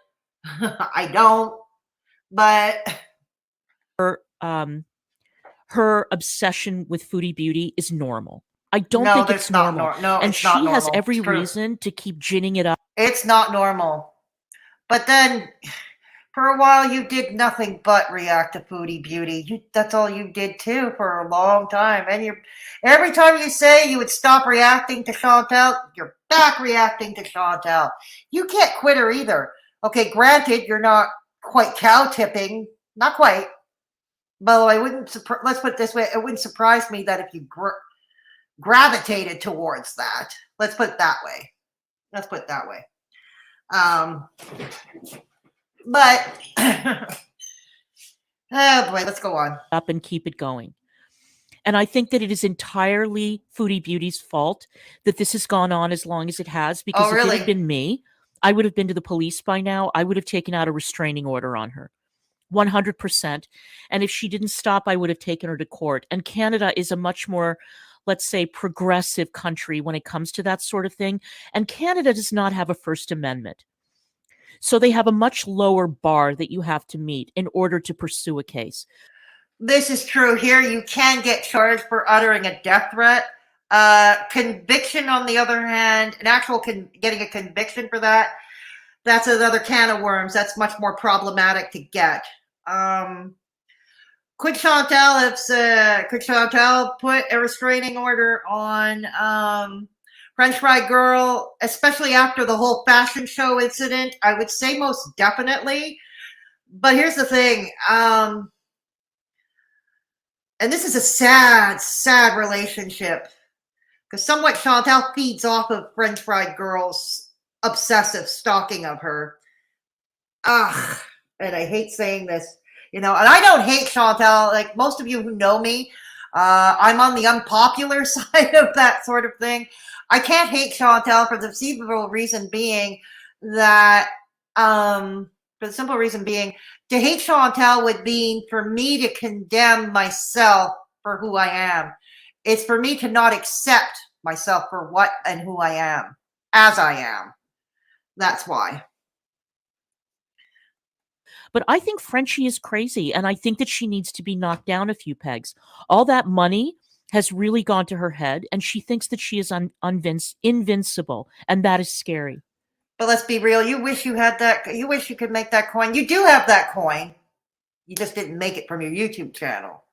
I don't. But her obsession with Foodie Beauty is normal. I don't think it's normal. And she has every reason to keep ginning it up. It's not normal. But then, for a while, you did nothing but react to Foodie Beauty. That's all you did, too, for a long time. And every time you say you would stop reacting to Chantal, you're back reacting to Chantal. You can't quit her either. Okay, granted, you're not quite cow tipping. Not quite. But let's put it this way. It wouldn't surprise me that if you gravitated towards that. Let's put it that way. But oh boy, let's go on. Up and keep it going. And I think that it is entirely Foodie Beauty's fault that this has gone on as long as it has. Because if it had been me, I would have been to the police by now. I would have taken out a restraining order on her. 100%. And if she didn't stop, I would have taken her to court. And Canada is a much more, let's say, progressive country when it comes to that sort of thing. And Canada does not have a First Amendment. So they have a much lower bar that you have to meet in order to pursue a case. This is true. Here you can get charged for uttering a death threat. Conviction, on the other hand, getting a conviction for that's another can of worms. That's much more problematic to get. Could Chantal put a restraining order on French Fry Girl, especially after the whole fashion show incident? I would say most definitely. But here's the thing. And this is a sad, sad relationship. Because somewhat Chantal feeds off of French Fry Girl's obsessive stalking of her. And I hate saying this, and I don't hate Chantal. Like most of you who know me, I'm on the unpopular side of that sort of thing. I can't hate Chantal for the simple reason being that For the simple reason being, to hate Chantal would mean for me to condemn myself for who I am. It's for me to not accept myself for what and who I am, as I am. That's why. But I think Frenchie is crazy, and I think that she needs to be knocked down a few pegs. All that money has really gone to her head, and she thinks that she is invincible, and that is scary. But let's be real. You wish you had that. You wish you could make that coin. You do have that coin. You just didn't make it from your YouTube channel.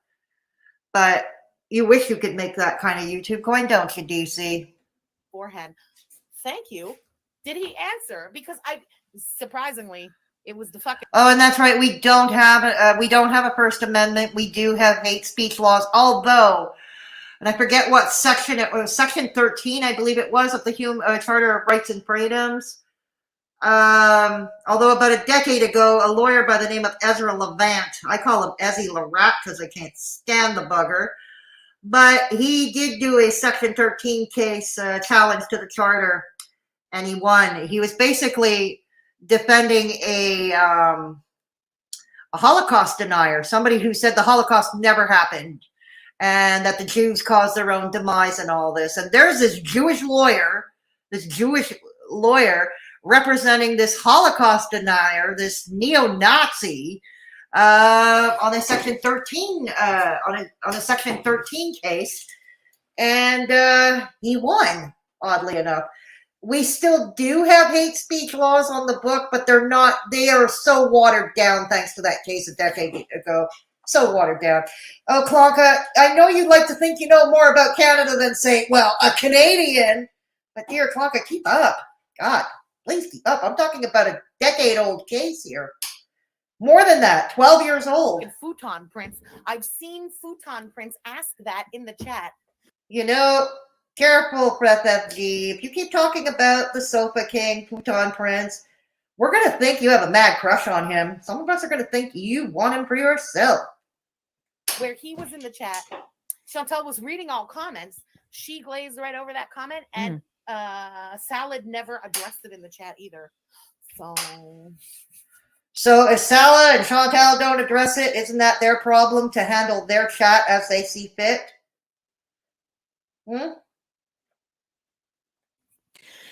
But you wish you could make that kind of YouTube coin, don't you, DC? Forehand. Thank you. Did he answer? Because surprisingly, it was the fucking. Oh, and that's right. We don't have a First Amendment. We do have hate speech laws. Although, and I forget what section it was. Section 13, I believe it was, of the Charter of Rights and Freedoms. Although about a decade ago, a lawyer by the name of Ezra Levant, I call him Ezzy LaRat because I can't stand the bugger, but he did do a Section 13 case challenge to the charter, and he won. He was basically defending a Holocaust denier, somebody who said the Holocaust never happened and that the Jews caused their own demise and all this. And there's this Jewish lawyer representing this Holocaust denier, this neo-Nazi, on a Section 13 on a Section 13 case, and he won. Oddly enough, we still do have hate speech laws on the book, but they are so watered down thanks to that case a decade ago. So watered down. Oh, Clonka, I know you'd like to think you know more about Canada than, say, well, a Canadian, but dear Clonka, keep up. God, please keep up. I'm talking about a decade-old case here. More than that, 12 years old. Futon Prince. I've seen Futon Prince ask that in the chat. You know, careful, FFG. If you keep talking about the Sofa King, Futon Prince, we're going to think you have a mad crush on him. Some of us are going to think you want him for yourself. Where he was in the chat, Chantal was reading all comments. She glazed right over that comment, and Salad never addressed it in the chat either. So if Salah and Chantal don't address it, isn't that their problem to handle their chat as they see fit?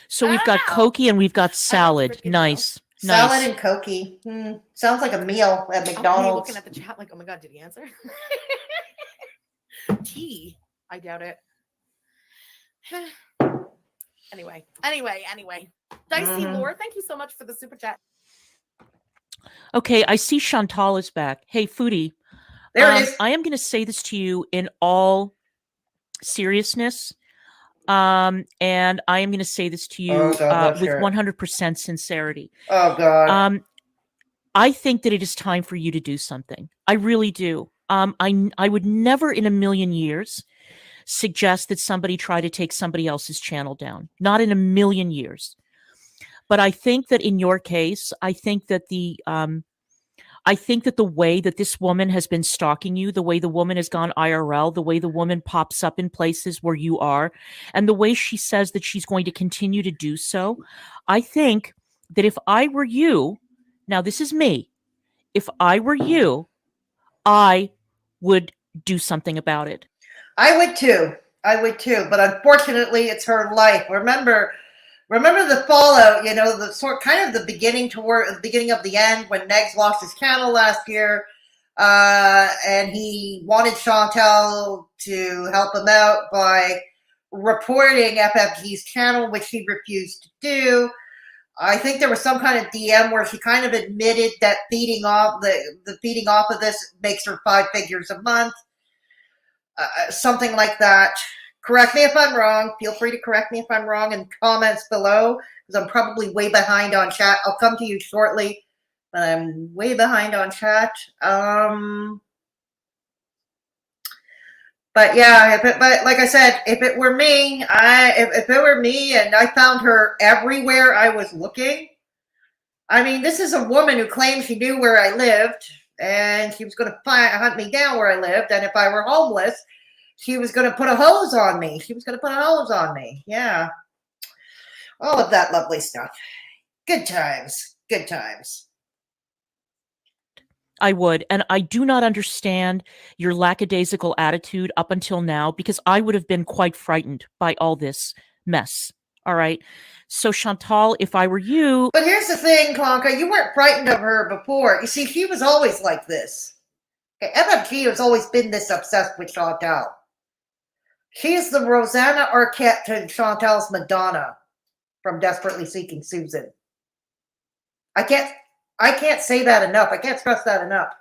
So we've got Cokie and we've got Salad. Nice. Salad and Cokie. Sounds like a meal at McDonald's. I'm looking at the chat like, oh my God, did he answer? Tea. I doubt it. Anyway. Dicey Lore, thank you so much for the super chat. Okay, I see Chantal is back. Hey, Foodie. There it is. I am going to say this to you in all seriousness. And I am going to say this to you with 100% sincerity. Oh, God. I think that it is time for you to do something. I really do. I would never in a million years suggest that somebody try to take somebody else's channel down. Not in a million years. But I think that in your case, I think that the way that this woman has been stalking you, the way the woman has gone IRL, the way the woman pops up in places where you are, and the way she says that she's going to continue to do so, I think that if I were you, now this is me, if I were you, I would do something about it. I would too. But unfortunately, it's her life. Remember the fallout, the sort kind of the beginning of the end when Negz lost his channel last year, and he wanted Chantal to help him out by reporting FFG's channel, which she refused to do. I think there was some kind of DM where she kind of admitted that feeding off of this makes her 5 figures a month, something like that. Correct me if I'm wrong. Feel free to correct me if I'm wrong in comments below, because I'm probably way behind on chat. I'll come to you shortly, but I'm way behind on chat. But yeah, but like I said, if it were me, and I found her everywhere I was looking. I mean, this is a woman who claims she knew where I lived, and she was going to hunt me down where I lived, and if I were homeless, she was going to put a hose on me. Yeah. All of that lovely stuff. Good times. I would. And I do not understand your lackadaisical attitude up until now because I would have been quite frightened by all this mess. All right. So, Chantal, if I were you. But here's the thing, Conka, you weren't frightened of her before. You see, she was always like this. Okay, MFG has always been this obsessed with Chantal. She is the Rosanna Arquette to Chantal's Madonna from Desperately Seeking Susan. I can't say that enough. I can't stress that enough.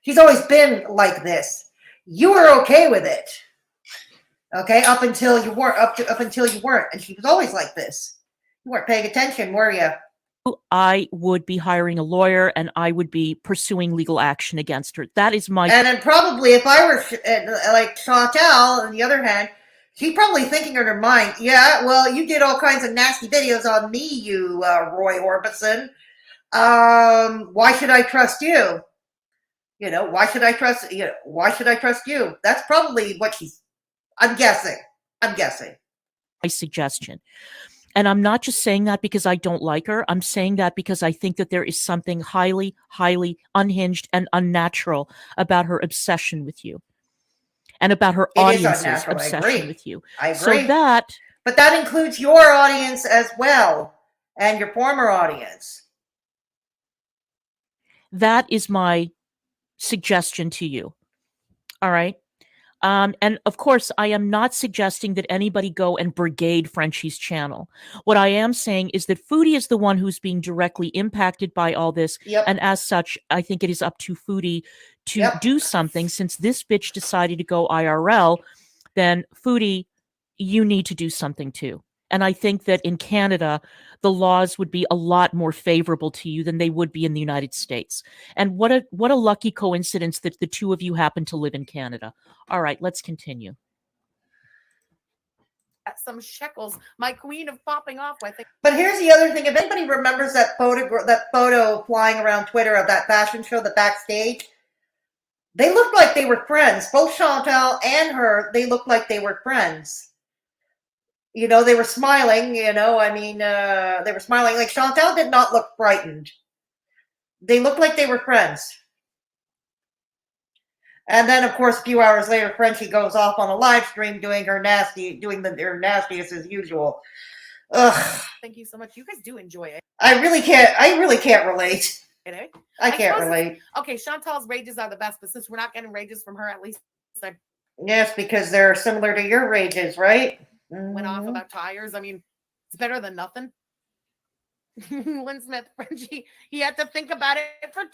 She's always been like this. You were okay with it. Okay, up until you weren't, up until you weren't. And she was always like this. You weren't paying attention, were you? I would be hiring a lawyer and I would be pursuing legal action against her. That is my. And then probably if I were like Chantal, on the other hand, she's probably thinking in her mind, yeah, well, you did all kinds of nasty videos on me, you Roy Orbison. Why should I trust you? You know, why should I trust you? Why should I trust you? That's probably what I'm guessing. My suggestion. And I'm not just saying that because I don't like her. I'm saying that because I think that there is something highly, highly unhinged and unnatural about her obsession with you and about her audience's obsession with you. I agree. So but that includes your audience as well and your former audience. That is my suggestion to you. All right. And of course, I am not suggesting that anybody go and brigade Frenchie's channel. What I am saying is that Foodie is the one who's being directly impacted by all this. Yep. And as such, I think it is up to Foodie to do something. Since this bitch decided to go IRL, then Foodie, you need to do something too. And I think that in Canada, the laws would be a lot more favorable to you than they would be in the United States. And what a lucky coincidence that the two of you happen to live in Canada. All right, let's continue. Some shekels, my queen of popping off. I think. But here's the other thing: if anybody remembers that photo flying around Twitter of that fashion show, the backstage, they looked like they were friends. Both Chantal and her, they looked like they were friends. You know, they were smiling, you know, I mean, they were smiling. Like, Chantal did not look frightened. They looked like they were friends. And then, of course, a few hours later, Frenchie goes off on a live stream doing her nastiest as usual. Ugh. Thank you so much. You guys do enjoy it. I really can't relate. I can't relate. Okay, Chantal's rages are the best, but since we're not getting rages from her, at least yes, because they're similar to your rages, right? Went off about tires. I mean, it's better than nothing. Lynn Smith, Frenchie, he had to think about it for 2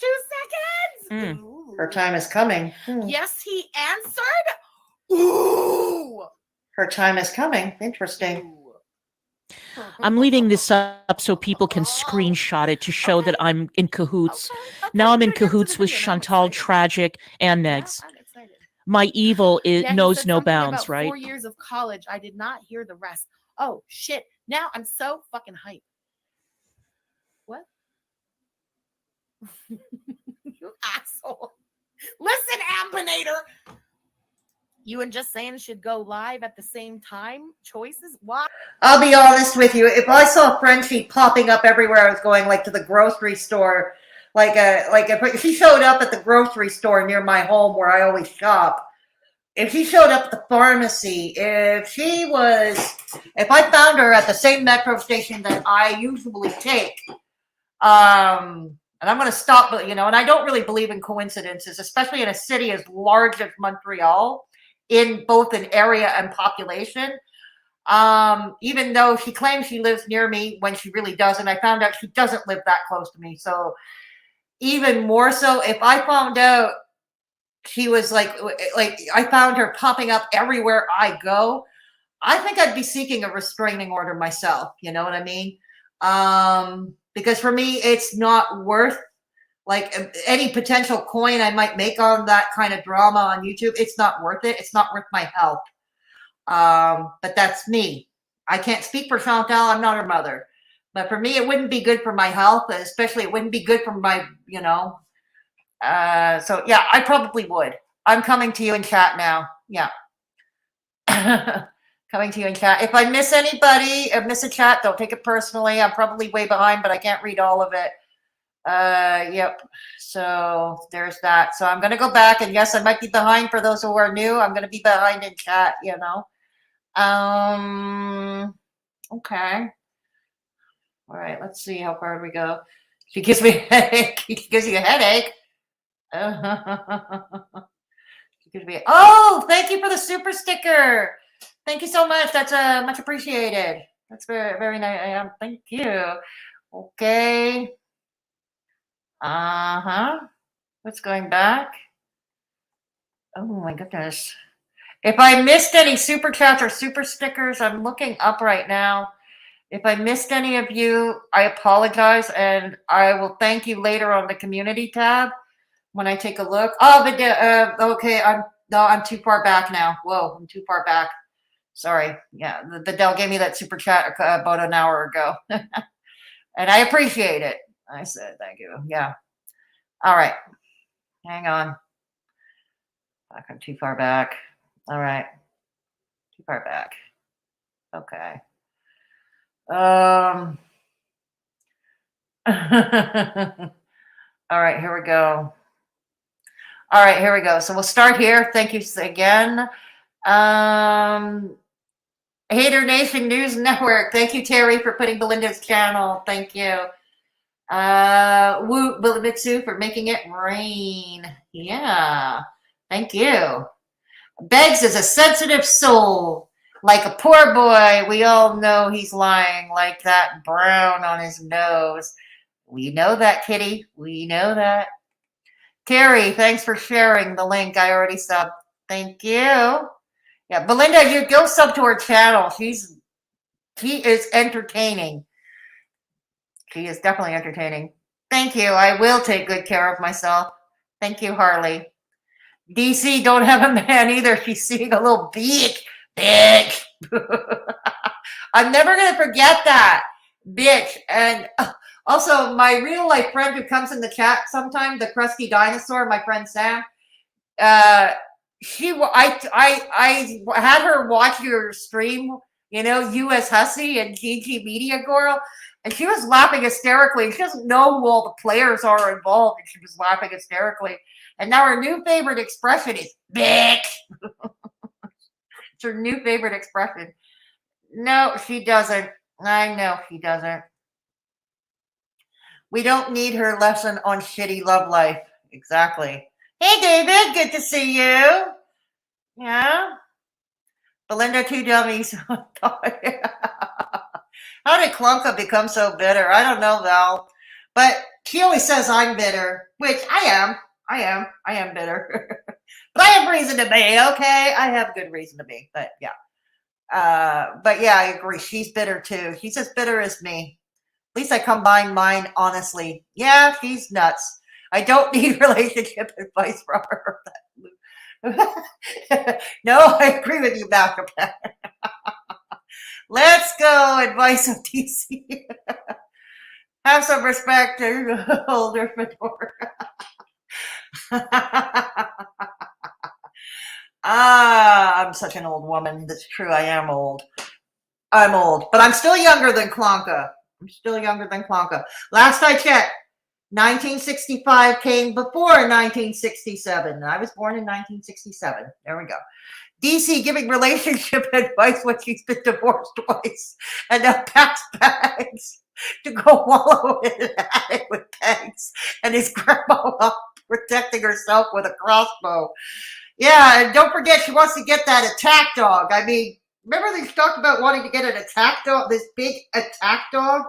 seconds. Her time is coming. Yes, he answered. Ooh. Her time is coming. Interesting. I'm leaving this up so people can screenshot it to show that I'm in cahoots. Now I'm in cahoots with Chantal, Tragic, and Negz. My evil knows no bounds, right? 4 years of college. I did not hear the rest. Oh, shit. Now I'm so fucking hyped. What? You asshole. Listen, Ambinator. You and Just Saying should go live at the same time. Choices? Why? I'll be honest with you. If I saw Frenchie popping up everywhere I was going, like to the grocery store, if she showed up at the grocery store near my home where I always shop, if she showed up at the pharmacy, if I found her at the same metro station that I usually take, and I'm going to stop, and I don't really believe in coincidences, especially in a city as large as Montreal, in both an area and population. Even though she claims she lives near me when she really doesn't, I found out she doesn't live that close to me. So even more so, if I found out she was like I found her popping up everywhere I go, I think I'd be seeking a restraining order myself. You know what I mean? Because for me, it's not worth any potential coin I might make on that kind of drama on YouTube. It's not worth it. It's not worth my help. But that's me. I can't speak for Chantal. I'm not her mother. But for me, it wouldn't be good for my health, especially it wouldn't be good for my, so yeah, I probably would. I'm coming to you in chat now. Yeah. Coming to you in chat. If I miss anybody or miss a chat, don't take it personally. I'm probably way behind, but I can't read all of it. Yep. So there's that. So I'm gonna go back, and yes, I might be behind for those who are new. I'm gonna be behind in chat, you know. Okay. All right, let's see how far we go. She gives me a headache. She gives you a headache. She gives me. Oh, thank you for the super sticker. Thank you so much. That's much appreciated. That's very, very nice. Thank you. Okay. What's going back? Oh my goodness. If I missed any super chats or super stickers, I'm looking up right now. If I missed any of you, I apologize, and I will thank you later on the community tab when I take a look. Oh, but okay, I'm too far back now. Whoa, I'm too far back. Sorry. Yeah, the Dell gave me that super chat about an hour ago, and I appreciate it. I said thank you. Yeah. All right. Hang on. I'm too far back. All right. Too far back. Okay. All right, here we go. All right, here we go. So we'll start here. Thank you again. Hater Nation News Network. Thank you, Terry, for putting Belinda's channel. Thank you. Woo, Mitsu, for making it rain. Yeah. Thank you. Beggs is a sensitive soul. Like a poor boy, we all know he's lying like that brown on his nose. We know that, Kitty. We know that. Terry, thanks for sharing the link. I already subbed. Thank you. Yeah, Belinda, you go sub to her channel. She is entertaining. She is definitely entertaining. Thank you. I will take good care of myself. Thank you, Harley. DC don't have a man either. She's seeing a little bitch. Bitch. I'm never going to forget that. Bitch. And also, my real life friend who comes in the chat sometime, the crusty dinosaur, my friend Sam, I had her watch your stream, you know, US Hussy and DCmediagirl, and she was laughing hysterically. She doesn't know who all the players are involved, and she was laughing hysterically. And now her new favorite expression is bitch. It's her new favorite expression. No, she doesn't. I know she doesn't. We don't need her lesson on shitty love life. Exactly. Hey, David. Good to see you. Yeah. Belinda, two dummies. How did Clunka become so bitter? I don't know, Val. But she always says I'm bitter, which I am. I am bitter. But I have reason to be, okay? I have good reason to be, but yeah. But yeah, I agree. She's bitter too. She's as bitter as me. At least I combine mine honestly. Yeah, she's nuts. I don't need relationship advice from her. No, I agree with you, Malcolm. Let's go. Advice of DC. Have some respect to older Fedora. I'm such an old woman. That's true. I am old. I'm old, but I'm still younger than Klonka. Last I checked, 1965 came before 1967. I was born in 1967. There we go. DC giving relationship advice when she's been divorced twice and now packs bags to go wallow in an attic with pegs and his grandma protecting herself with a crossbow. Yeah, and don't forget she wants to get that attack dog. I mean, remember they talked about wanting to get an attack dog, this big attack dog,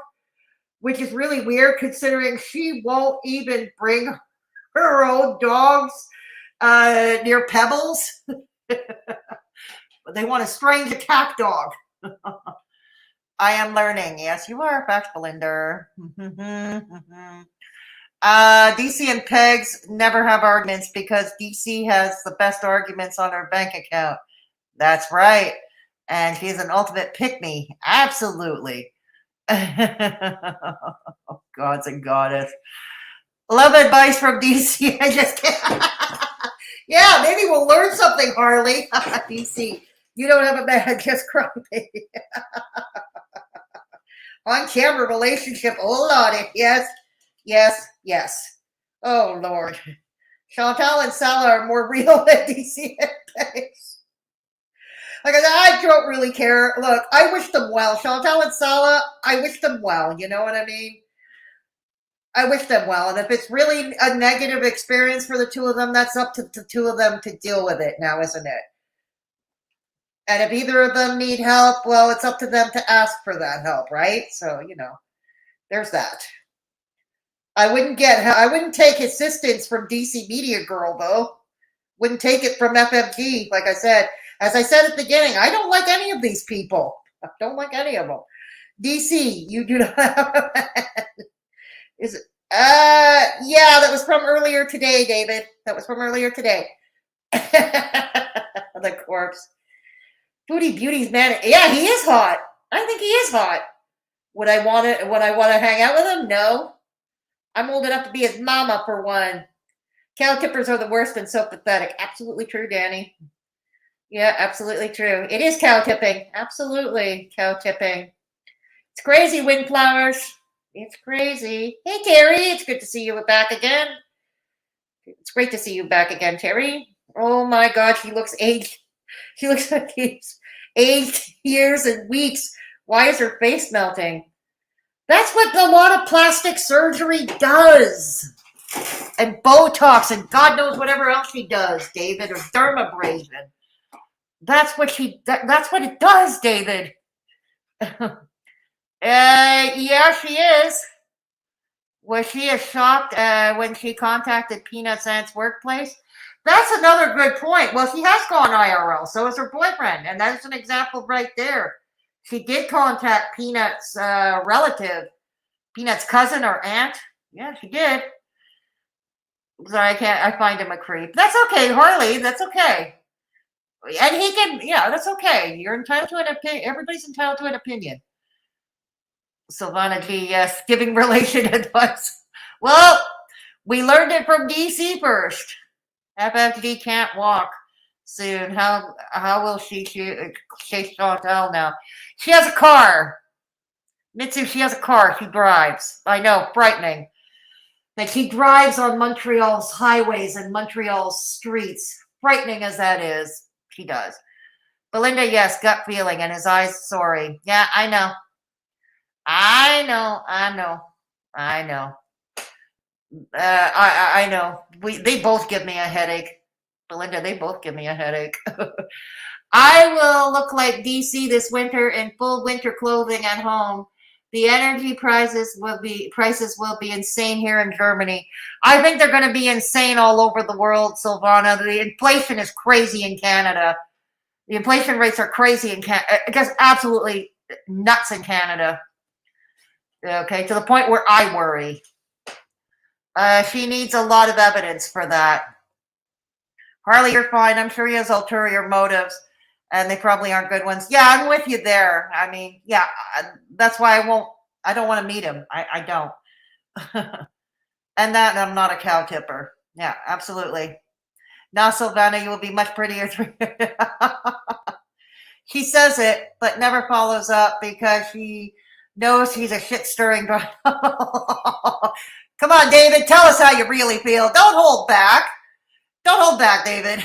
which is really weird considering she won't even bring her own dogs near Pebbles. But they want a strange attack dog. I am learning. Yes, you are. Facts, Belinda. DC and Pegs never have arguments because DC has the best arguments on her bank account. That's right. And she's an ultimate pick-me. Absolutely. Oh, gods and goddess. Love advice from DC. I just can't. Yeah, maybe we'll learn something, Harley. DC, you don't have a man, just cry, baby. On camera relationship. Oh, Lordy. Yes. Yes. Oh, Lord. Chantal and Salah are more real than DCmg. Like I said, I don't really care. Look, I wish them well. Chantal and Salah, I wish them well. You know what I mean? I wish them well. And if it's really a negative experience for the two of them, that's up to the two of them to deal with it now, isn't it? And if either of them need help, well, it's up to them to ask for that help, right? So, there's that. I wouldn't take assistance from DCmediagirl, though. Wouldn't take it from FMG, like I said. As I said at the beginning, I don't like any of these people. I don't like any of them. DC, you do not have Is it? Yeah, that was from earlier today, David. That was from earlier today. The corpse. Beauty's man. Yeah, he is hot. I think he is hot. Would I want to hang out with him? No. I'm old enough to be his mama for one. Cow tippers are the worst and so pathetic. Absolutely true, Danny. Yeah, absolutely true. It is cow tipping. Absolutely cow tipping. It's crazy, Windflowers. It's crazy. Hey, Terry. It's good to see you back again. It's great to see you back again, Terry. Oh, my God. She looks aged. She looks like he's aged years and weeks. Why is her face melting? That's what a lot of plastic surgery does. And Botox and God knows whatever else she does, David, or dermabrasion. That's what it does, David. Yeah, she is. Was she as shocked when she contacted Peanut's aunt's workplace? That's another good point. Well, she has gone IRL, so is her boyfriend, and that's an example right there. She did contact Peanut's relative, Peanut's cousin or aunt. Yeah, she did. Sorry, I find him a creep. That's okay, Harley. That's okay. And he can, yeah, that's okay. You're entitled to an opinion. Everybody's entitled to an opinion. Silvana G, yes, giving relation advice. Well, we learned it from DC first. FFG can't walk soon. How will she chase Chantal now? She has a car. Mitsu, she has a car. She drives. I know, frightening. Like she drives on Montreal's highways and Montreal's streets. Frightening as that is, she does. Belinda, yes, gut feeling, and his eyes sorry. Yeah, I know. I know. I know. They both give me a headache. Belinda, they both give me a headache. I will look like DC this winter in full winter clothing at home. The energy prices will be insane here in Germany. I think they're going to be insane all over the world, Silvana. The inflation is crazy in Canada. The inflation rates are crazy in Canada. I guess absolutely nuts in Canada. Okay, to the point where I worry. She needs a lot of evidence for that. Harley, you're fine. I'm sure he has ulterior motives, and they probably aren't good ones. Yeah, I'm with you there. I mean, yeah, that's why I don't want to meet him. I don't. And that I'm not a cow tipper. Yeah, absolutely. Now, Silvana, you will be much prettier. She says it, but never follows up because she knows he's a shit-stirring driver. Come on, David, tell us how you really feel. Don't hold back. Don't hold back, David.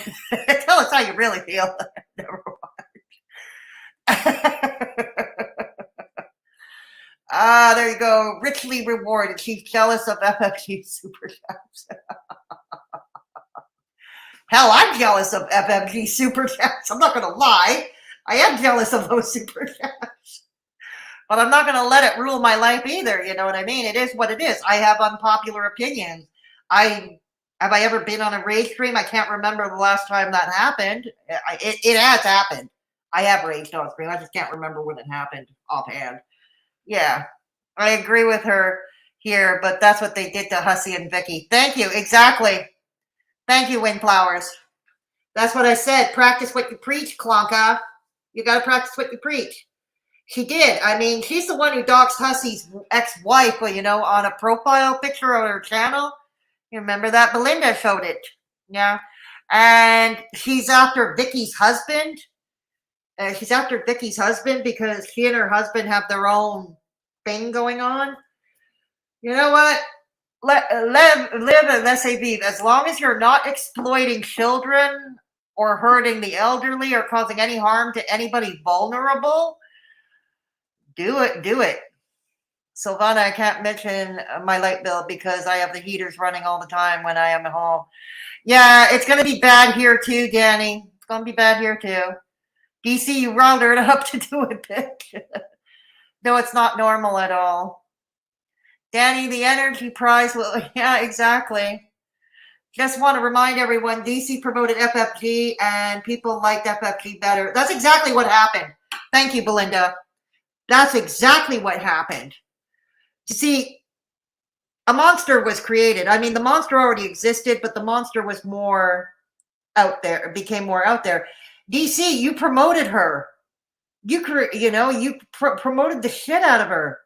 Tell us how you really feel. Never mind. There you go. Richly rewarded. She's jealous of FFG Super Chats. Hell, I'm jealous of FFG Super Chats. I'm not going to lie. I am jealous of those Super Chats. But I'm not going to let it rule my life either. You know what I mean? It is what it is. I have unpopular opinions. Have I ever been on a rage stream? I can't remember the last time that happened. It has happened. I have raged on stream. I just can't remember when it happened offhand. Yeah, I agree with her here, but that's what they did to Hussey and Vicky. Thank you. Exactly. Thank you, Windflowers. That's what I said. Practice what you preach, Klonka. You got to practice what you preach. She did. I mean, she's the one who doxed Hussey's ex-wife, on a profile picture on her channel. You remember that? Belinda showed it. Yeah. And she's after Vicky's husband. She's after Vicky's husband because she and her husband have their own thing going on. You know what? live and laissez vivre. As long as you're not exploiting children or hurting the elderly or causing any harm to anybody vulnerable, do it. Silvana, I can't mention my light bill because I have the heaters running all the time when I am at home. Yeah, it's going to be bad here too, Danny. It's going to be bad here too. DC, you riled her up to do it, bitch. No, it's not normal at all. Danny, the energy prize will, yeah, exactly. Just want to remind everyone, DC promoted FFG and people liked FFG better. That's exactly what happened. Thank you, Belinda. That's exactly what happened. You see, a monster was created. I mean, the monster already existed, but the monster was more out there, became more out there. DC, you promoted her. You promoted the shit out of her.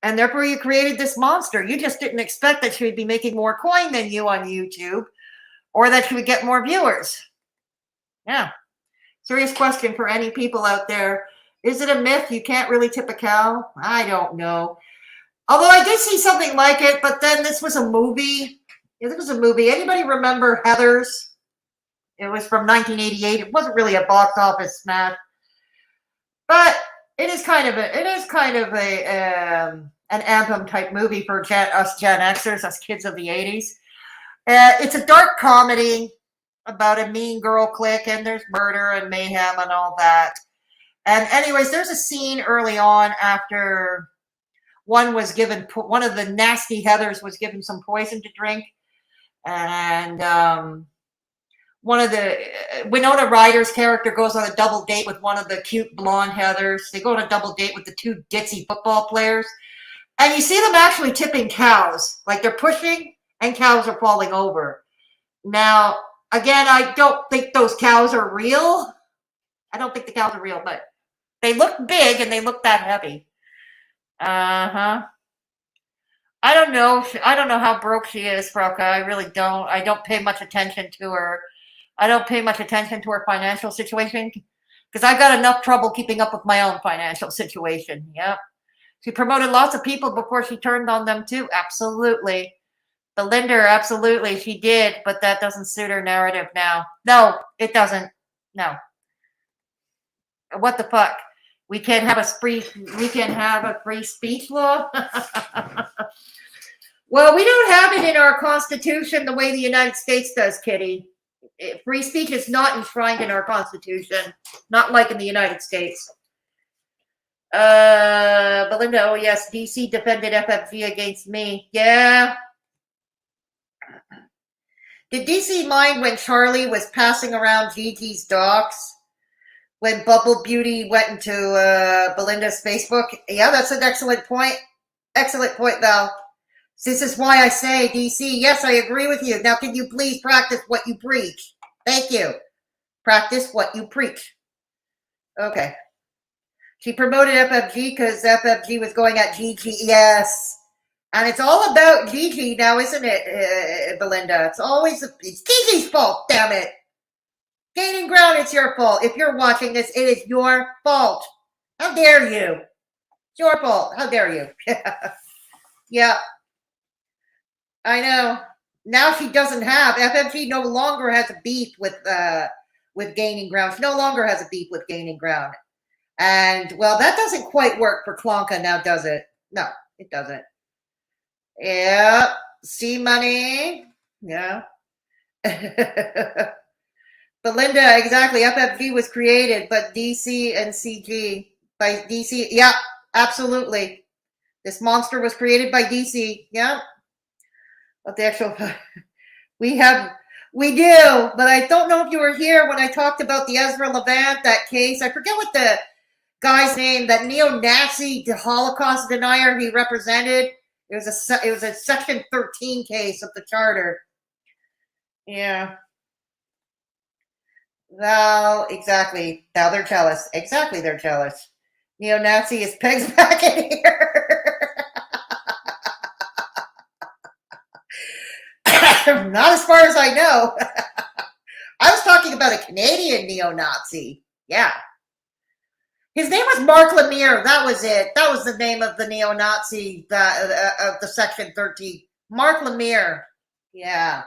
And therefore you created this monster. You just didn't expect that she would be making more coin than you on YouTube or that she would get more viewers. Yeah. Serious question for any people out there. Is it a myth you can't really tip a cow? I don't know. Although I did see something like it, but then this was a movie. This was a movie. Anybody remember Heathers? It was from 1988. It wasn't really a box office smash, but it is kind of an anthem type movie for us Gen Xers, us kids of the 80s. It's a dark comedy about a mean girl clique, and there's murder and mayhem and all that. And anyways, there's a scene early on after one of the nasty Heathers was given some poison to drink. And one of the Winona Ryder's character goes on a double date with one of the cute blonde Heathers. They go on a double date with the two ditzy football players. And you see them actually tipping cows. Like they're pushing and cows are falling over. Now, again, I don't think those cows are real. I don't think the cows are real, but they look big and they look that heavy. I don't know. I don't know how broke she is, Broca. I really don't. I don't pay much attention to her. I don't pay much attention to her financial situation because I've got enough trouble keeping up with my own financial situation. Yep. She promoted lots of people before she turned on them too. Absolutely. Belinda, absolutely. She did, but that doesn't suit her narrative now. No, it doesn't. No. What the fuck? We can't have a free speech law? Well, we don't have it in our Constitution the way the United States does, Kitty. Free speech is not enshrined in our Constitution, not like in the United States. Belinda, oh yes, DC defended FFG against me. Yeah. Did DC mind when Charlie was passing around Gigi's docs? When Bubble Beauty went into Belinda's Facebook? Yeah, that's an excellent point. Excellent point, Val. This is why I say, DC, yes, I agree with you. Now, can you please practice what you preach? Thank you. Practice what you preach. Okay. She promoted FFG because FFG was going at Gigi. Yes. And it's all about Gigi now, isn't it, Belinda? It's Gigi's fault, damn it. Gaining ground, it's your fault. If you're watching this, it is your fault. How dare you? It's your fault. How dare you? Yeah. I know. Now she doesn't have. FFG no longer has a beef with Gaining Ground. She no longer has a beef with Gaining Ground. And, well, that doesn't quite work for Klonka now, does it? No, it doesn't. Yeah. See money. Yeah. Belinda, exactly. FFG was created, but DC and CG by DC. Yeah, absolutely. This monster was created by DC. Yeah. But the actual, we do, but I don't know if you were here when I talked about the Ezra Levant, that case. I forget what the guy's name, that neo-Nazi Holocaust denier he represented. It was a Section 13 case of the charter. Yeah. Well, exactly. Now they're jealous. Exactly, they're jealous. Neo-Nazi is pegs back in here. Not as far as I know. I was talking about a Canadian neo-Nazi. Yeah. His name was Mark Lemire. That was it. That was the name of the neo-Nazi of the Section 13. Mark Lemire. Yeah,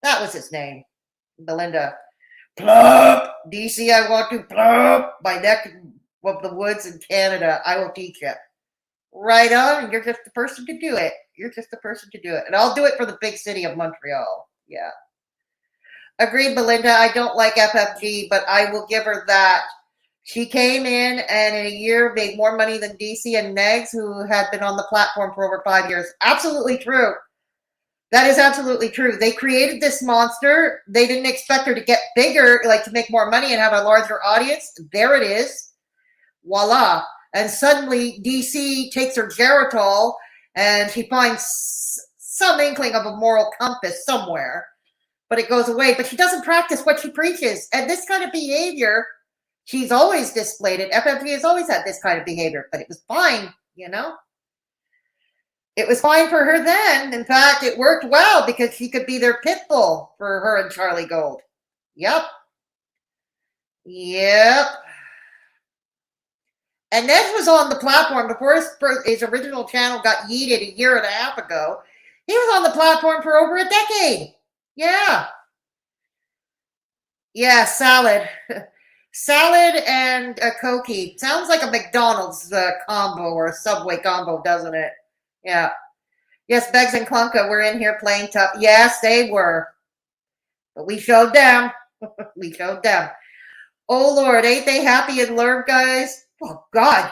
that was his name. Belinda. Plop. DC, I want to plop my neck of the woods in Canada. I will teach you. Right on. You're just the person to do it. You're just the person to do it. And I'll do it for the big city of Montreal. Yeah. Agreed, Belinda. I don't like FFG, but I will give her that. She came in and in a year made more money than DC and Negz, who had been on the platform for over 5 years. Absolutely true. That is absolutely true. They created this monster. They didn't expect her to get bigger, like to make more money and have a larger audience. There it is. Voila. And suddenly DC takes her Geritol and she finds some inkling of a moral compass somewhere, but it goes away. But she doesn't practice what she preaches. And this kind of behavior, she's always displayed it. FFG has always had this kind of behavior, but it was fine, you know? It was fine for her then. In fact, it worked well because she could be their pit bull for her and Charlie Gold. Yep. Yep. And Ned was on the platform before his original channel got yeeted a year and a half ago. He was on the platform for over a decade. Yeah. Yeah, salad. Salad and a Cokie. Sounds like a McDonald's combo or a Subway combo, doesn't it? Yeah. Yes, Beggs and Klunka were in here playing tough. Yes, they were. But we showed them. We showed them. Oh, Lord, ain't they happy and learn, guys? Oh, God.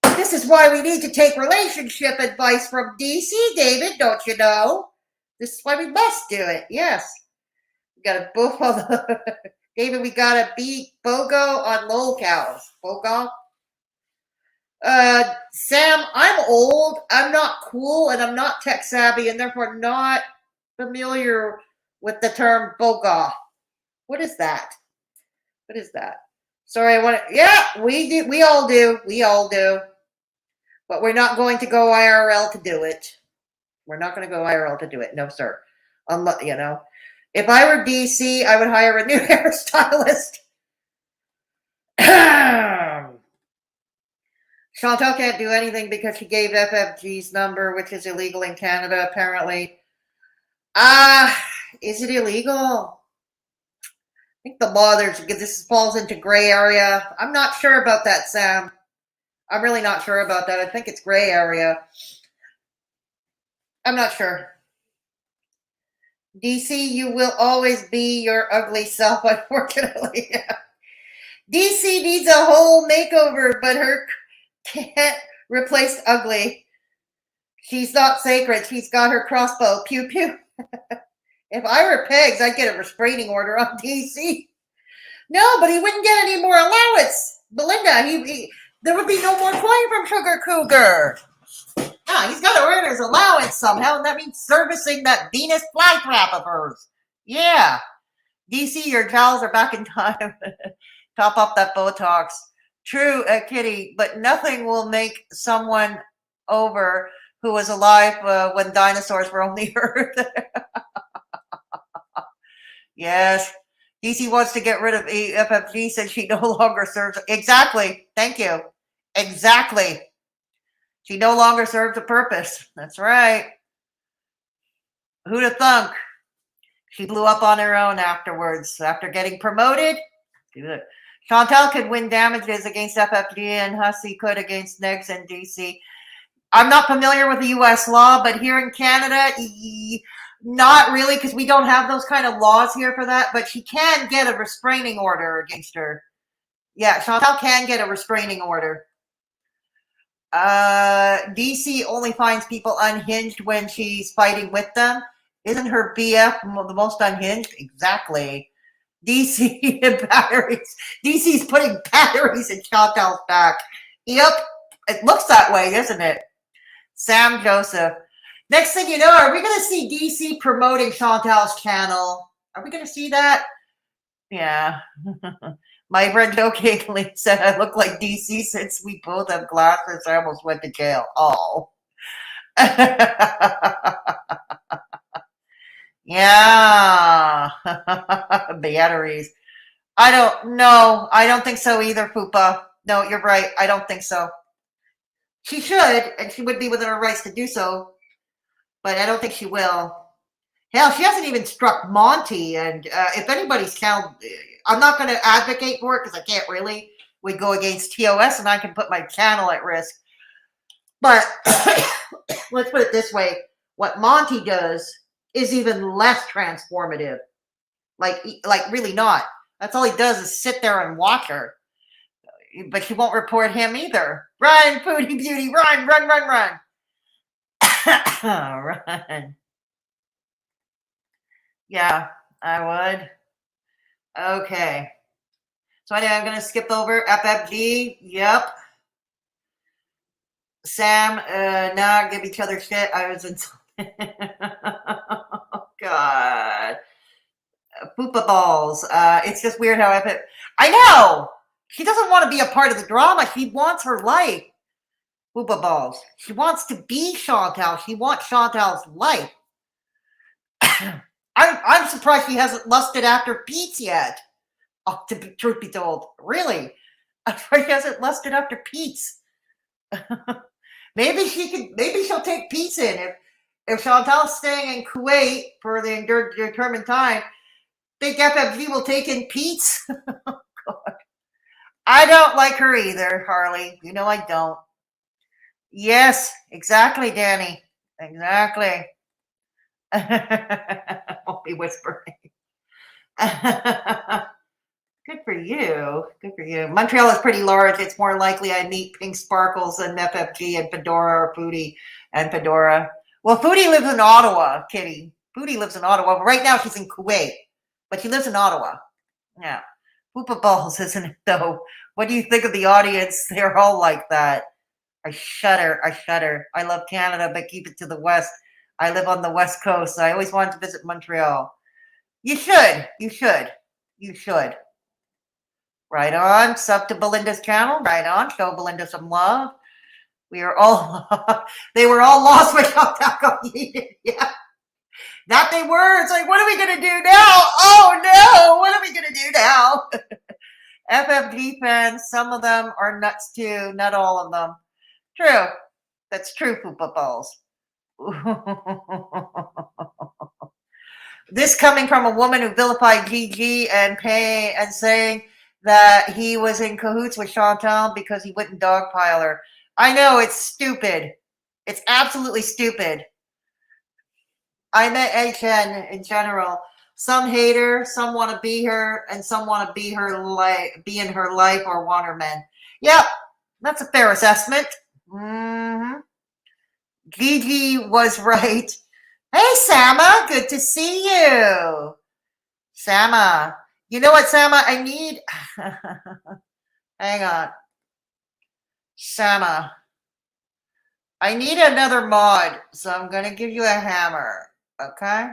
This is why we need to take relationship advice from DC, David, don't you know? This is why we must do it. Yes. We got to boof on the... David, we got to beat BOGO on locals. BOGO? Sam, I'm old, I'm not cool, and I'm not tech savvy, and therefore not familiar with the term BOGO. What is that? What is that? Sorry, yeah, we do. We all do. We all do. But we're not going to go IRL to do it. We're not going to go IRL to do it. No, sir. You know, if I were DC, I would hire a new hairstylist. Chantal can't do anything because she gave FFG's number, which is illegal in Canada, apparently. Is it illegal? I think the law this falls into gray area. I'm not sure about that, Sam. I'm really not sure about that. I think it's gray area. I'm not sure. DC, you will always be your ugly self, unfortunately. DC needs a whole makeover, but her can't replace ugly. She's not sacred. She's got her crossbow. Pew, pew. If I were Pegs, I'd get a restraining order on DC. No, but he wouldn't get any more allowance. Belinda, there would be no more coin from Sugar Cougar. He's got to earn his allowance somehow, and that means servicing that Venus flytrap of hers. Yeah. DC, your towels are back in time. Top up that Botox. True, Kitty, but nothing will make someone over who was alive when dinosaurs were on the earth. Yes. DC wants to get rid of FFG, said she no longer serves. Exactly. Thank you. Exactly. She no longer serves a purpose. That's right. Who'd have thunk? She blew up on her own afterwards. After getting promoted, Chantal could win damages against FFG and Hussey could against Negz and DC. I'm not familiar with the U.S. law, but here in Canada, not really, because we don't have those kind of laws here for that, but she can get a restraining order against her. Yeah, Chantal can get a restraining order. DC only finds people unhinged when she's fighting with them. Isn't her BF the most unhinged? Exactly. DC and batteries. DC's putting batteries in Chantal's back. Yep. It looks that way, doesn't it? Sam Joseph. Next thing you know, are we going to see DC promoting Chantal's channel? Are we going to see that? Yeah. My friend jokingly said I look like DC since we both have glasses. I almost went to jail. Oh. Yeah. Batteries. I don't know. I don't think so either, Fupa. No, you're right. I don't think so. She should, and she would be within her rights to do so. but I don't think she will. Hell, she hasn't even struck Monty, and if anybody's channel, I'm not going to advocate for it because I can't really. We go against TOS, and I can put my channel at risk. But let's put it this way: what Monty does is even less transformative. Like really not. That's all he does is sit there and watch her. But she won't report him either. Run, Pootie Beauty, run, run, run, run. Run. Yeah, I would. Okay. So anyway, I'm going to skip over FFG. Yep. Sam, not give each other shit. I was in. Oh, God. Poopa balls. It's just weird how I know. She doesn't want to be a part of the drama. She wants her life. Poopa balls. She wants to be Chantal. She wants Chantal's life. I'm surprised she hasn't lusted after Pete's yet. Oh, truth be told, really, I'm surprised she hasn't lusted after Pete's. Maybe she'll take Pete's in if Chantal's staying in Kuwait for the determined time. Think FFG will take in Pete's? Oh, God. I don't like her either, Harley. You know I don't. Yes, exactly, Danny. Exactly. Won't be whispering. Good for you. Good for you. Montreal is pretty large. It's more likely I meet Pink Sparkles than FFG and Fedora or Foodie and Fedora. Well, Foodie lives in Ottawa, Kitty. Foodie lives in Ottawa, but right now she's in Kuwait. But she lives in Ottawa. Yeah. Poopa balls, isn't it, though? What do you think of the audience? They're all like that. I shudder. I shudder. I love Canada, but keep it to the West. I live on the West Coast. I always wanted to visit Montreal. You should. You should. You should. Right on. Sub to Belinda's channel. Right on. Show Belinda some love. We are all, they were all lost when Chantal got yeeted. Yeah. That they were. It's like, what are we going to do now? Oh, no. What are we going to do now? FFG fans, some of them are nuts too. Not all of them. True. That's true, Poopa balls. This coming from a woman who vilified GG and saying that he was in cahoots with Chantal because he wouldn't dogpile her. I know, it's stupid. It's absolutely stupid. I met HN in general. Some hate her, some want to be her, and some want to be in her life or want her men. Yep, that's a fair assessment. Mm-hmm. Gigi was right. Hey, Sama, good to see you. Sama. You know what, Sama? I need... Hang on. Sama. I need another mod, so I'm going to give you a hammer. Okay?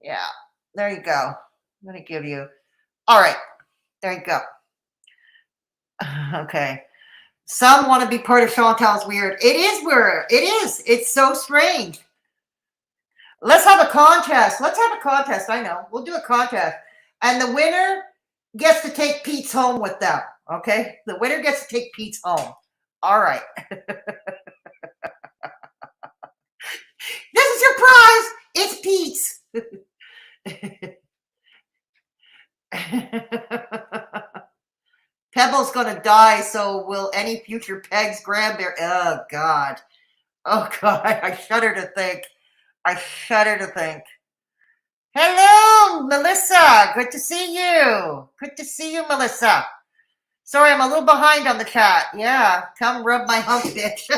Yeah. There you go. I'm going to give you... All right. There you go. Okay. Some want to be part of Chantal's weird. It is weird. It is. It's so strange. Let's have a contest. Let's have a contest. I know. We'll do a contest. And the winner gets to take Pete's home with them. Okay? The winner gets to take Pete's home. All right. This is your prize. It's Pete's. Pebble's gonna die, so will any future pegs grab their... Oh, God. Oh, God. I shudder to think. I shudder to think. Hello, Melissa. Good to see you. Good to see you, Melissa. Sorry, I'm a little behind on the chat. Yeah, come rub my hump, bitch.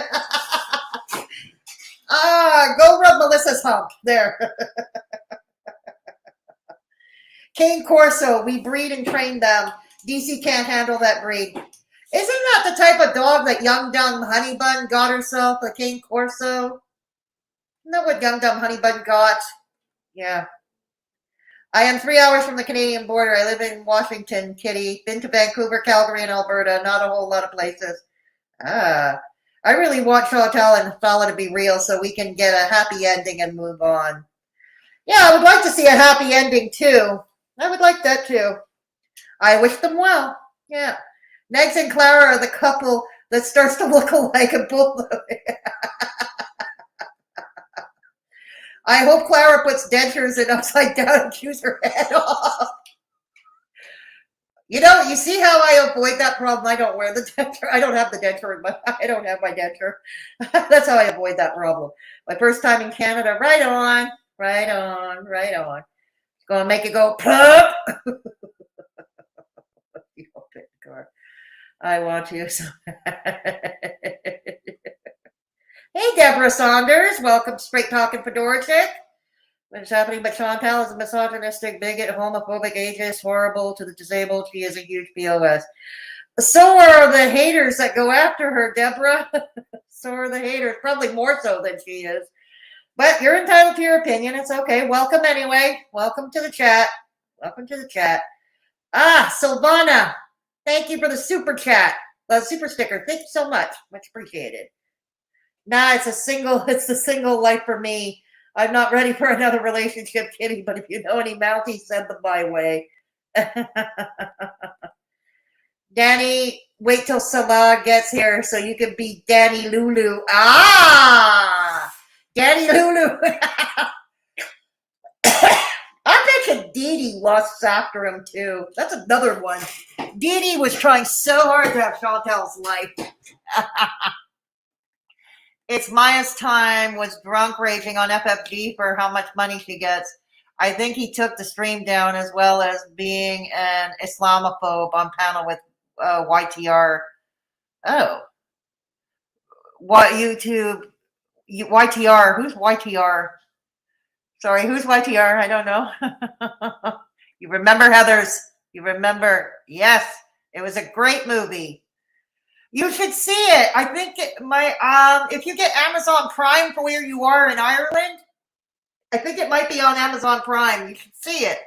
Go rub Melissa's hump. There. Cane Corso, we breed and train them. DC can't handle that breed. Isn't that the type of dog that Young Dumb Honey Bun got herself, a Cane Corso? Isn't that what Young Dumb Honey Bun got? Yeah. I am 3 hours from the Canadian border. I live in Washington, Kitty. Been to Vancouver, Calgary, and Alberta. Not a whole lot of places. I really want Chantal and Fala to be real so we can get a happy ending and move on. Yeah, I would like to see a happy ending, too. I would like that, too. I wish them well. Yeah. Negz and Clara are the couple that starts to look like a bulldog. I hope Clara puts dentures in upside down and chews her head off. You know, you see how I avoid that problem? I don't wear the denture. I don't have the denture in my, I don't have my denture. That's how I avoid that problem. My first time in Canada, right on, right on, right on. Gonna make it go plump. You don't fit the car. I want you so. Hey, Deborah Saunders. Welcome to Straight Talkin' Fedora Chic. What is happening? But Chantal is a misogynistic, bigot, homophobic, ageist, horrible to the disabled. She is a huge POS. So are the haters that go after her, Deborah. So are the haters. Probably more so than she is. But you're entitled to your opinion. It's okay. Welcome anyway. Welcome to the chat. Welcome to the chat. Ah, Silvana. Thank you for the super chat. The super sticker. Thank you so much. Much appreciated. Nah, it's the single life for me. I'm not ready for another relationship, Kitty, but if you know any Mounties, send them my way. Danny, wait till Salah gets here so you can be Danny Lulu. Ah! Danny Lulu. I bet you Dee Dee lusts after him, too. That's another one. Dee Dee was trying so hard to have Chantal's life. It's Maya's time was drunk raging on FFG for how much money she gets. I think he took the stream down as well as being an Islamophobe on panel with YTR. Oh. What YouTube? YTR. Who's YTR? Sorry, who's YTR? I don't know. You remember Heathers? You remember? Yes, it was a great movie. You should see it. I think if you get Amazon Prime for where you are in Ireland, I think it might be on Amazon Prime. You should see it.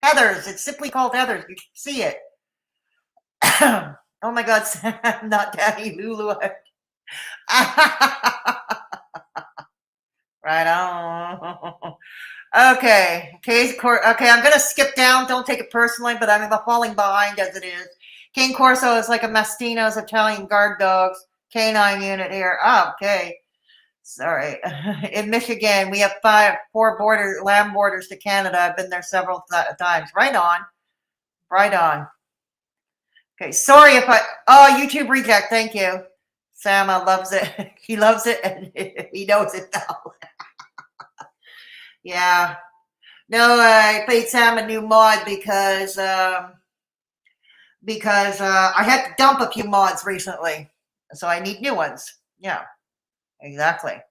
Heathers. It's simply called Heathers. You should see it. Oh my God, Sam, not Daddy Lulu. Right on. Okay. Okay, I'm gonna skip down. Don't take it personally, but I'm falling behind as it is. King Corso is like a Mastino's Italian guard dogs. Canine unit here. Oh, okay. Sorry. In Michigan, we have 4 land borders to Canada. I've been there several times. Right on. Right on. Okay. Sorry if YouTube reject. Thank you. Sama loves it. He loves it and he knows it now. Yeah. No, I played Sam a new mod because I had to dump a few mods recently, so I need new ones. Yeah, exactly.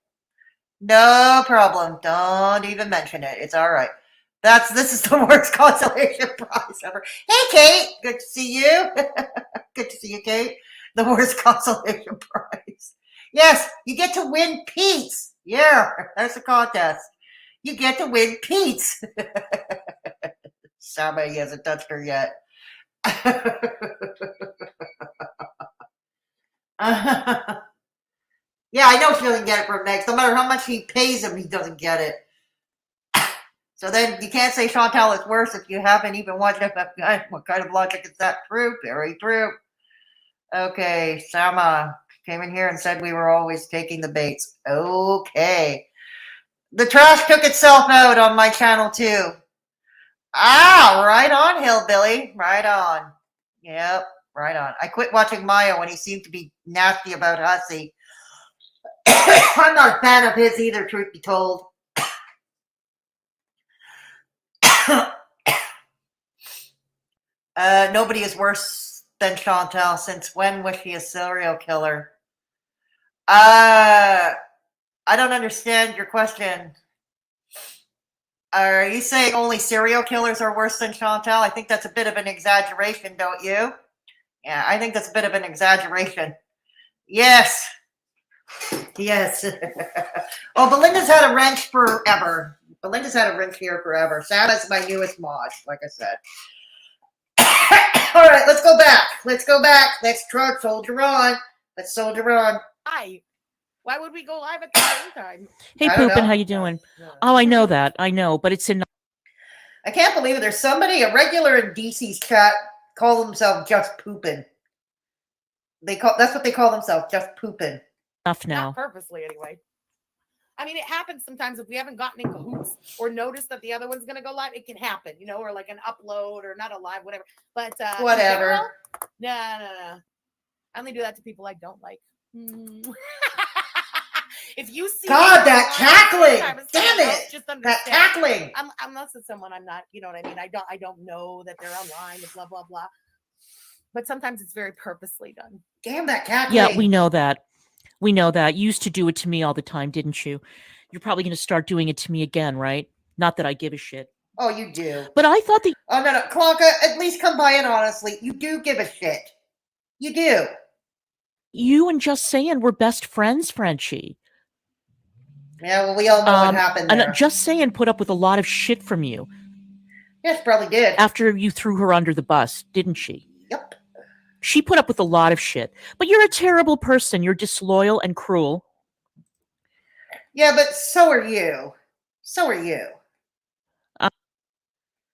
No problem. Don't even mention it. It's all right. This is the worst consolation prize ever. Hey, Kate. Good to see you. Good to see you, Kate. The worst consolation prize. Yes, you get to win Pete's. Yeah, that's a contest. You get to win Pete's. Somebody hasn't touched her yet. Yeah, I know she doesn't get it from Next. No matter how much he pays him, he doesn't get it. So then you can't say Chantal is worse if you haven't even watched FFG. What kind of logic is that? True, very true. Okay, Sama came in here and said we were always taking the baits. Okay. The trash took itself out on my channel too. Ah, right on, Hillbilly. Right on. Yep, right on. I quit watching Mayo when he seemed to be nasty about Hussey. I'm not a fan of his either, truth be told. Nobody is worse than Chantal. Since when was she a serial killer? I don't understand your question. Are you saying only serial killers are worse than Chantal? I think that's a bit of an exaggeration, don't you? Yeah, I think that's a bit of an exaggeration. Yes. Yes. Oh, Belinda's had a wrench forever. Belinda's had a wrench here forever. Sana's my newest mod, like I said. All right, let's go back. Let's go back. Let's soldier on. Let's soldier on. Hi. Why would we go live at the same time? Hey, Poopin', how you doing? Oh, I know that. I know, but it's in. I can't believe it. There's somebody, a regular in DC's chat, call themselves Just Poopin'. That's what they call themselves, Just Poopin'. Enough now. Not purposely, anyway. I mean, it happens sometimes if we haven't gotten in cahoots or noticed that the other one's gonna go live. It can happen, you know, or like an upload or not a live, whatever. But Whatever. in general, no. I only do that to people I don't like. If you see God, me that online, cackling! Damn it! just That understand. cackling! Unless it's someone I'm not, you know what I mean. I don't know that they're online. Blah blah blah. But sometimes it's very purposely done. Damn that cackling! Yeah, we know that. We know that. You used to do it to me all the time, didn't you? You're probably going to start doing it to me again, right? Not that I give a shit. Oh, you do. But I thought that Oh no, Klonka, at least come by it honestly. You do give a shit. You do. you and Just Saying were best friends, Frenchie. Yeah, well, we all know what happened there. And Just Saying put up with a lot of shit from you Yes, probably did. after you threw her under the bus, didn't she? Yep. She put up with a lot of shit. But you're a terrible person. You're disloyal and cruel. Yeah, but so are you. So are you.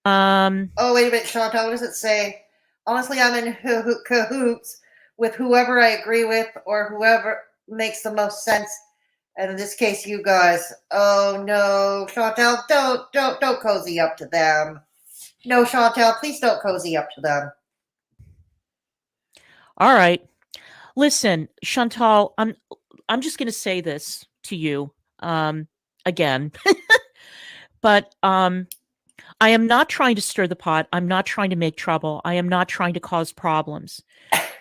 Oh, wait a minute, Chantal. What does it say? Honestly, I'm in cahoots with whoever I agree with or whoever makes the most sense. And in this case, you guys. Oh no, Chantal, don't cozy up to them. No, Chantal, please don't cozy up to them. All right. Listen, Chantal, I'm just going to say this to you again. But I am not trying to stir the pot. I'm not trying to make trouble. I am not trying to cause problems.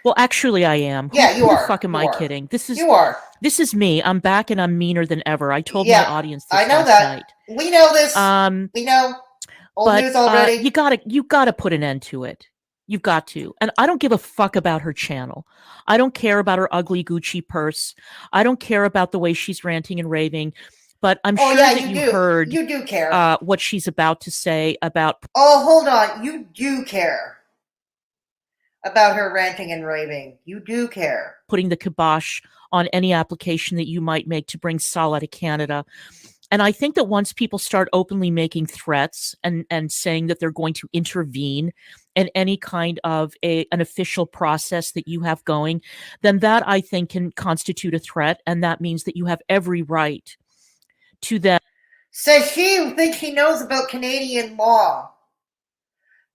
Well, actually, I am. Yeah, you Who are. the fuck am You I are. kidding? You are. This is me. I'm back and I'm meaner than ever. I told Yeah, my audience this I know last that. night. We know this. We know. Old But news already. you gotta put an end to it. You've got to. And I don't give a fuck about her channel. I don't care about her ugly Gucci purse. I don't care about the way she's ranting and raving. But I'm sure that you heard You do care. what she's about to say about Oh, hold on. You do care about her ranting and raving. You do care. putting the kibosh on any application that you might make to bring Sala to Canada. And I think that once people start openly making threats and saying that they're going to intervene in any kind of an official process that you have going, then that I think can constitute a threat. And that means that you have every right to them. Says she who thinks she knows about Canadian law.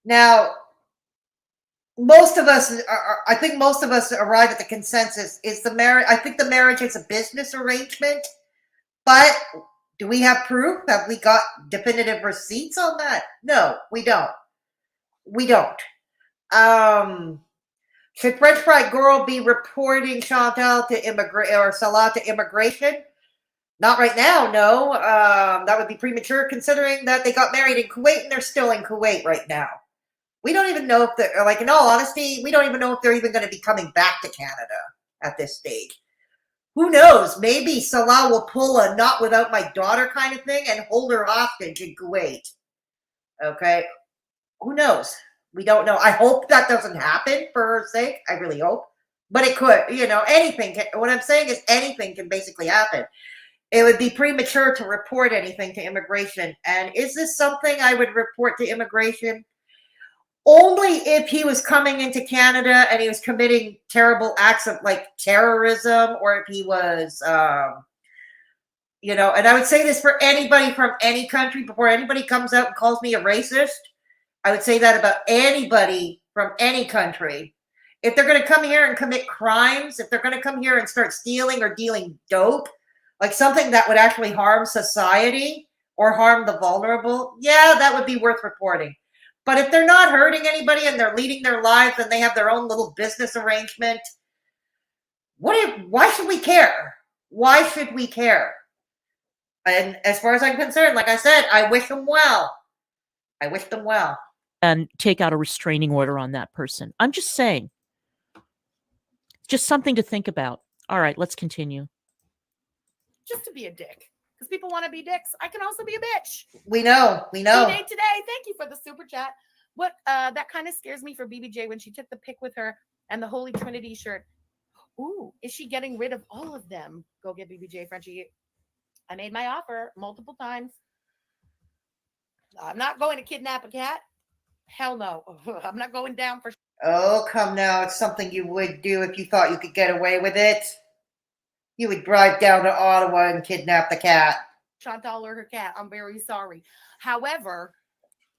Now, most of us, I think most of us arrive at the consensus is the marriage. I think the marriage is a business arrangement, but do we have proof? Have we got definitive receipts on that? No, we don't. We don't. Should French Fry Girl be reporting Chantal to Salah to immigration? Not right now, no. That would be premature considering that they got married in Kuwait and they're still in Kuwait right now. We don't even know if they're, like, in all honesty, we don't even know if they're even going to be coming back to Canada at this stage. Who knows? Maybe Salah will pull a not without my daughter kind of thing and hold her hostage in Kuwait. Okay? Who knows? We don't know. I hope that doesn't happen for her sake. I really hope. But it could. You know, anything can, what I'm saying is anything can basically happen. It would be premature to report anything to immigration. And is this something I would report to immigration? Only if he was coming into Canada and he was committing terrible acts of like terrorism, or if he was, you know, and I would say this for anybody from any country before anybody comes out and calls me a racist. I would say that about anybody from any country. If they're going to come here and commit crimes, if they're going to come here and start stealing or dealing dope, like something that would actually harm society or harm the vulnerable, yeah, that would be worth reporting. But if they're not hurting anybody and they're leading their lives and they have their own little business arrangement, why should we care? Why should we care? And as far as I'm concerned, like I said, I wish them well. I wish them well. And take out a restraining order on that person. I'm just saying. Just something to think about. All right, let's continue. Just to be a dick. Because people want to be dicks. I can also be a bitch. We know. D-Day today. Thank you for the super chat. What that kind of scares me for BBJ when she took the pic with her and the Holy Trinity shirt. Ooh, is she getting rid of all of them? Go get BBJ, Frenchie. I made my offer multiple times. I'm not going to kidnap a cat. Hell no. I'm not going down for. Oh, come now. It's something you would do if you thought you could get away with it. You would drive down to Ottawa and kidnap the cat. Chantal or her cat. I'm very sorry. However,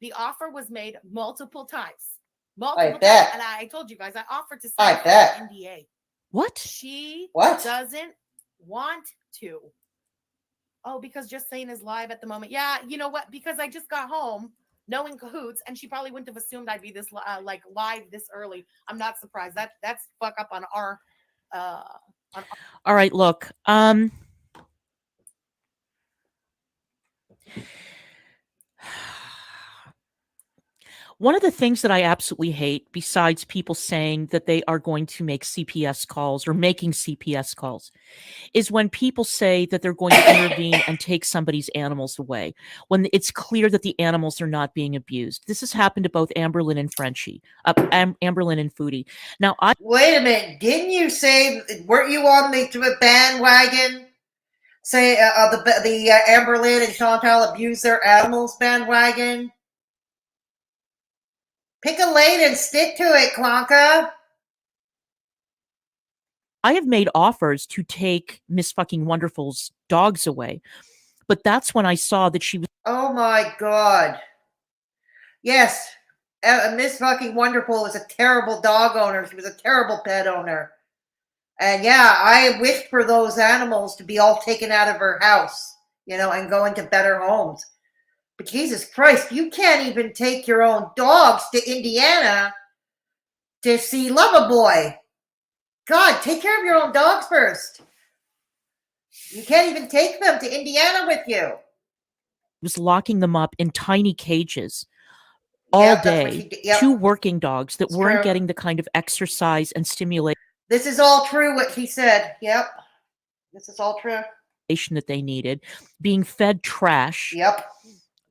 the offer was made multiple times. Multiple times. bet. And I told you guys, I offered to I sign for bet. an NDA. What? She What? doesn't want to. Oh, because Just Saying is live at the moment. Yeah, you know what? Because I just got home knowing cahoots, and she probably wouldn't have assumed I'd be this like live this early. I'm not surprised. That's fuck up on our All right, look. One of the things that I absolutely hate, besides people saying that they are going to make CPS calls or making CPS calls, is when people say that they're going to intervene and take somebody's animals away when it's clear that the animals are not being abused. This has happened to both Amberlynn and Frenchie, Amberlynn and Foodie. Now, Wait a minute. Didn't you say, weren't you on the bandwagon? Say the Amberlynn and Chantal abuse their animals bandwagon? Pick a lane and stick to it, Klonka. I have made offers to take Miss fucking Wonderful's dogs away, but that's when I saw that she was. Oh my God. Yes, Miss fucking Wonderful was a terrible dog owner. She was a terrible pet owner. And yeah, I wished for those animals to be all taken out of her house, and go into better homes. But Jesus Christ, you can't even take your own dogs to Indiana to see Loverboy. God, take care of your own dogs first. You can't even take them to Indiana with you. Was locking them up in tiny cages all day. Two working dogs that weren't getting the kind of exercise and stimulation. This is all true, what she said. Yep. This is all true. That they needed, being fed trash. Yep.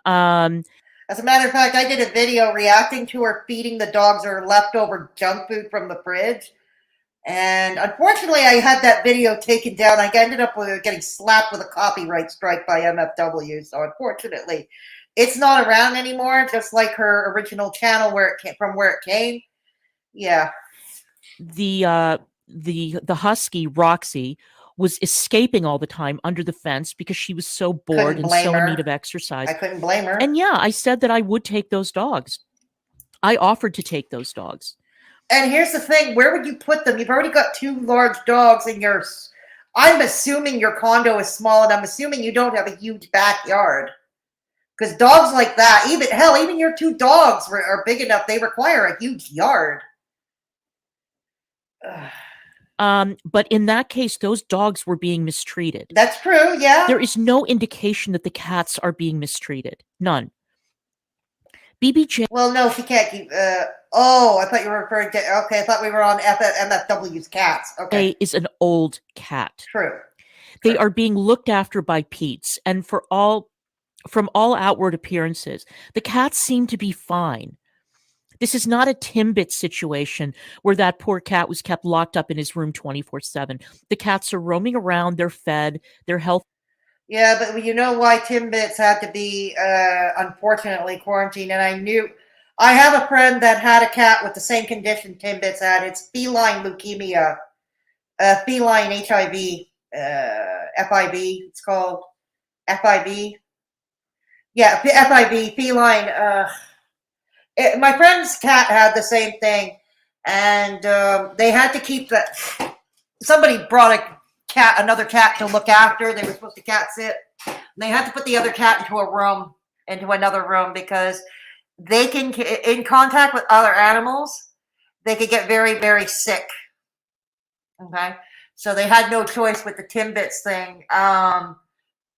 As a matter of fact, I did a video reacting to her feeding the dogs her leftover junk food from the fridge. And unfortunately, I had that video taken down. I ended up getting slapped with a copyright strike by MFW. So unfortunately, it's not around anymore, just like her original channel where it came. Yeah. The husky, Roxy, was escaping all the time under the fence because she was so bored and so in need of exercise. I couldn't blame her. And yeah, I said that I would take those dogs. I offered to take those dogs. And here's the thing, where would you put them? You've already got two large dogs in yours. I'm assuming your condo is small, and I'm assuming you don't have a huge backyard. Because dogs like that, even your two dogs are big enough, they require a huge yard. But in that case, those dogs were being mistreated. That's true, yeah. There is no indication that the cats are being mistreated. None. BBJ. Well, no, she can't keep. I thought you were referring to. Okay, I thought we were on MFW's cats. Okay, is an old cat. True. They are being looked after by Pete's, and from all outward appearances, the cats seem to be fine. This is not a Timbit situation where that poor cat was kept locked up in his room 24/7. The cats are roaming around. They're fed. They're healthy. Yeah, but you know why Timbits had to be, unfortunately, quarantined. And I have a friend that had a cat with the same condition Timbits had. It's feline leukemia, feline HIV, FIV. It's called FIV. Yeah, FIV, feline. My friend's cat had the same thing, and they had to keep that. Somebody brought another cat to look after. They were supposed to cat sit. And they had to put the other cat into another room, because they can, in contact with other animals, they could get very, very sick. Okay, so they had no choice with the Timbits thing.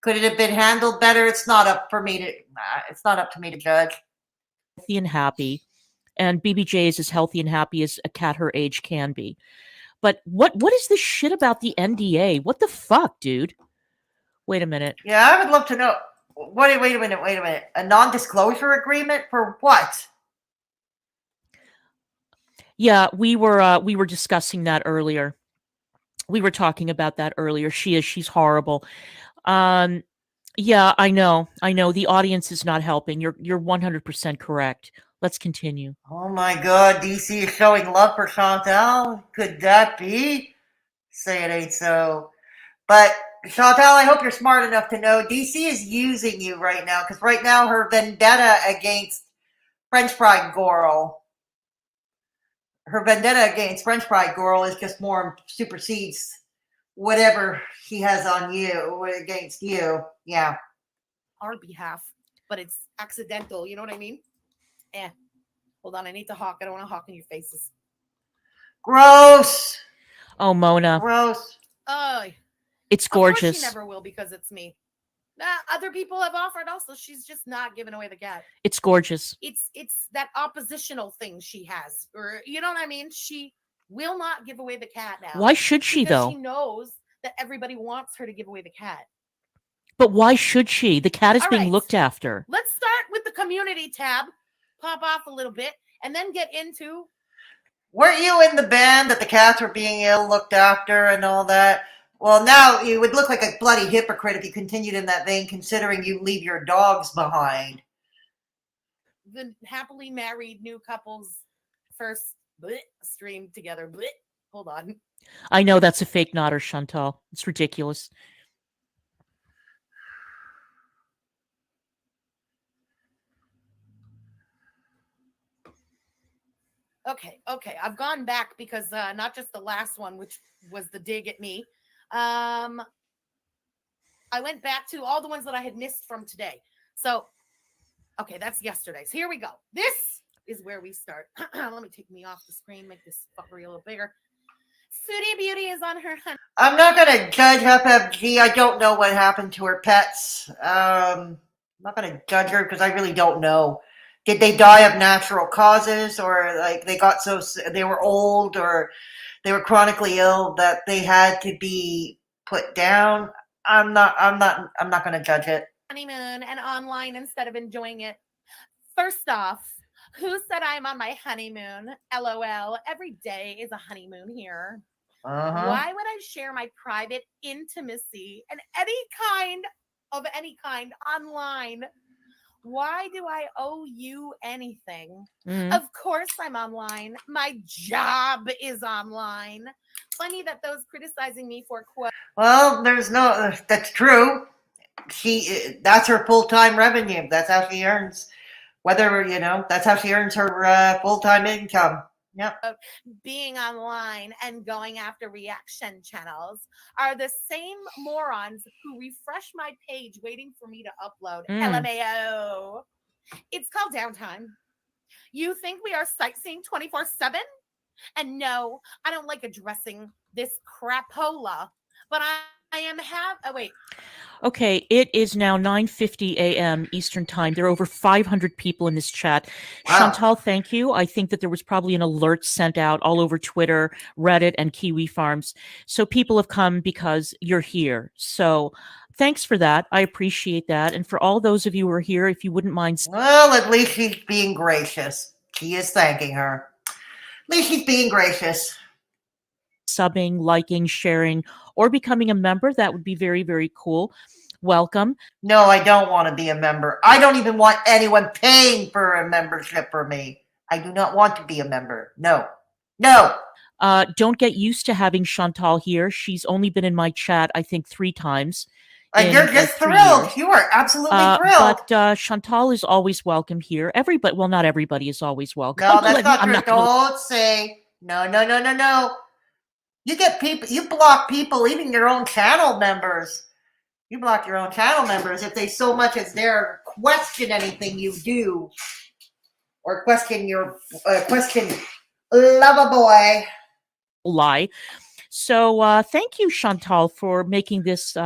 Could it have been handled better? It's not up to me to judge. Healthy and happy, and BBJ is as healthy and happy as a cat her age can be. But what is this shit about the NDA? What the fuck, dude? Wait a minute. Yeah, I would love to know. Wait a minute. A non-disclosure agreement for what? Yeah, we were discussing that earlier. We were talking about that earlier. She's horrible. Yeah, I know. The audience is not helping. You're 100% correct. Let's continue. Oh my God, DC is showing love for Chantal. Could that be? Say it ain't so. But Chantal, I hope you're smart enough to know DC is using you right now, because right now her vendetta against French Fry Gorl, is just more supersedes whatever he has on you against you. Yeah. Our behalf, but it's accidental. You know what I mean? Hold on, I need to hawk. I don't want to hawk in your faces. Gross. Oh, Mona. Gross. It's Of course gorgeous. she never will because it's me. Other people have offered also. She's just not giving away the cat. It's gorgeous. It's that oppositional thing she has, or you know what I mean? She will not give away the cat now. Why should she, because though? She knows that everybody wants her to give away the cat. But why should she? The cat is All being right. looked after. Let's start with the community tab, pop off a little bit, and then get into. Weren't you in the band that the cats were being ill looked after and all that? Well, now you would look like a bloody hypocrite if you continued in that vein, considering you leave your dogs behind. The happily married new couples first stream together. Hold on. I know that's a fake nodder, Chantal. It's ridiculous. Okay. I've gone back because not just the last one, which was the dig at me. I went back to all the ones that I had missed from today. So, okay, that's yesterday's. Here we go. This is where we start. Let me take me off the screen, make this fuckery a little bigger. Foodie Beauty is on her hunt. I'm not going to judge FFG. I don't know what happened to her pets. I'm not going to judge her because I really don't know. Did they die of natural causes, or like they were old, or they were chronically ill that they had to be put down? I'm not going to judge it. Honeymoon and online instead of enjoying it. First off, who said I'm on my honeymoon? LOL. Every day is a honeymoon here. Why would I share my private intimacy and any kind online? Why do I owe you anything? Of course I'm online. My job is online. Funny that those criticizing me for quote. Well, that's true. That's her full-time revenue. That's how she earns. That's how she earns her full-time income. Yep. Being online and going after reaction channels are the same morons who refresh my page waiting for me to upload. LMAO. It's called downtime. You think we are sightseeing 24/7? And no, I don't like addressing this crapola, but I am wait. Okay, it is now 9:50 a.m. Eastern Time. There are over 500 people in this chat. Wow. Chantal, thank you. I think that there was probably an alert sent out all over Twitter, Reddit, and Kiwi Farms. So people have come because you're here. So thanks for that. I appreciate that. And for all those of you who are here, if you wouldn't mind. Well, at least she's being gracious. She is thanking her. At least she's being gracious. Subbing, liking, sharing, or becoming a member, that would be very, very cool. Welcome. No, I don't want to be a member. I don't even want anyone paying for a membership for me. I do not want to be a member. No. Don't get used to having Chantal here. She's only been in my chat, I think, 3 times. You're just thrilled. You are absolutely thrilled. But Chantal is always welcome here. Everybody, well, not everybody is always welcome. No, that's not true. Don't say no. You get people. You block people, even your own channel members. You block your own channel members if they so much as dare question anything you do, or question Loverboy. Lie. So thank you, Chantal, for making this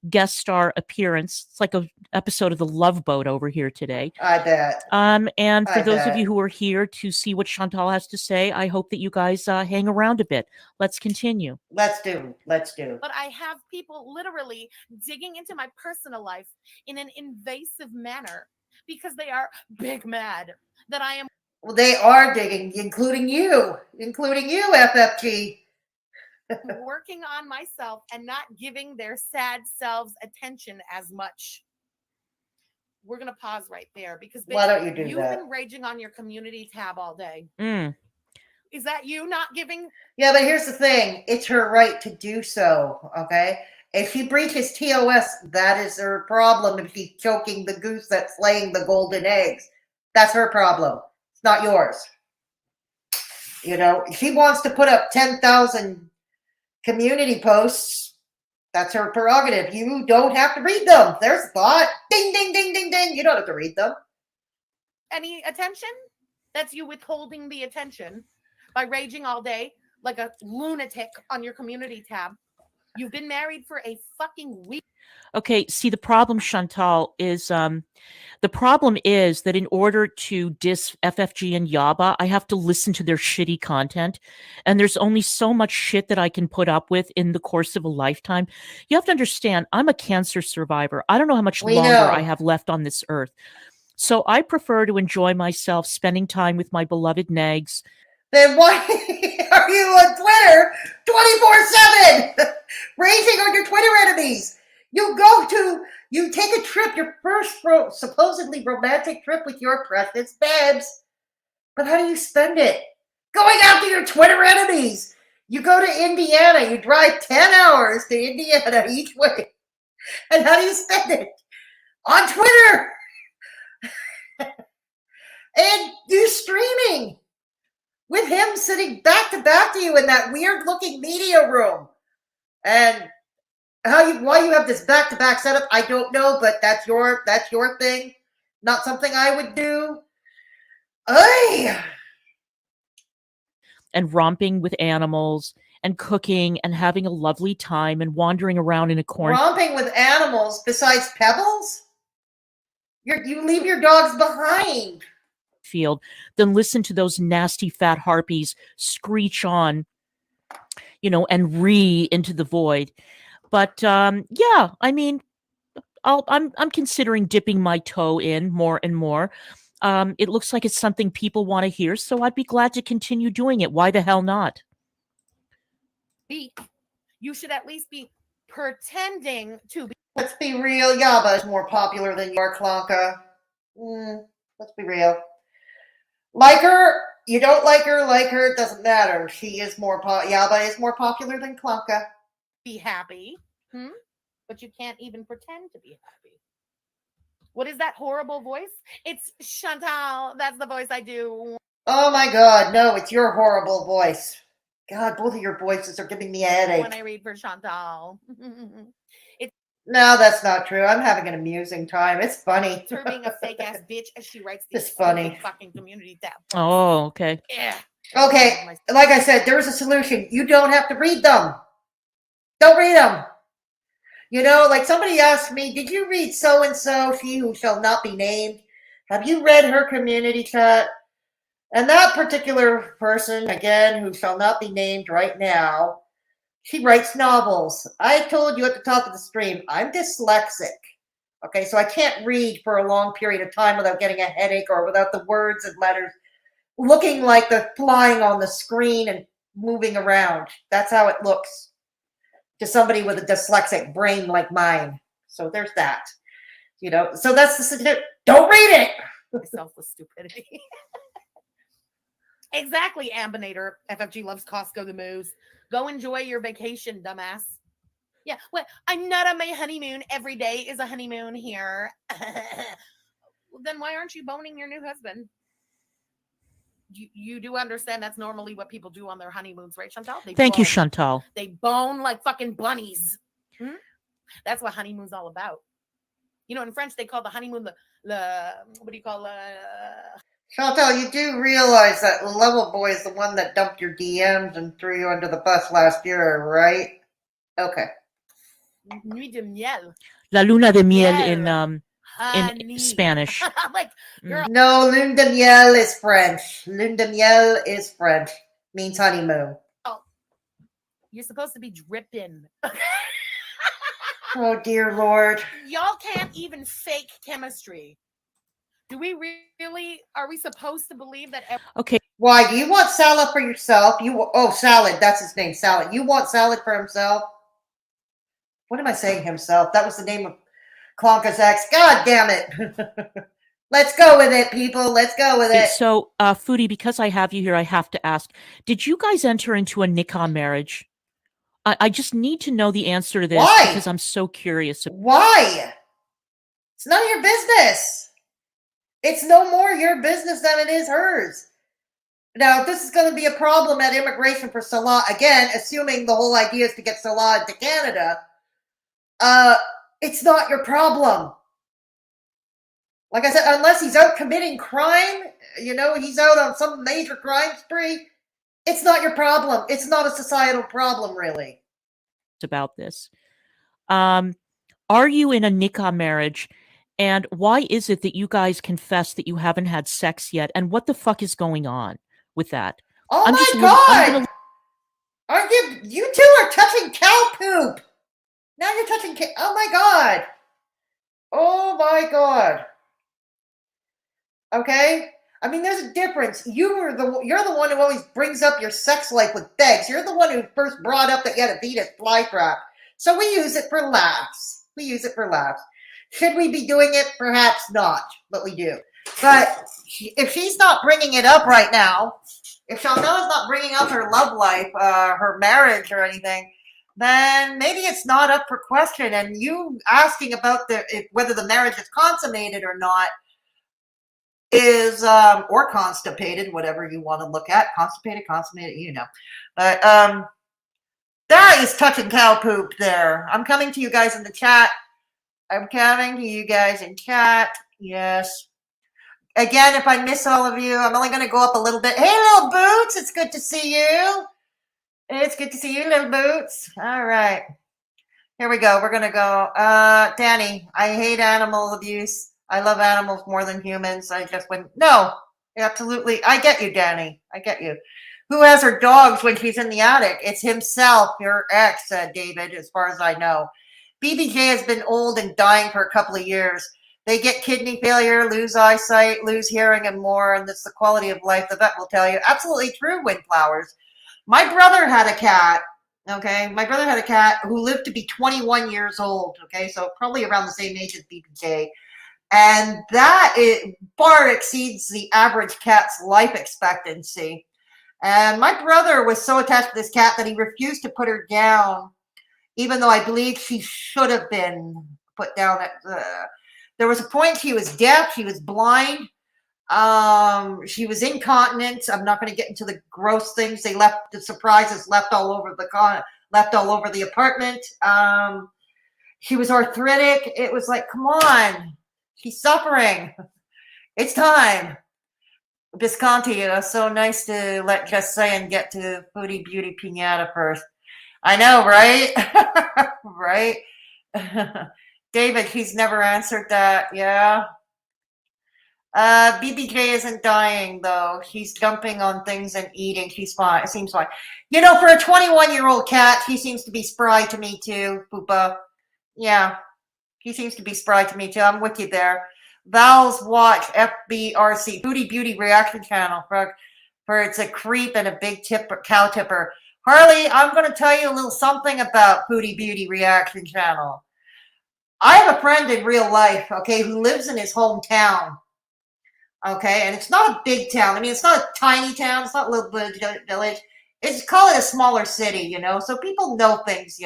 guest star appearance. It's like an episode of The Love Boat over here today. I bet. And for those of you who are here to see what Chantal has to say, I hope that you guys hang around a bit. Let's continue. Let's do. But I have people literally digging into my personal life in an invasive manner because they are big mad that I am. Well, they are digging, including you, FFG. Working on myself and not giving their sad selves attention as much. We're going to pause right there because why don't you do you've that? Been raging on your community tab all day. Is that you not giving? Yeah, but here's the thing. It's her right to do so, okay? If she breaches TOS, that is her problem. If she's choking the goose that's laying the golden eggs, that's her problem. It's not yours. You know, if she wants to put up 10,000 community posts, that's her prerogative. You don't have to read them. There's a thought. Ding, ding, ding, ding, ding. You don't have to read them. Any attention? That's you withholding the attention by raging all day like a lunatic on your community tab. You've been married for a fucking week. Okay, see, the problem, Chantal, is the problem is that in order to diss FFG and Yaba, I have to listen to their shitty content. And there's only so much shit that I can put up with in the course of a lifetime. You have to understand, I'm a cancer survivor. I don't know how much longer I have left on this earth. So I prefer to enjoy myself spending time with my beloved Negz. Then why are you on Twitter 24/7? Raging on your Twitter enemies. You take a trip, your first supposedly romantic trip with your precious babes. But how do you spend it? Going after your Twitter enemies. You go to Indiana, you drive 10 hours to Indiana each way. And how do you spend it? On Twitter. And you streaming. With him sitting back to back to you in that weird looking media room. And why you have this back to back setup, I don't know, but that's your thing. Not something I would do. And romping with animals and cooking and having a lovely time and wandering around in a corn. Romping with animals besides pebbles? You leave your dogs behind. Field, then listen to those nasty fat harpies screech on, and into the void. But yeah, I mean, I'm considering dipping my toe in more and more. It looks like it's something people want to hear, so I'd be glad to continue doing it. Why the hell not? You should at least be pretending to be. Let's be real. Yaba is more popular than your Klanka. Let's be real. Like her, you don't like her, it doesn't matter. She is more Yaba is more popular than Klanka. Be happy, but you can't even pretend to be happy. What is that horrible voice? It's Chantal. That's the voice I do. Oh my God, no, it's your horrible voice. God, both of your voices are giving me a headache. When I read for Chantal. No, that's not true. I'm having an amusing time. It's funny. Her being a fake ass bitch as she writes these funny fucking community tab. Oh, okay. Yeah. Okay, like I said, there is a solution. You don't have to read them. Don't read them. Like somebody asked me, did you read so-and-so, she who shall not be named? Have you read her community chat? And that particular person, again, who shall not be named right now, she writes novels. I told you at the top of the stream, I'm dyslexic. Okay, so I can't read for a long period of time without getting a headache or without the words and letters looking like they're flying on the screen and moving around. That's how it looks to somebody with a dyslexic brain like mine. So there's that. So that's the suggestion. Don't read it. Selfless stupidity. Exactly, Ambinator. FFG loves Costco the moose. Go enjoy your vacation, dumbass. Yeah, well, I'm not on my honeymoon. Every day is a honeymoon here. Well, then why aren't you boning your new husband? You do understand that's normally what people do on their honeymoons, right, Chantal? Thank you, Chantal. They bone like fucking bunnies. That's what honeymoon's all about. In French, they call the honeymoon what do you call Chantal, you do realize that Level Boy is the one that dumped your DMs and threw you under the bus last year, right? Okay. Nuit de miel. La luna de miel in Spanish. Like, girl. No, lune de miel is French. Lune de miel is French. Means honeymoon. Oh, you're supposed to be dripping. Oh, dear Lord. Y'all can't even fake chemistry. Do we really, are we supposed to believe that? Okay. Why, do you want Salad for yourself? Salad, that's his name, Salad. You want Salad for himself? What am I saying, himself? That was the name of Klonka's ex. God damn it. Let's go with it, people. Let's go with it. So, Foodie, because I have you here, I have to ask, did you guys enter into a nikah marriage? I just need to know the answer to this Why? because I'm so curious. Why? It's none of your business. It's no more your business than it is hers. Now, if this is going to be a problem at immigration for Salah, again, assuming the whole idea is to get Salah into Canada, it's not your problem. Like I said, unless he's out committing crime, he's out on some major crime spree, it's not your problem. It's not a societal problem, really. About this. Are you in a nikah marriage? And why is it that you guys confess that you haven't had sex yet? And what the fuck is going on with that? Oh my God! Aren't you two are touching cow poop. Now you're touching oh my God. Oh my God. Okay? I mean, there's a difference. You're the one who always brings up your sex life with begs. You're the one who first brought up that you had a Venus flytrap. So we use it for laughs. Should we be doing it? Perhaps not, but we do. But if she's not bringing it up right now, if Chantal is not bringing up her love life, her marriage or anything, then maybe it's not up for question. And you asking about whether the marriage is consummated or not is, or constipated, whatever you want to look at. Constipated, consummated, But that is touching cow poop there. I'm coming to you guys in the chat. Yes. Again, if I miss all of you, I'm only going to go up a little bit. Hey, little Boots, it's good to see you. It's good to see you, little Boots. All right. Here we go. We're going to go. Danny, I hate animal abuse. I love animals more than humans. I just went, no, absolutely. I get you, Danny. I get you. Who has her dogs when she's in the attic? It's himself, your ex, David, as far as I know. BBJ has been old and dying for a couple of years. They get kidney failure, lose eyesight, lose hearing, and more, and that's the quality of life. The vet will tell you. Absolutely true, Windflowers. My brother had a cat, okay? My brother had a cat who lived to be 21 years old, okay? So probably around the same age as BBJ. And that far exceeds the average cat's life expectancy. And my brother was so attached to this cat that he refused to put her down, even though I believe she should have been put down. There was a point she was deaf, she was blind, she was incontinent. I'm not going to get into the gross things. They left the surprises left all over the apartment. She was arthritic. It was like, come on, she's suffering. It's time. Visconti, so nice to let Just Saying get to Foodie Beauty Pinata first. I know, right? Right? David, he's never answered that. Yeah. BBJ isn't dying, though. She's jumping on things and eating. She's fine. It seems fine. For a 21-year-old cat, she seems to be spry to me, too, Poopa. Yeah. He seems to be spry to me, too. I'm with you there. Val's Watch, FBRC, Foodie Beauty Reaction Channel, for it's a creep and a big cow tipper. Harley, I'm going to tell you a little something about Foodie Beauty Reaction Channel. I have a friend in real life, okay, who lives in his hometown, okay, and it's not a big town. I mean, it's not a tiny town. It's not a little village. Call it a smaller city, so people know things,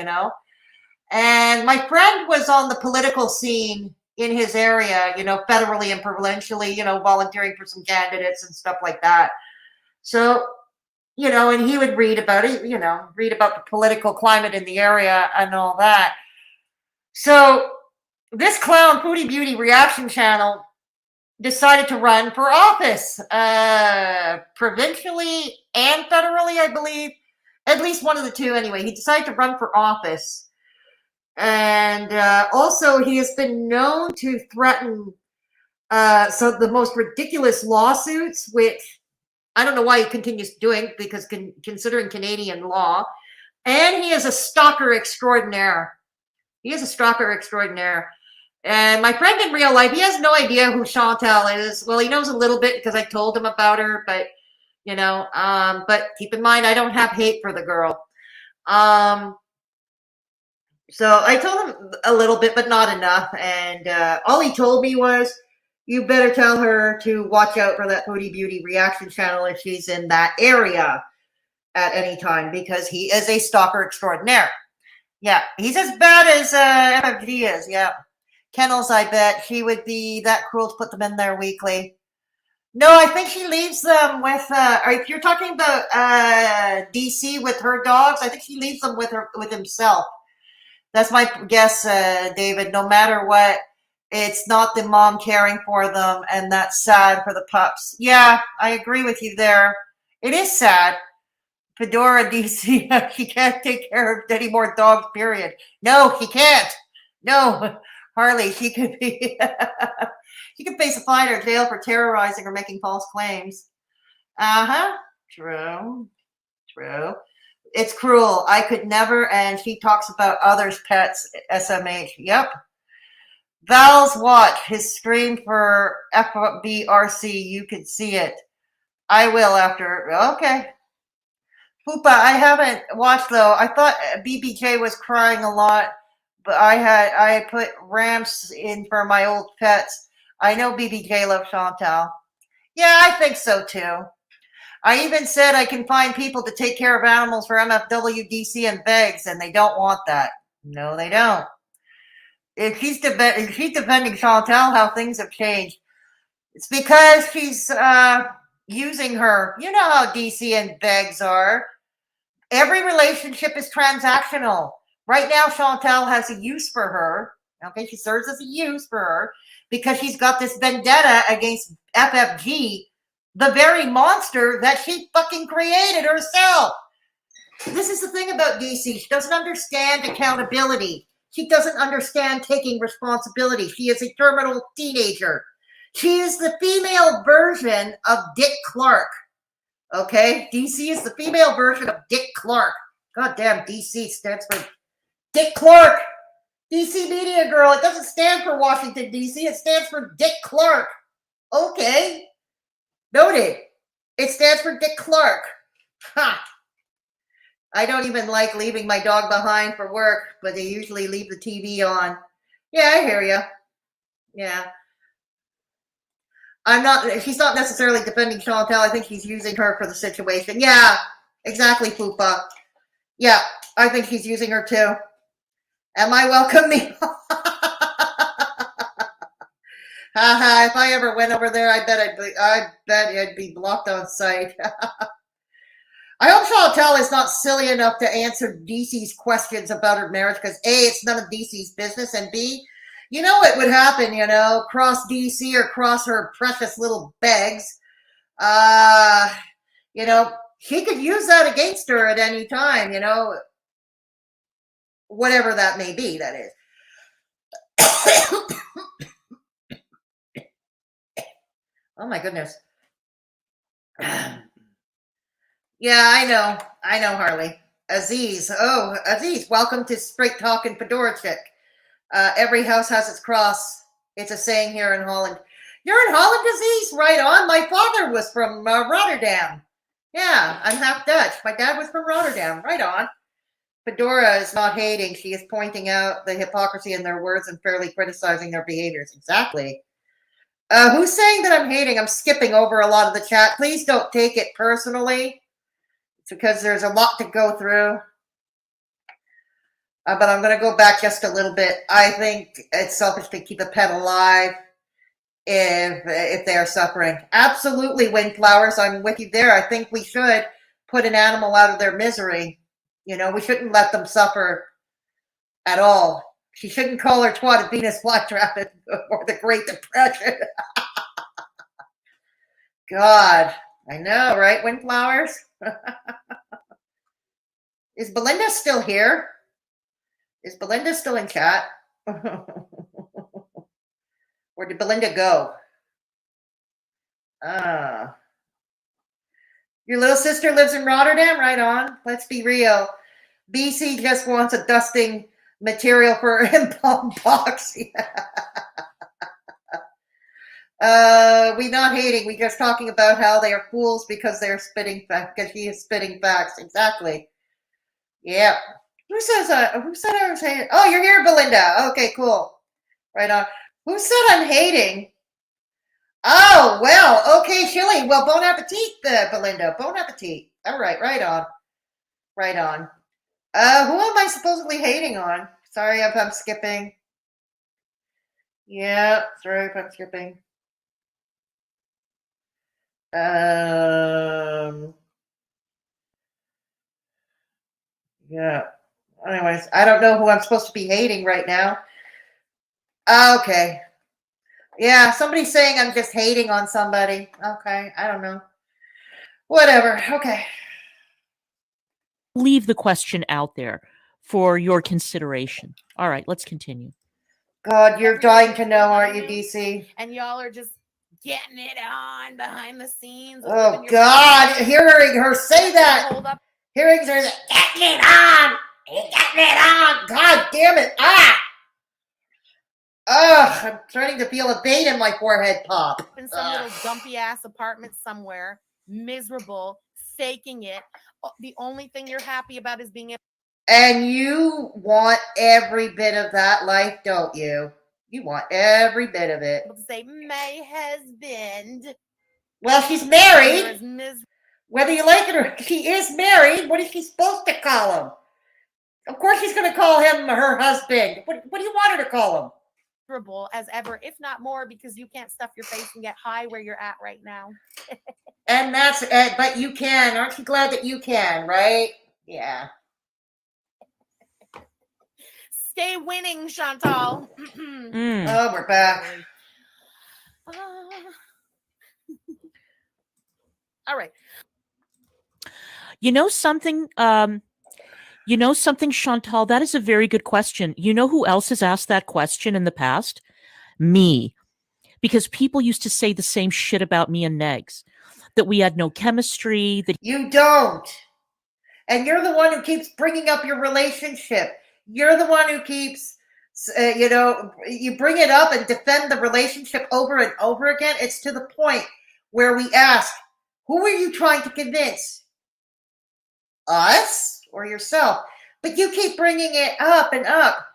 And my friend was on the political scene in his area, federally and provincially, volunteering for some candidates and stuff like that. So, and he would read about it, read about the political climate in the area and all that. So this clown Foodie Beauty Reaction Channel decided to run for office, provincially and federally, I believe. At least one of the two anyway. He decided to run for office. And also, he has been known to threaten the most ridiculous lawsuits, which I don't know why he continues doing, because considering Canadian law. And he is a stalker extraordinaire. And my friend in real life, he has no idea who Chantal is. Well, he knows a little bit because I told him about her, but, but keep in mind, I don't have hate for the girl. So I told him a little bit, but not enough. And all he told me was, you better tell her to watch out for that Foodie Beauty Reaction Channel if she's in that area. at any time because he is a stalker extraordinaire. Yeah, he's as bad as FFG is. Yeah, Kennels, I bet she would be that cruel to put them in there weekly. No, I think she leaves them with. If you're talking about DC with her dogs, I think she leaves them with himself. That's my guess, David. No matter what, it's not the mom caring for them, and that's sad for the pups. Yeah, I agree with you there. It is sad. Fedora DC, she can't take care of any more dogs, period. No, she can't. No, Harley, she could be, she could face a fine or jail for terrorizing or making false claims. Uh-huh, true. It's cruel. I could never, and she talks about others' pets, SMH. Yep. Val's watch, his scream for FBRC, you could see it. I will after, okay. Poopa, I haven't watched though. I thought BBJ was crying a lot, but I put ramps in for my old pets. I know BBJ loves Chantal. Yeah, I think so too. I even said I can find people to take care of animals for MFW, DC, and VEGs, and they don't want that. No, they don't. If she's defending Chantal, how things have changed. It's because she's using her. You know how DC and VEGs are. Every relationship is transactional. Right now, Chantal has a use for her. Okay, she serves as a use for her because she's got this vendetta against FFG, the very monster that she fucking created herself. This is the thing about DC. She doesn't understand accountability. She doesn't understand taking responsibility. She is a terminal teenager. She is the female version of Dick Clark. Okay, DC is the female version of Dick Clark. God damn, DC stands for Dick Clark. DCmediagirl. It doesn't stand for Washington, D.C. It stands for Dick Clark. Okay, noted. It stands for Dick Clark. Ha! I don't even like leaving my dog behind for work, but they usually leave the TV on. Yeah, I hear you. Yeah. She's not necessarily defending Chantal. I think she's using her for the situation. Yeah, exactly, Poopa. Yeah, I think he's using her too. Am I welcome me? Haha, if I ever went over there, I bet I'd be blocked on sight. I hope Chantal is not silly enough to answer DC's questions about her marriage because A, it's none of DC's business, and B, you know what would happen, cross DC or cross her precious little bags. He could use that against her at any time, whatever that may be, that is. Oh my goodness. Yeah, I know, Harley. Aziz, welcome to Straight Talkin' Fedora Chick. Every house has its cross. It's a saying here in Holland. You're in Holland, Aziz? Right on. My father was from Rotterdam. Yeah, I'm half Dutch. My dad was from Rotterdam. Right on. Fedora is not hating. She is pointing out the hypocrisy in their words and fairly criticizing their behaviors. Exactly. Who's saying that I'm hating? I'm skipping over a lot of the chat. Please don't take it personally. It's because there's a lot to go through. But I'm going to go back just a little bit. I think it's selfish to keep a pet alive if they are suffering. Absolutely, Windflowers. I'm with you there. I think we should put an animal out of their misery. We shouldn't let them suffer at all. She shouldn't call her twat Venus flytrap or the Great Depression. God, I know, right, Windflowers? Is Belinda still here? Is Belinda still in chat? Or did Belinda go? Your little sister lives in Rotterdam? Right on. Let's be real. BC just wants a dusting material for her impound box. We not hating. We just talking about how they are fools because they're spitting facts. Because she is spitting facts. Exactly. Yeah. Who said I was hating? Oh, you're here, Belinda. Okay, cool. Right on. Who said I'm hating? Oh, well, okay, Chili. Well, bon appetit, Belinda. Bon appetit. All right, right on. Right on. Who am I supposedly hating on? Sorry if I'm skipping. Yeah, sorry if I'm skipping. Yeah. Anyways, I don't know who I'm supposed to be hating right now. Okay. Yeah, somebody's saying I'm just hating on somebody. Okay, I don't know. Whatever. Okay. Leave the question out there for your consideration. All right, let's continue. God, you're dying to know, aren't you, DC? And y'all are just getting it on behind the scenes. Oh, God. Hearing her say that. Hold up. Hearing her say, getting it on. Getting it on. God damn it. Ah. Ugh, I'm starting to feel a vein in my forehead pop. In some little dumpy ass apartment somewhere, miserable, faking it. The only thing you're happy about is being able. And you want every bit of that life, don't you? You want every bit of it. To say, my husband. Well, she's married. Miserable. Whether you like it or she is married, what is she supposed to call him? Of course she's going to call him her husband. What do you want her to call him? As ever, if not more, because you can't stuff your face and get high where you're at right now. And that's but you can. Aren't you glad that you can, right? Yeah. Stay winning, Chantal. Oh, we're back. All right. You know something, Chantal? That is a very good question. You know who else has asked that question in the past? Me. Because people used to say the same shit about me and Negz. That we had no chemistry. That you don't. And you're the one who keeps bringing up your relationship. You're the one who keeps, you bring it up and defend the relationship over and over again. It's to the point where we ask, who are you trying to convince? Us or yourself? But you keep bringing it up and up.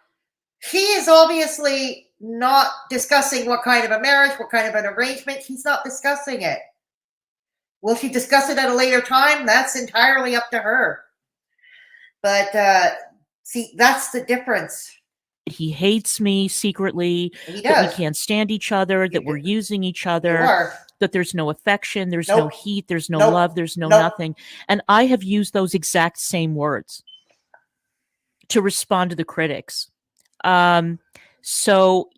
She is obviously not discussing what kind of a marriage, what kind of an arrangement. She's not discussing it. Will she discuss it at a later time? That's entirely up to her. But see, that's the difference. he hates me secretly. He that does. we can't stand each other. That we're using each other. That there's no affection. There's no heat. There's no love. There's no nothing. And I have used those exact same words to respond to the critics. So,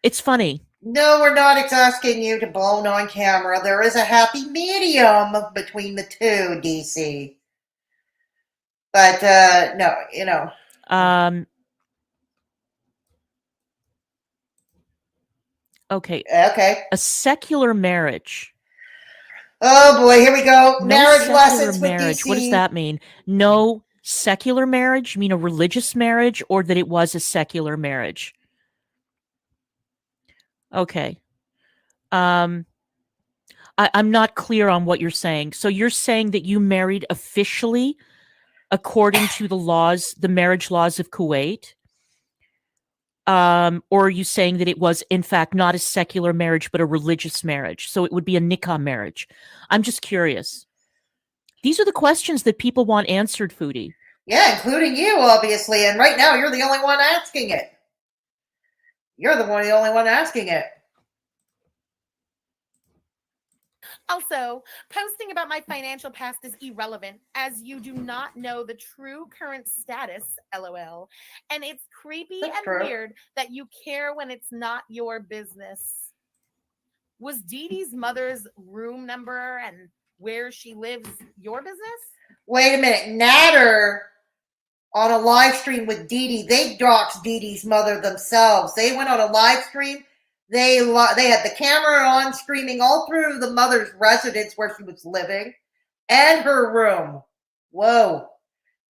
it's funny. No, we're not asking you to bone on camera. There is a happy medium between the two, DC. But, no, Okay. Okay. A secular marriage. Oh boy, here we go. No Marriage lessons with DC. What does that mean? No secular marriage? You mean a religious marriage, or that it was a secular marriage? Okay. I'm not clear on what you're saying. So you're saying that you married officially according to the laws, the marriage laws of Kuwait? Or are you saying that it was, in fact, not a secular marriage, but a religious marriage? So it would be a nikah marriage. I'm just curious. These are the questions that people want answered, Foodie. Yeah, including you, obviously. And right now, you're the only one asking it. You're the only one asking it. Also, posting about my financial past is irrelevant, as you do not know the true current status, LOL. And it's creepy weird that you care when it's not your business. Was Dee Dee's mother's room number and where she lives your business? Wait a minute. Natter, on a live stream with Dee Dee, they doxed Dee Dee's mother themselves. They went on a live stream. They had the camera on, streaming all through the mother's residence where she was living and her room. Whoa.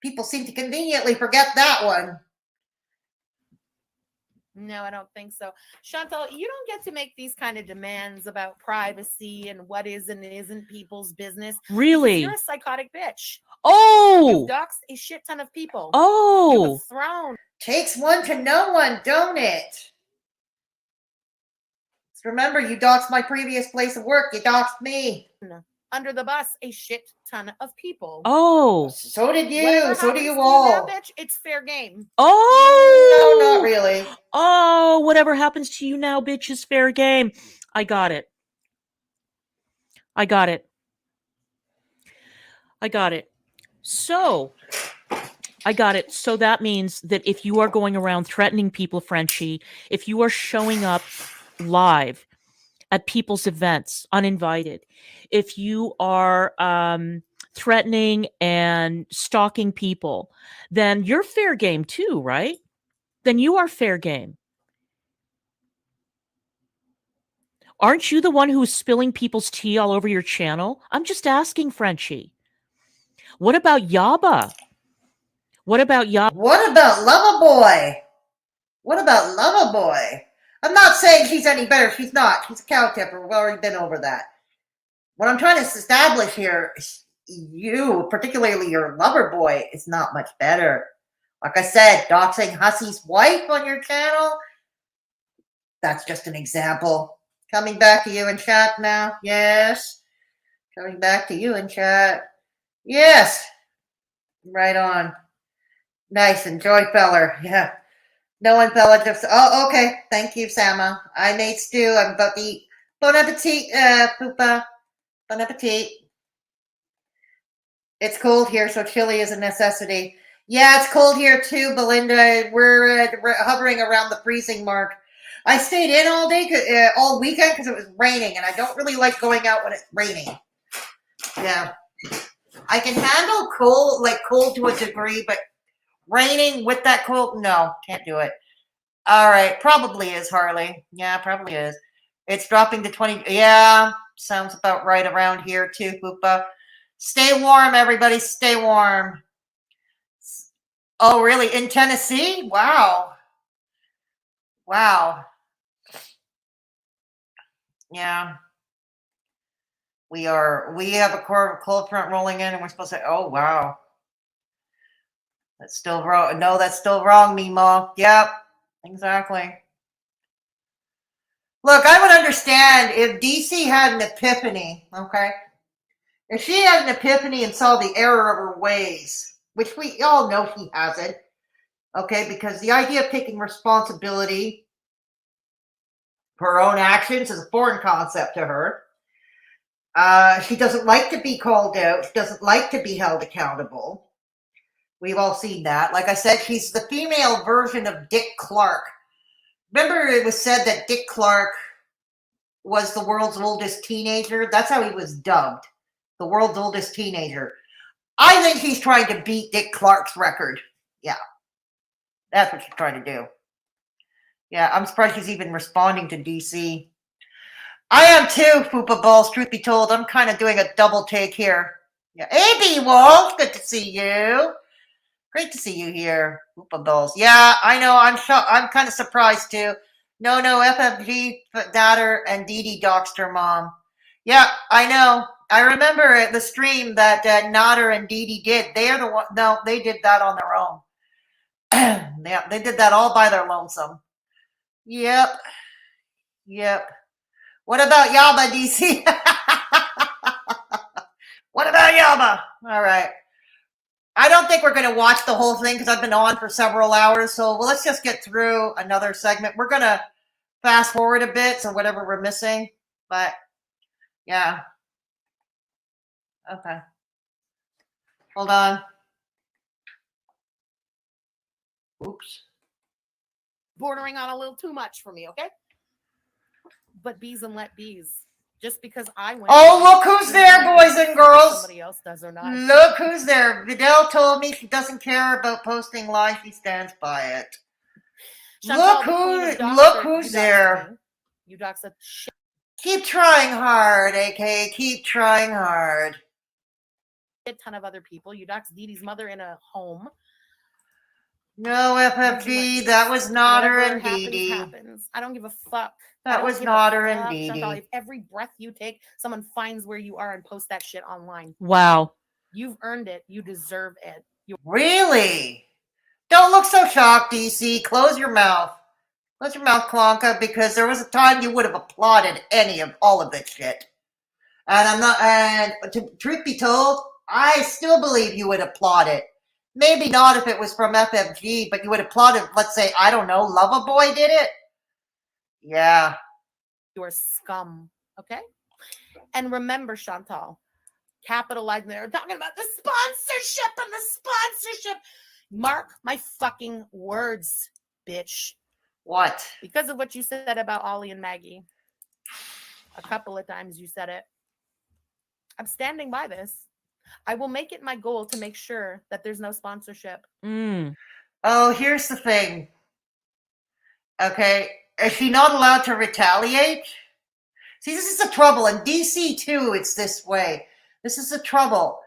People seem to conveniently forget that one. No, I don't think so. Chantal, you don't get to make these kind of demands about privacy and what is and isn't people's business. Really? You're a psychotic bitch. Oh! You doxed a shit ton of people. Oh! You were thrown. Takes one to know one, don't it? Remember, you doxed my previous place of work. You doxed me. Under the bus a shit ton of people. Oh. So did you. Whatever So do happens you to all. now, bitch, it's fair game. Oh. No, not really. Oh, whatever happens to you now, bitch, is fair game. I got it. I got it. I got it. So, I got it. So that means that if you are going around threatening people, Frenchie, if you are showing up live at people's events uninvited, if you are threatening and stalking people, then you're fair game too, right? Then you are fair game. Aren't you the one who's spilling people's tea all over your channel? I'm just asking, Frenchie. What about Yaba? What about Yaba? What about Loverboy? What about Loverboy? I'm not saying she's any better. She's not. She's a cow tipper. We've already been over that. What I'm trying to establish here is you, particularly your Loverboy, is not much better. Like I said, doxing Hussey's wife on your channel, that's just an example. Coming back to you in chat now. Yes. Coming back to you in chat. Yes. Right on. Nice. Enjoy, feller. Yeah. No one, fella. Just, oh, okay. Thank you, Sama. I made stew. I'm about to eat. Bon appetit, Poopa. Bon appetit. It's cold here, so chili is a necessity. Yeah, it's cold here too, Belinda. We're hovering around the freezing mark. I stayed in all day, all weekend, because it was raining, and I don't really like going out when it's raining. Yeah. I can handle cold to a degree, but raining with that cold, no, can't do it. All right, probably is, Harley. Yeah, probably is. It's dropping to 20. Yeah, sounds about right around here too, Poopa. Stay warm, everybody. Stay warm. Oh, really? In Tennessee? Wow. Wow. Yeah. We have a cold front rolling in, and we're supposed to say, oh, wow. That's still wrong. No, that's still wrong, Mimo. Yep, exactly. Look, I would understand if DC had an epiphany, okay? If she had an epiphany and saw the error of her ways, which we all know she hasn't, okay? Because the idea of taking responsibility for her own actions is a foreign concept to her. She doesn't like to be called out. She doesn't like to be held accountable. We've all seen that. Like I said, she's the female version of Dick Clark. Remember it was said that Dick Clark was the world's oldest teenager? That's how he was dubbed. The world's oldest teenager. I think he's trying to beat Dick Clark's record. Yeah. That's what she's trying to do. Yeah, I'm surprised she's even responding to DC. I am too, Poopa Balls, truth be told. I'm kind of doing a double take here. Yeah. Hey, B-Wolf, good to see you. Great to see you here, Poopa Balls. Yeah, I know, I'm kind of surprised too. No, FFG, Datter, and Dee doxed her mom. Yeah, I know. I remember at the stream that Nader and Dee did. They are the one. No, they did that on their own. Yeah, they did that all by their lonesome. Yep. What about Yaba, DC? What about Yaba? All right. I don't think we're going to watch the whole thing because I've been on for several hours. So let's just get through another segment. We're going to fast forward a bit, so whatever we're missing. But yeah. Okay. Hold on. Oops. Bordering on a little too much for me, okay? But bees and let bees. Just because I went. Oh, look who's there, boys and girls. Somebody else does or not. Look who's there. Vidal told me she doesn't care about posting live. She stands by it. Chantal, look who's there. You dox a shit. Keep trying hard, AK. Keep trying hard. A ton of other people. You dox Dee Dee's mother in a home. No, FFG. That was not her and Dee Dee. Happens. I don't give a fuck. That was not her and Dee Dee. If every breath you take, someone finds where you are and posts that shit online. Wow. You've earned it. You deserve it. Really? Don't look so shocked, DC. Close your mouth. Close your mouth, Klonka, because there was a time you would have applauded all of this shit. And I'm not, and truth be told, I still believe you would applaud it. Maybe not if it was from FMG, but you would applaud it. Let's say, I don't know, Loverboy did it. Yeah. You're scum. Okay. And remember, Chantal, capitalizing there, talking about the sponsorship and the sponsorship. Mark my fucking words, bitch. What? Because of what you said about Ollie and Maggie. A couple of times you said it. I'm standing by this. I will make it my goal to make sure that there's no sponsorship. Oh, here's the thing. Okay. Is she not allowed to retaliate? See, this is the trouble. In DC, too, it's this way. This is the trouble.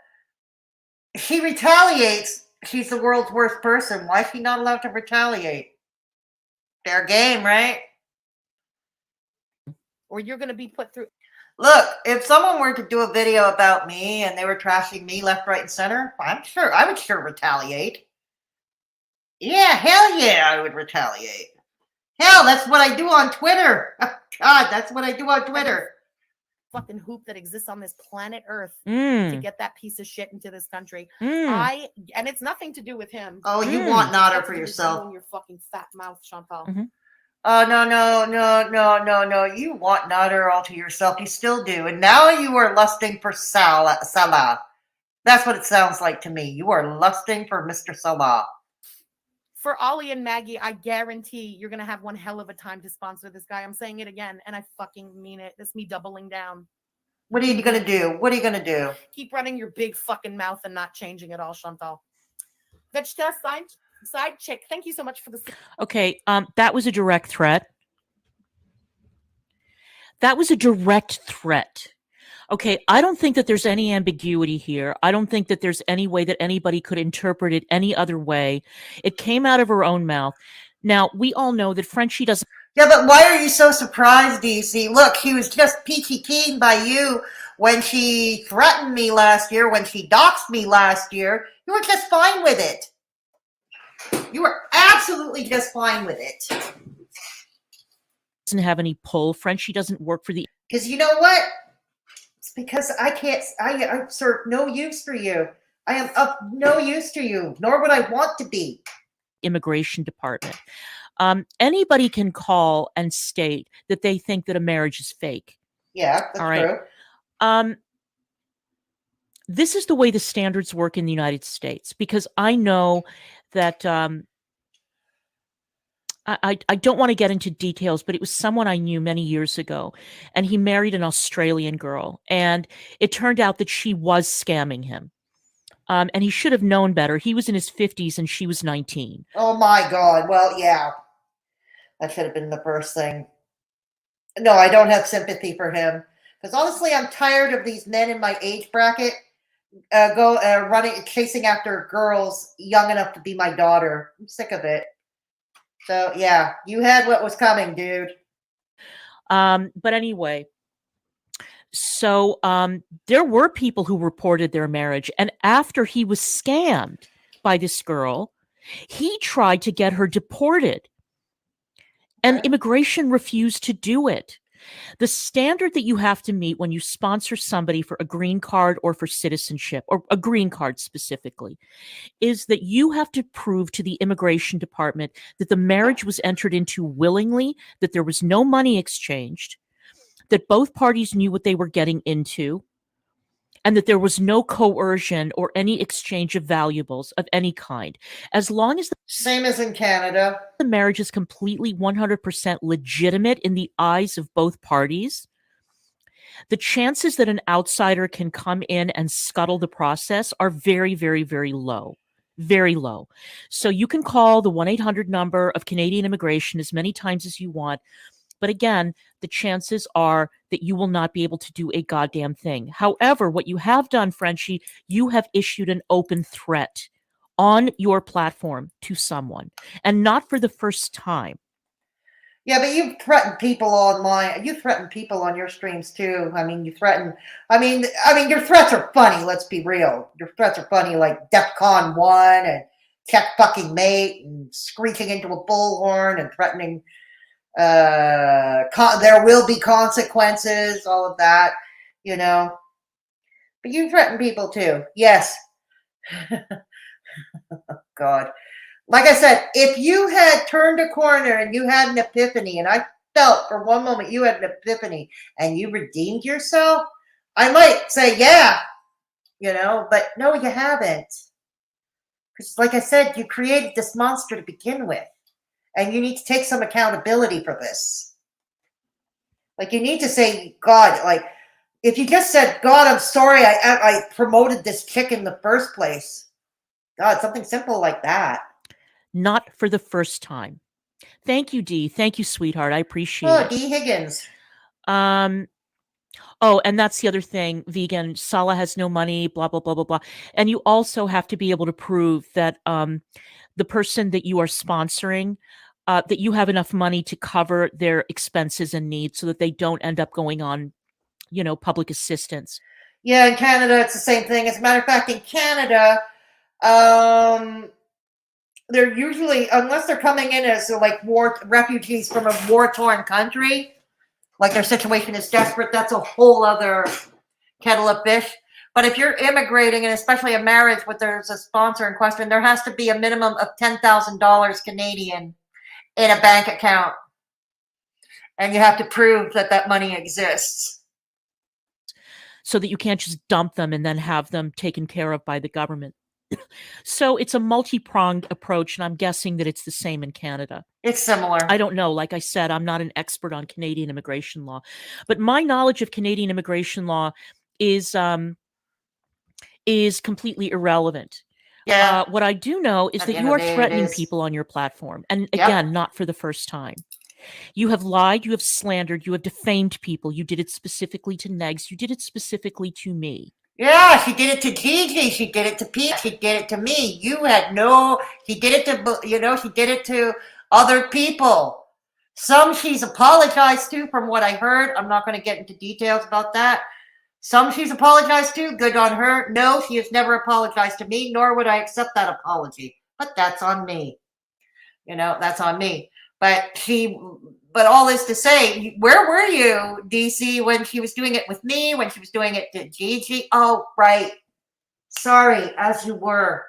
She retaliates. She's the world's worst person. Why is she not allowed to retaliate? Fair game, right? Or you're going to be put through. Look, if someone were to do a video about me and they were trashing me left, right, and center, I'm sure I would sure retaliate. Yeah, hell yeah, I would retaliate. Hell, that's what I do on Twitter. God, that's what I do on Twitter. Fucking hoop that exists on this planet Earth to get that piece of shit into this country. And it's nothing to do with him. Oh, you want Nodder for yourself. In your fucking fat mouth, Chantal. Oh, no. You want Nodder all to yourself. You still do. And now you are lusting for Salah. That's what it sounds like to me. You are lusting for Mr. Salah. For Ollie and Maggie, I guarantee you're going to have one hell of a time to sponsor this guy. I'm saying it again, and I fucking mean it. This is me doubling down. What are you going to do? What are you going to do? Keep running your big fucking mouth and not changing it all, Chantal. Vendettas, side chick. Thank you so much for the. Okay, that was a direct threat. That was a direct threat. Okay, I don't think that there's any ambiguity here. I don't think that there's any way that anybody could interpret it any other way. It came out of her own mouth. Now, we all know that Frenchie doesn't. Yeah, but why are you so surprised, DC? Look, he was just peachy keen by you when she threatened me last year, when she doxed me last year. You were just fine with it. You were absolutely just fine with it. Doesn't have any pull. Frenchie doesn't work for the. Because you know what? It's because I serve no use for you. I am of no use to you, nor would I want to be. Immigration department. Anybody can call and state that they think that a marriage is fake. Yeah, that's all right. True. This is the way the standards work in the United States, because I know that I don't want to get into details, but it was someone I knew many years ago, and he married an Australian girl, and it turned out that she was scamming him. And he should have known better. He was in his 50s and she was 19. Oh my God. Well, yeah. That should have been the first thing. No, I don't have sympathy for him. Because honestly, I'm tired of these men in my age bracket chasing after girls young enough to be my daughter. I'm sick of it. So, yeah, you had what was coming, dude. But anyway, so there were people who reported their marriage. And after he was scammed by this girl, he tried to get her deported. And immigration refused to do it. The standard that you have to meet when you sponsor somebody for a green card or for citizenship, or a green card specifically, is that you have to prove to the immigration department that the marriage was entered into willingly, that there was no money exchanged, that both parties knew what they were getting into, and that there was no coercion or any exchange of valuables of any kind. As long as same as in Canada, the marriage is completely 100% legitimate in the eyes of both parties, the chances that an outsider can come in and scuttle the process are very, very, very low. Very low. So you can call the 1-800 number of Canadian Immigration as many times as you want. But again, the chances are that you will not be able to do a goddamn thing. However, what you have done, Frenchie, you have issued an open threat on your platform to someone, and not for the first time. Yeah, but you threaten people online. You threaten people on your streams too. I mean, I mean, your threats are funny. Let's be real. Your threats are funny, like DEFCON 1 and check fucking mate and screeching into a bullhorn and threatening there will be consequences, all of that, you know. But you threaten people too. Yes. God. Like I said, if you had turned a corner and you had an epiphany, and I felt for one moment you had an epiphany and you redeemed yourself, I might say, yeah, but no, you haven't. Because, like I said, you created this monster to begin with, and you need to take some accountability for this. Like, you need to say, God, like, if you just said, God, I'm sorry I promoted this chick in the first place. God, something simple like that. Not for the first time. Thank you, Dee. Thank you, sweetheart. I appreciate it. Dee Higgins. Oh, and that's the other thing. Vegan, Salah has no money, blah, blah, blah, blah, blah. And you also have to be able to prove that the person that you are sponsoring, that you have enough money to cover their expenses and needs so that they don't end up going on, public assistance. Yeah, in Canada, it's the same thing. As a matter of fact, in Canada, they're usually, unless they're coming in as like refugees from a war-torn country, like their situation is desperate, that's a whole other kettle of fish. But if you're immigrating, and especially a marriage where there's a sponsor in question, there has to be a minimum of $10,000 Canadian in a bank account. And you have to prove that that money exists. So that you can't just dump them and then have them taken care of by the government. So it's a multi-pronged approach, and I'm guessing that it's the same in Canada. It's similar. I don't know. Like I said, I'm not an expert on Canadian immigration law, but my knowledge of Canadian immigration law is completely irrelevant. Yeah. What I do know is that you are threatening people on your platform, and again, not for the first time. You have lied, you have slandered, you have defamed people. You did it specifically to Negz. You did it specifically to me. Yeah, she did it to Gigi. She did it to Pete. She did it to me. She did it to, she did it to other people. Some she's apologized to, from what I heard. I'm not going to get into details about that. Some she's apologized to. Good on her. No, she has never apologized to me, nor would I accept that apology. But that's on me. That's on me. But all this to say, where were you, DC, when she was doing it with me, when she was doing it to Gigi? Oh, right. Sorry, as you were.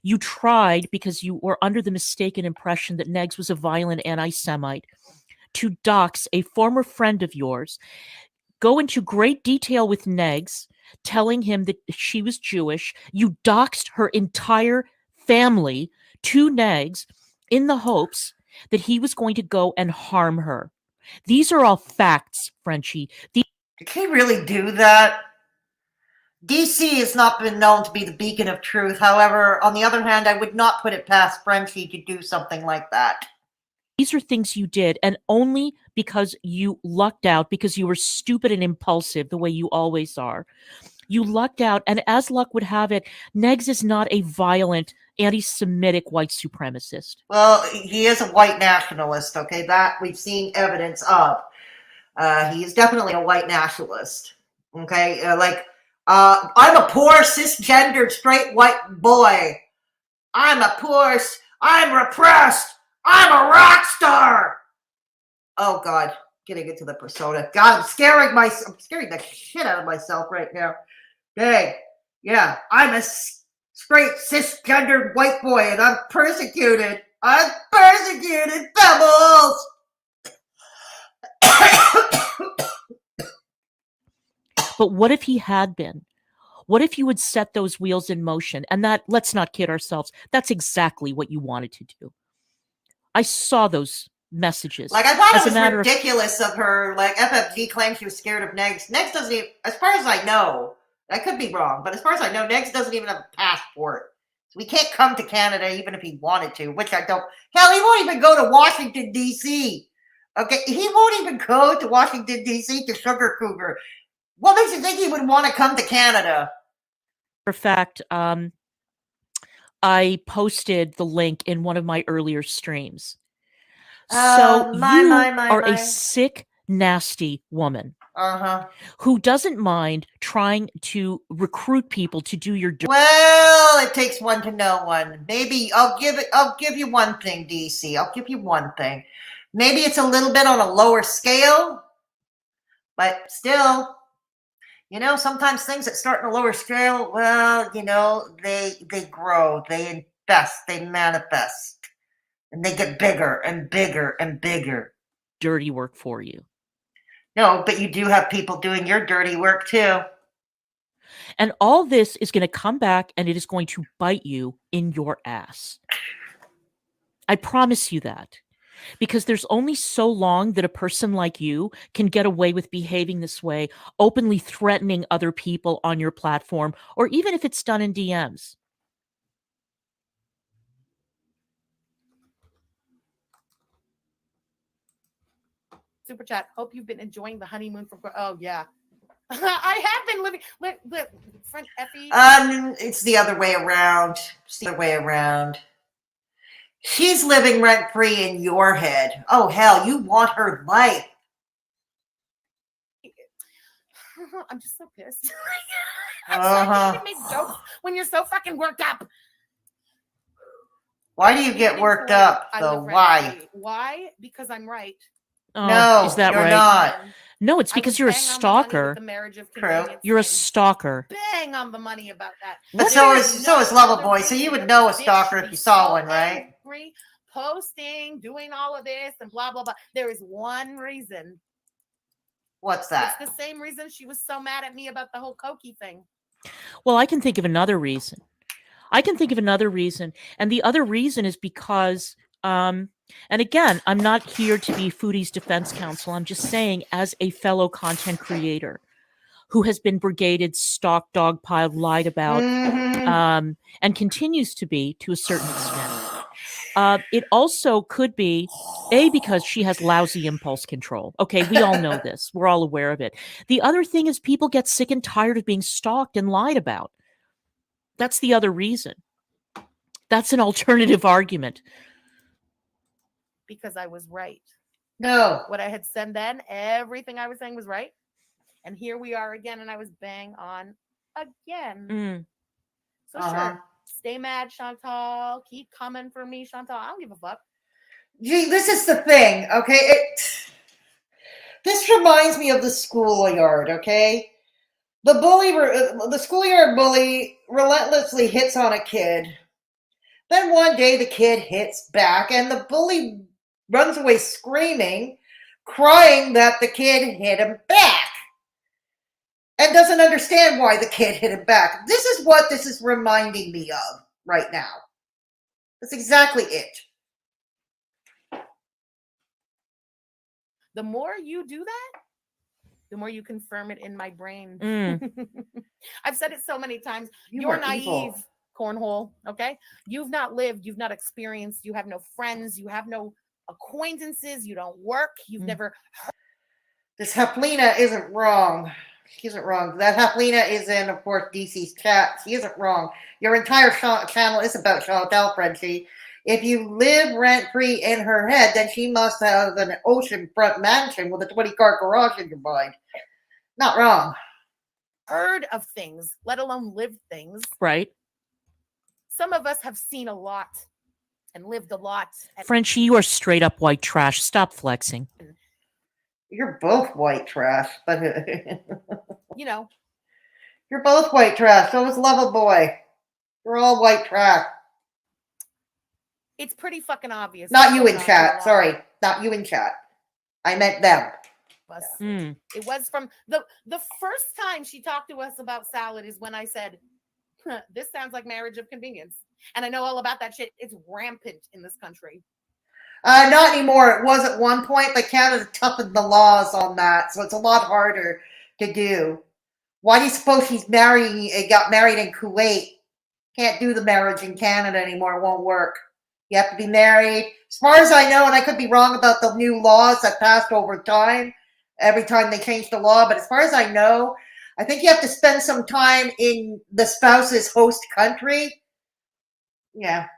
You tried, because you were under the mistaken impression that Negz was a violent anti-Semite, to dox a former friend of yours, go into great detail with Negz, telling him that she was Jewish. You doxed her entire family to Negz in the hopes that he was going to go and harm her. These are all facts, Frenchie. Did he really do that? DC has not been known to be the beacon of truth. However, on the other hand, I would not put it past Frenchie to do something like that. These are things you did, and only because you lucked out, because you were stupid and impulsive the way you always are. You lucked out, and as luck would have it, Negz is not a violent, anti-Semitic white supremacist. Well, he is a white nationalist, okay? That we've seen evidence of. He is definitely a white nationalist, okay? I'm a poor, cisgendered, straight white boy. I'm repressed. I'm a rock star. Oh, God. Getting into the persona. God, I'm scaring the shit out of myself right now. Dang. Yeah, I'm a straight cisgendered white boy, and I'm persecuted. I'm persecuted, pebbles. But what if he had been? What if you had set those wheels in motion? And that, let's not kid ourselves, that's exactly what you wanted to do. I saw those messages. Like, I thought it was ridiculous of her. Like, FFG claimed she was scared of Negz. Negz doesn't even, as far as I know, I could be wrong, but as far as I know, Negz doesn't even have a passport. So we can't come to Canada even if he wanted to, which I don't. Hell, he won't even go to Washington, D.C. Okay, he won't even go to Washington, D.C. to Sugar Cougar. What makes you think he would want to come to Canada? For fact, I posted the link in one of my earlier streams. So you are a sick, nasty woman who doesn't mind trying to recruit people to do your dirty. Well, it takes one to know one. Maybe I'll give you one thing, DC. I'll give you one thing. Maybe it's a little bit on a lower scale, but still, You know, sometimes things that start on a lower scale, well, you know, they grow, they invest, they manifest, and they get bigger and bigger and bigger. Dirty work for you. No, but you do have people doing your dirty work too. And all this is going to come back and it is going to bite you in your ass. I promise you that. Because there's only so long that a person like you can get away with behaving this way, openly threatening other people on your platform, or even if it's done in DMs. Super chat. Hope you've been enjoying the honeymoon from. Oh yeah, I have been living. Friend Effie. It's the other way around. It's the other way around. She's living rent free in your head. Oh hell, you want her life. I'm just so pissed. I'm sorry Uh-huh. you make jokes when you're so fucking worked up. Why do you get worked up I though? live Why? rent-free. Why? Because I'm right. Oh, No, is that you're right? not. No, it's I because was you're a bang on the money with stalker. the marriage of True. convenience You're a thing. stalker. Bang on the money about that. But There so is no Lover other Boy, so you reason would that know a this bitch stalker should if be you saw so one, right? angry, posting, doing all of this and blah blah blah. There is one reason. What's that? It's the same reason she was so mad at me about the whole Cokie thing. Well, I can think of another reason. And the other reason is because, and again, I'm not here to be Foodie's defense counsel. I'm just saying, as a fellow content creator who has been brigaded, stalked, dogpiled, lied about, Mhm. and continues to be to a certain extent. It also could be, because she has lousy impulse control. Okay, we all know this. We're all aware of it. The other thing is people get sick and tired of being stalked and lied about. That's the other reason. That's an alternative argument. Because I was right. No. What I had said then, everything I was saying was right. And here we are again, and I was bang on again. So sure, stay mad, Chantal. Keep coming for me, Chantal. I don't give a fuck. Gee, this is the thing, okay? This reminds me of the schoolyard, okay? The schoolyard bully relentlessly hits on a kid. Then one day the kid hits back and the bully runs away screaming, crying that the kid hit him back and doesn't understand why the kid hit him back. This is what this is reminding me of right now. That's exactly it. The more you do that, the more you confirm it in my brain. I've said it so many times. You're naive, evil. cornhole. Okay. You've not lived, you've not experienced, you have no friends, you have no acquaintances, you don't work, you've never. This Haplina isn't wrong. She isn't wrong. That Haplina is in, of course, DC's chat. She isn't wrong. Your entire channel is about Chantal, Frenchie. If you live rent-free in her head, then she must have an oceanfront mansion with a 20-car garage in your mind. Not wrong. Heard of things, let alone lived things. Right. Some of us have seen a lot and lived a lot. Frenchie, you are straight up white trash. Stop flexing. You're both white trash, but you know, you're both white trash. So is Lover Boy. We're all white trash. It's pretty fucking obvious. Not you in chat. Sorry, not you in chat. I meant them. It was from the first time she talked to us about salad is when I said, this sounds like marriage of convenience. And I know all about that shit. It's rampant in this country. Not anymore. It was at one point, but Canada toughened the laws on that, so it's a lot harder to do. Why do you suppose she's got married in Kuwait? Can't do the marriage in Canada anymore. It won't work. You have to be married. As far as I know, and I could be wrong about the new laws that passed over time, every time they change the law, but as far as I know, I think you have to spend some time in the spouse's host country. Yeah.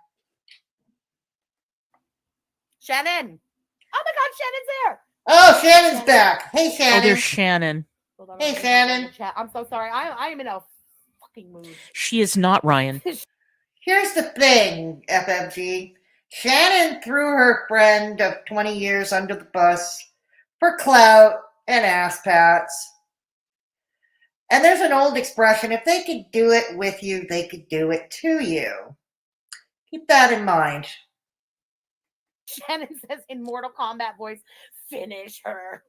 Shannon. Oh my God, Shannon's there. Oh, Shannon's back. Hey, Shannon. Oh, there's Shannon. Hey, Shannon. I'm so sorry. I am in a fucking mood. She is not, Ryan. Here's the thing, FMG. Shannon threw her friend of 20 years under the bus for clout and ass pats. And there's an old expression, if they could do it with you, they could do it to you. Keep that in mind. Shannon says in Mortal Kombat voice, finish her.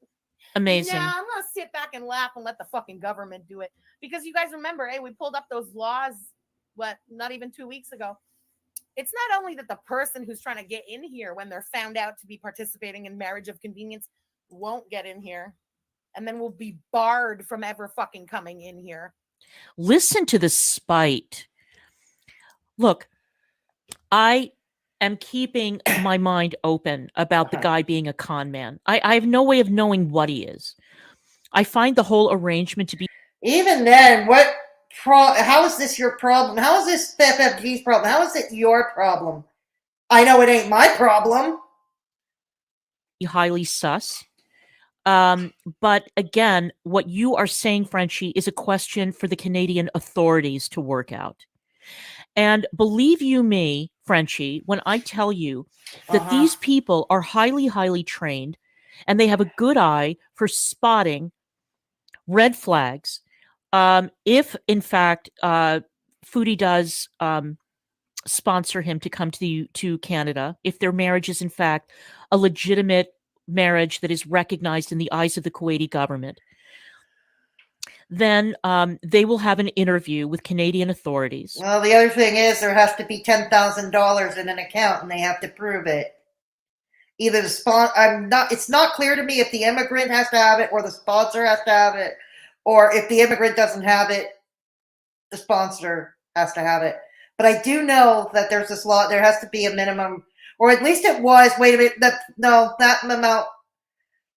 Amazing. Yeah, I'm going to sit back and laugh and let the fucking government do it. Because you guys remember, hey, we pulled up those laws, not even 2 weeks ago. It's not only that the person who's trying to get in here when they're found out to be participating in marriage of convenience won't get in here. And then will be barred from ever fucking coming in here. Listen to the spite. Look, I am keeping my mind open about the guy being a con man. I have no way of knowing what he is. I find the whole arrangement to be... Even then, how is this your problem? How is this FFG's problem? How is it your problem? I know it ain't my problem. highly sus. But again, what you are saying, Frenchie, is a question for the Canadian authorities to work out. And believe you me, Frenchie, when I tell you that these people are highly, highly trained and they have a good eye for spotting red flags. If, in fact, Foodie does sponsor him to come to Canada, if their marriage is, in fact, a legitimate marriage that is recognized in the eyes of the Kuwaiti government, then they will have an interview with Canadian authorities. Well, the other thing is there has to be $10,000 in an account, and they have to prove it. Either it's not clear to me if the immigrant has to have it or the sponsor has to have it, or if the immigrant doesn't have it, the sponsor has to have it. But I do know that there's this law. There has to be a minimum, or at least it was. Wait a minute. That amount.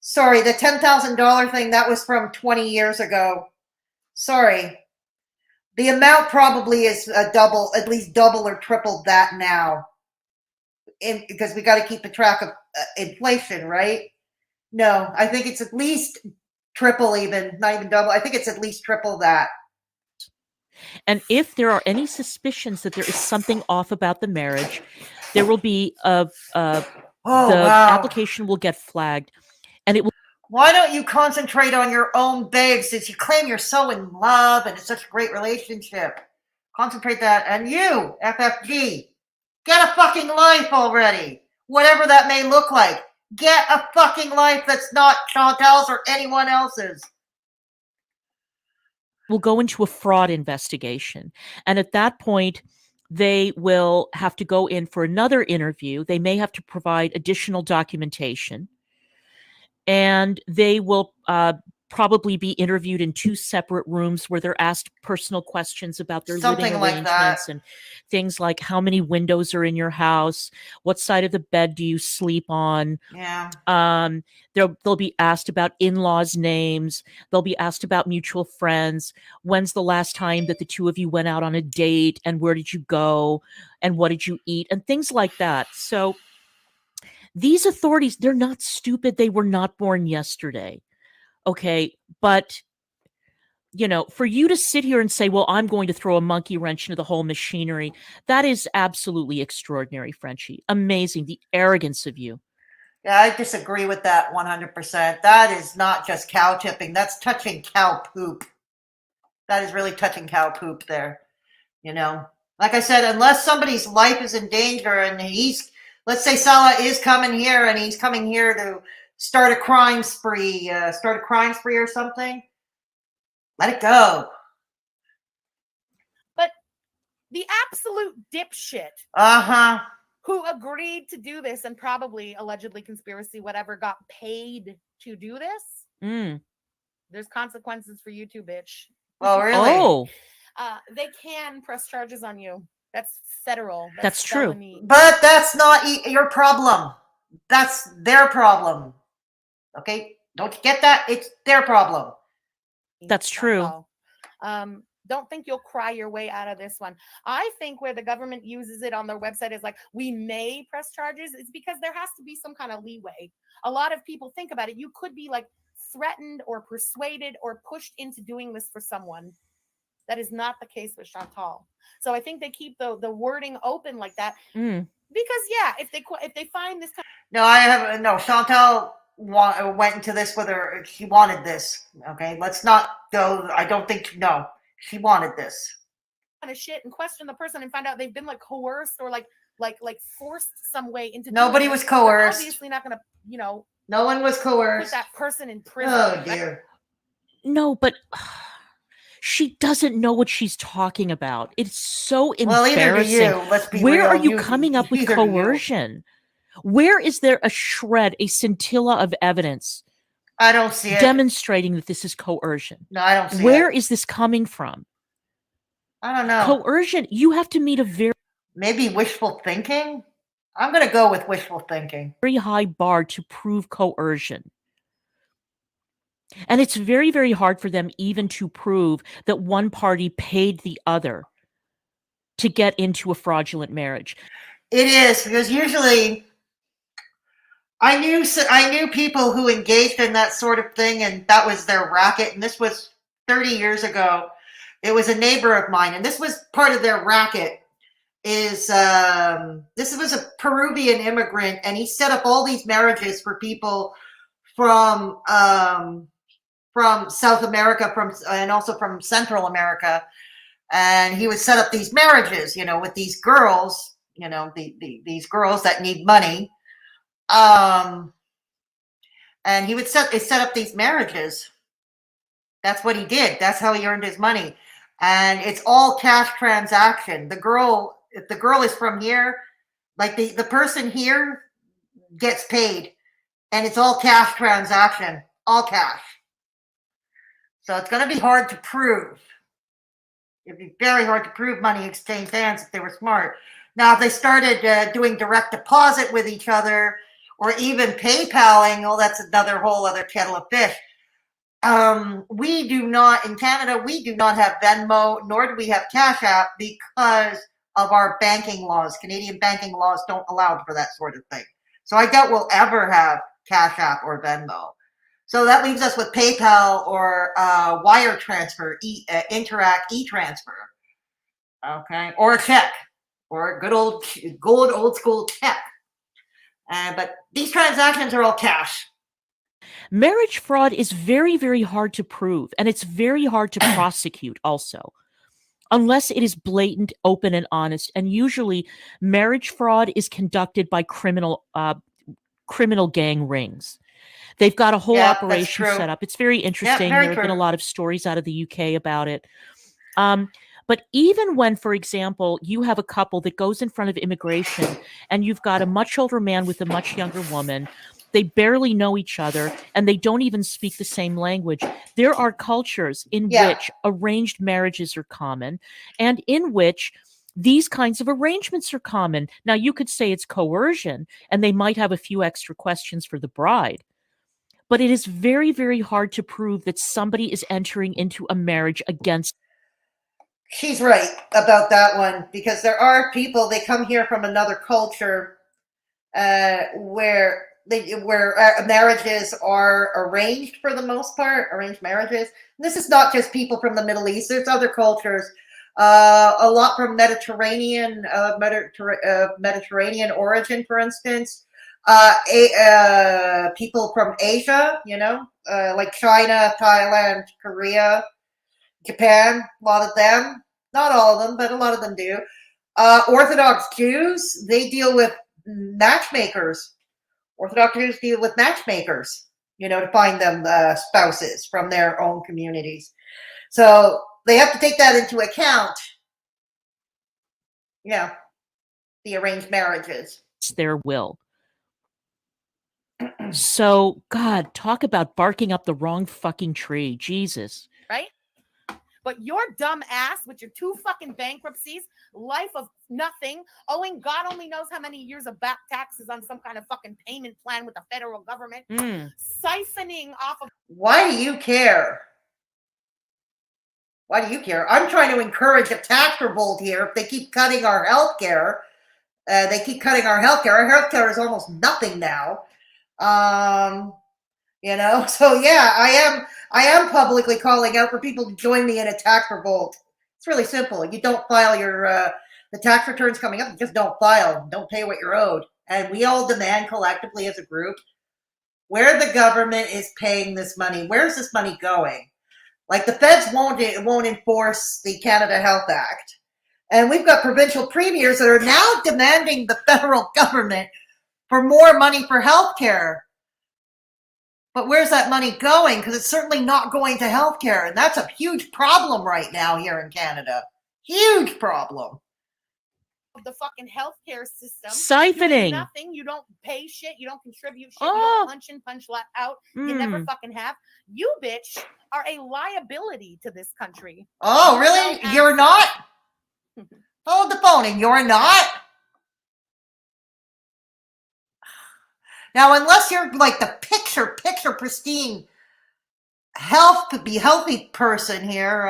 Sorry, the $10,000 thing, that was from 20 years ago. Sorry. The amount probably is at least double or triple that now. Because we got to keep a track of inflation, right? No, I think it's at least triple even, not even double. I think it's at least triple that. And if there are any suspicions that there is something off about the marriage, there will be application will get flagged, and it will. Why don't you concentrate on your own babe, since you claim you're so in love and it's such a great relationship? Concentrate that. And you, FFG, get a fucking life already. Whatever that may look like. Get a fucking life that's not Chantal's or anyone else's. Will go into a fraud investigation. And at that point, they will have to go in for another interview. They may have to provide additional documentation. And they will probably be interviewed in two separate rooms where they're asked personal questions about their living arrangements and things like how many windows are in your house, what side of the bed do you sleep on. Yeah. They'll be asked about in-laws' names. They'll be asked about mutual friends. When's the last time that the two of you went out on a date, and where did you go, and what did you eat, and things like that. So these authorities, they're not stupid. They were not born yesterday. Okay. But, for you to sit here and say, well, I'm going to throw a monkey wrench into the whole machinery, that is absolutely extraordinary, Frenchie. Amazing. The arrogance of you. Yeah, I disagree with that 100%. That is not just cow tipping. That's touching cow poop. That is really touching cow poop there. Like I said, unless somebody's life is in danger and let's say Salah is coming here and he's coming here to start a crime spree or something, let it go. But the absolute dipshit who agreed to do this and probably allegedly conspiracy, whatever, got paid to do this, there's consequences for you too, bitch. Oh, really? Oh. They can press charges on you. That's federal. That's true. Felony. But that's not your problem. That's their problem. Okay? Don't you get that? It's their problem. That's true. Don't think you'll cry your way out of this one. I think where the government uses it on their website is like, we may press charges. It's because there has to be some kind of leeway. A lot of people think about it. You could be like threatened or persuaded or pushed into doing this for someone. That is not the case with Chantal. So I think they keep the wording open like that because if they find this kind No, Chantal went into this with her. She wanted this. Okay, let's not go. I don't think no. She wanted this. Kind of shit and question the person and find out they've been like coerced or like forced some way into. Nobody was coerced. Obviously not gonna, No one was put coerced. that person in prison. Oh right? dear. No, but she doesn't know what she's talking about. It's so Well, either do embarrassing. you. Let's be Where real. are you coming up with either do you. coercion? Where is there a shred, a scintilla of evidence I don't see it. demonstrating that this is coercion? No, I don't see Where it. is this coming from? I don't know. Coercion, you have to meet a very Maybe wishful thinking? I'm going to go with wishful thinking. high bar to prove coercion. And it's very, very hard for them even to prove that one party paid the other to get into a fraudulent marriage. It is, because usually I knew people who engaged in that sort of thing, and that was their racket. And this was 30 years ago. It was a neighbor of mine, and this was part of their racket. This was a Peruvian immigrant, and he set up all these marriages for people from South America, and also from Central America. And he would set up these marriages, with these girls, these girls that need money. And he would set up these marriages. That's what he did. That's how he earned his money. And it's all cash transaction. If the girl is from here, like the person here gets paid, and it's all cash transaction, all cash. So it's going to be hard to prove. It'd be very hard to prove money exchanged hands if they were smart. Now, if they started doing direct deposit with each other, or even PayPaling, well, that's another whole other kettle of fish. We do not, in Canada, we do not have Venmo, nor do we have Cash App because of our banking laws. Canadian banking laws don't allow for that sort of thing. So I doubt we'll ever have Cash App or Venmo. So that leaves us with PayPal or wire transfer, Interact e-transfer, okay, or a check, or a good old school check. But these transactions are all cash. Marriage fraud is very, very hard to prove, and it's very hard to prosecute also, unless it is blatant, open, and honest. And usually marriage fraud is conducted by criminal gang rings. They've got a whole operation set up. It's very interesting. There have been a lot of stories out of the UK about it. But even when, for example, you have a couple that goes in front of immigration and you've got a much older man with a much younger woman, they barely know each other and they don't even speak the same language. There are cultures in which arranged marriages are common and in which these kinds of arrangements are common. Now, you could say it's coercion and they might have a few extra questions for the bride. But it is very, very hard to prove that somebody is entering into a marriage against. She's right about that one, because there are people, they come here from another culture where marriages are arranged for the most part, arranged marriages. And this is not just people from the Middle East. There's other cultures, a lot from Mediterranean origin, for instance. People from Asia, like China, Thailand, Korea, Japan, a lot of them, not all of them, but a lot of them do. Orthodox Jews, they deal with matchmakers. Orthodox Jews deal with matchmakers, to find them spouses from their own communities. So they have to take that into account. Yeah, the arranged marriages. It's their will. So, God, talk about barking up the wrong fucking tree. Jesus. Right? But your dumb ass with your 2 fucking bankruptcies, life of nothing, owing God only knows how many years of back taxes on some kind of fucking payment plan with the federal government, siphoning off of. Why do you care? Why do you care? I'm trying to encourage a tax revolt here. If they keep cutting our health care, Our health care is almost nothing now. So yeah, I am publicly calling out for people to join me in a tax revolt. It's really simple. You don't file your the tax returns coming up. You just don't file. Don't pay what you're owed. And we all demand collectively as a group where the government is paying this money. Where's this money going? Like the feds won't enforce the Canada Health Act. And we've got provincial premiers that are now demanding the federal government for more money for healthcare. But where's that money going? Because it's certainly not going to healthcare. And that's a huge problem right now here in Canada. Huge problem. The fucking healthcare system. Siphoning. You do nothing. You don't pay shit. You don't contribute shit. You don't punch in, punch out. You never fucking have. You, bitch, are a liability to this country. Oh, really? You're not? Hold the phone, and you're not? Now, unless you're like the picture pristine healthy person here,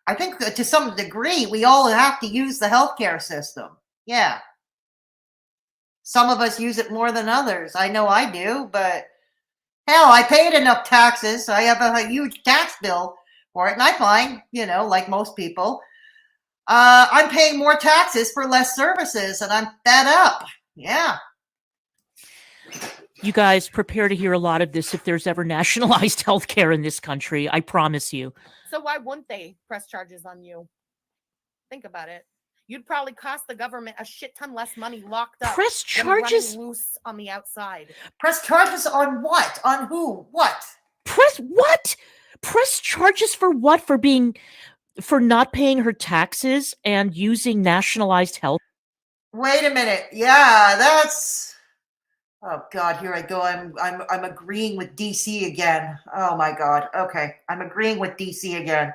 I think that to some degree, we all have to use the healthcare system. Yeah. Some of us use it more than others. I know I do, but hell, I paid enough taxes. I have a huge tax bill for it, and I find, like most people, I'm paying more taxes for less services, and I'm fed up. Yeah. You guys prepare to hear a lot of this if there's ever nationalized healthcare in this country. I promise you. So why wouldn't they press charges on you? Think about it. You'd probably cost the government a shit ton less money locked up. Press charges loose on the outside. Press charges on what? On who? What? Press what? Press charges for what? For not paying her taxes and using nationalized health. Wait a minute. Yeah, that's. Oh God, here I go. I'm agreeing with DC again. Oh my God. Okay, I'm agreeing with DC again.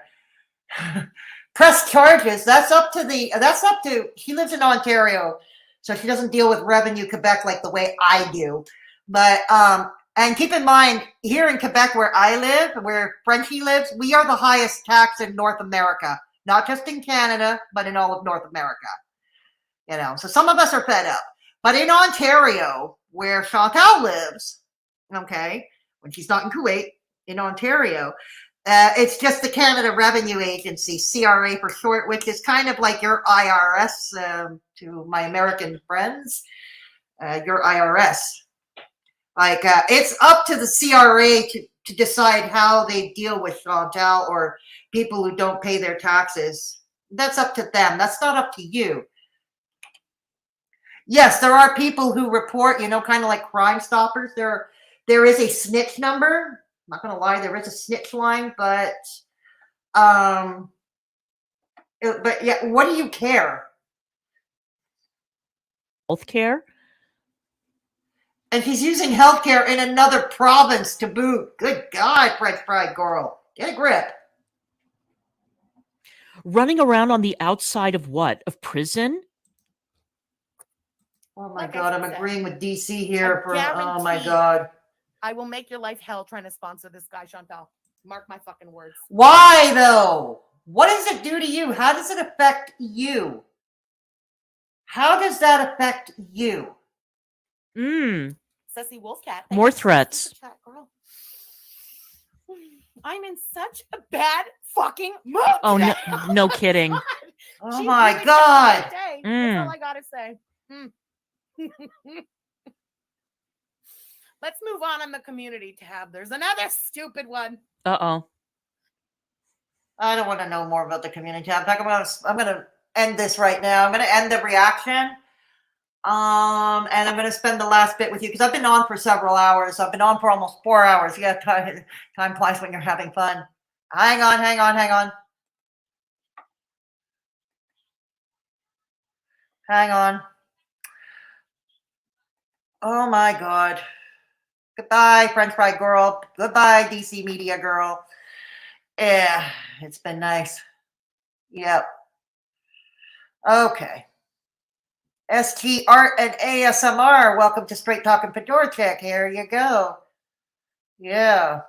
Press charges. That's up to. She lives in Ontario, so she doesn't deal with Revenue Quebec like the way I do. But and keep in mind, here in Quebec, where I live, where Frenchie lives, we are the highest tax in North America, not just in Canada, but in all of North America. So some of us are fed up. But in Ontario, where Chantal lives, okay, when she's not in Kuwait, in Ontario, it's just the Canada Revenue Agency, CRA for short, which is kind of like your IRS to my American friends, your IRS. Like, it's up to the CRA to decide how they deal with Chantal or people who don't pay their taxes. That's up to them. That's not up to you. Yes, there are people who report, kind of like Crime Stoppers. There is a snitch number. I'm not going to lie, there is a snitch line, but yeah, what do you care? Healthcare? And she's using healthcare in another province to boot. Good God, French fried Gorl. Get a grip. Running around on the outside of what? Of prison? Oh my Like God, I'm said, agreeing with DC here. Oh my guarantee God. I will make your life hell trying to sponsor this guy, Chantal. Mark my fucking words. Why though? What does it do to you? How does it affect you? How does that affect you? Sussy Wolfcat. More threats. Girl. I'm in such a bad fucking mood. Oh, today. no kidding. Oh She my really God. day. That's all I gotta say. Let's move on the community tab. There's another stupid one. Uh-oh. I don't want to know more about the community tab. In fact, I'm gonna end this right now. I'm gonna end the reaction. And I'm gonna spend the last bit with you because I've been on for several hours. I've been on for almost 4 hours. Yeah, time flies when you're having fun. Hang on. Hang on. Oh my God. Goodbye, French Fry Girl. Goodbye, DCmediagirl. Yeah, it's been nice. Yep. Okay. ST Art and ASMR. Welcome to Straight Talkin' Fedora Chick. Here you go. Yeah.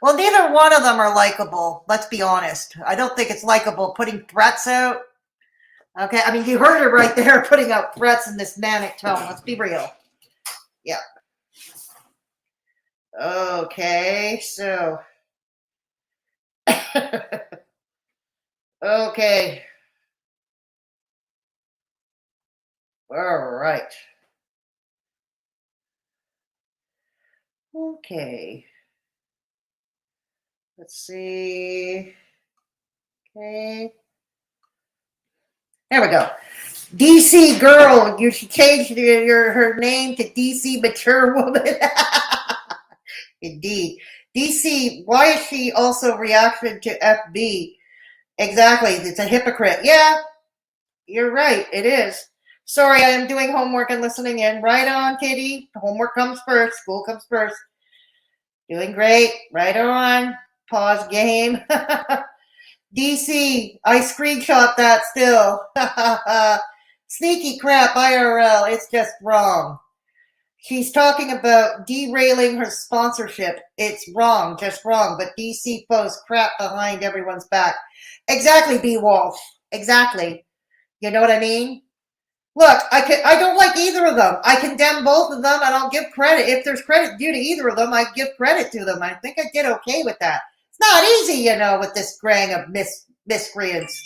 Well, neither one of them are likable. Let's be honest. I don't think it's likable putting threats out. Okay. I mean, you heard her right there putting out threats in this manic tone. Let's be real. Yeah. Okay. So. Okay. All right. Okay. Let's see. Okay. There we go. DC girl, you should change her name to DC mature woman. Indeed. DC, why is she also reaction to FB? Exactly. It's a hypocrite. Yeah, you're right. It is. Sorry, I am doing homework and listening in. Right on, Kitty. Homework comes first. School comes first. Doing great. Right on. Pause game. DC, I screenshot that still. Sneaky crap, IRL. It's just wrong. She's talking about derailing her sponsorship. It's wrong, just wrong. But DC posts crap behind everyone's back. Exactly, B. Walsh. Exactly. You know what I mean? Look, I don't like either of them. I condemn both of them, and I'll give credit. If there's credit due to either of them, I give credit to them. I think I did okay with that. It's not easy, you know, with this gang of miscreants.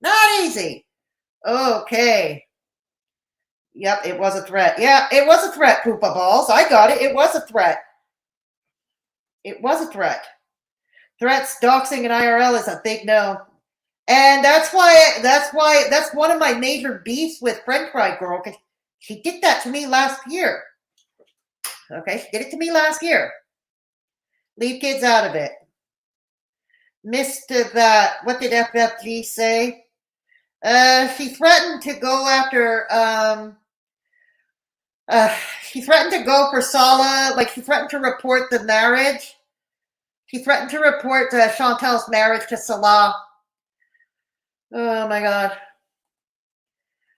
Not easy. Okay. Yep, it was a threat. Yeah, it was a threat, Poopa Balls. I got it. It was a threat. It was a threat. Threats, doxing, and IRL is a big no. And that's one of my major beefs with French Fry Girl, because she did that to me last year. Okay, she did it to me last year. Leave kids out of it. Missed that. What did FFG say? She threatened to go after she threatened to go for Sala, like she threatened to report the marriage. She threatened to report Chantal's marriage to Salah. Oh my God.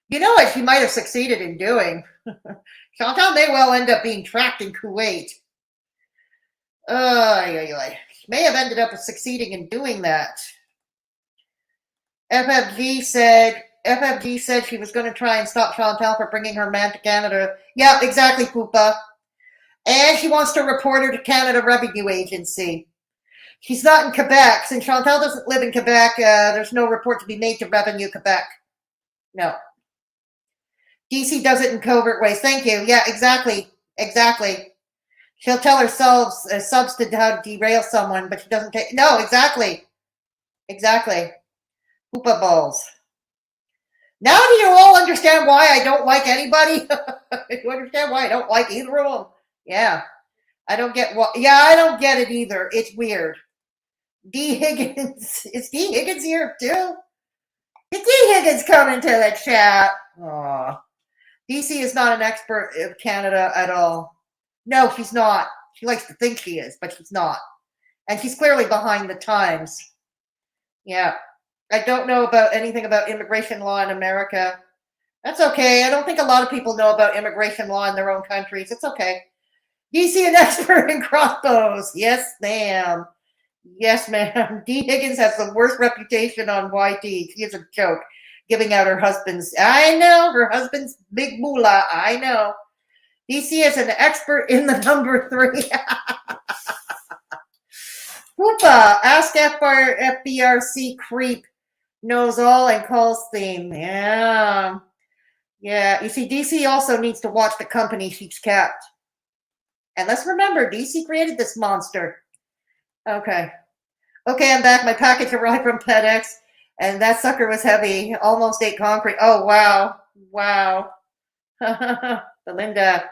You know what she might have succeeded in doing? Chantal may well end up being trapped in Kuwait. She may have ended up succeeding in doing that. FFG said she was going to try and stop Chantal for bringing her man to Canada. Yeah, exactly, Poopa. And she wants to report her to Canada Revenue Agency. She's not in Quebec. Since Chantal doesn't live in Quebec, there's no report to be made to Revenue Quebec. No. DC does it in covert ways. Thank you. Yeah, exactly. Exactly. She'll tell herself subs to how to derail someone, but she doesn't take... No, exactly. Exactly. Poopa balls. Now do you all understand why I don't like anybody? You understand why I don't like either of them? Yeah. I don't get what... Yeah, I don't get it either. It's weird. D. Higgins. Is D. Higgins here too? Is D. Higgins coming to the chat? Aw. DC is not an expert in Canada at all. No, she's not. She likes to think she is, but she's not. And she's clearly behind the times. Yeah. I don't know about anything about immigration law in America. That's okay. I don't think a lot of people know about immigration law in their own countries. It's okay. DC an expert in crossbows. Yes, ma'am. Yes, ma'am. D. Higgins has the worst reputation on YT. She is a joke, giving out her husband's. I know, her husband's big moolah. I know. DC is an expert in the number 3. Hoopa, ask FBRC creep. Knows all and calls theme. Yeah. Yeah. You see, DC also needs to watch the company she's kept. And let's remember, DC created this monster. Okay. Okay, I'm back. My package arrived from FedEx, and that sucker was heavy. Almost ate concrete. Oh, wow. Wow. Belinda.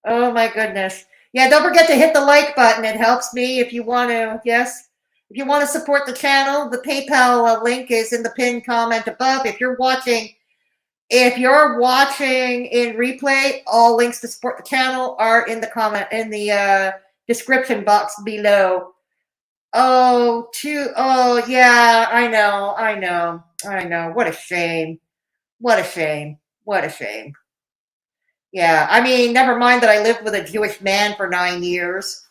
Oh, my goodness. Yeah, don't forget to hit the like button. It helps me if you want to. Yes. If you want to support the channel, the PayPal link is in the pinned comment above. If you're watching in replay, all links to support the channel are in the description box below. Oh, yeah, I know. What a shame. What a shame. What a shame. Yeah, I mean, never mind that I lived with a Jewish man for 9 years.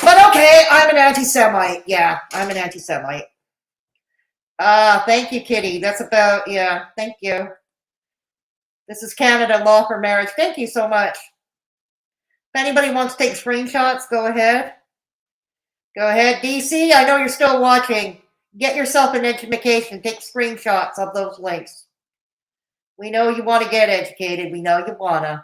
But okay, I'm an anti-Semite. Yeah, I'm an anti-Semite. Thank you, Kitty. That's about, yeah, thank you. This is Canada Law for Marriage. Thank you so much. If anybody wants to take screenshots, go ahead. Go ahead. DC, I know you're still watching. Get yourself an education. Take screenshots of those links. We know you want to get educated. We know you want to.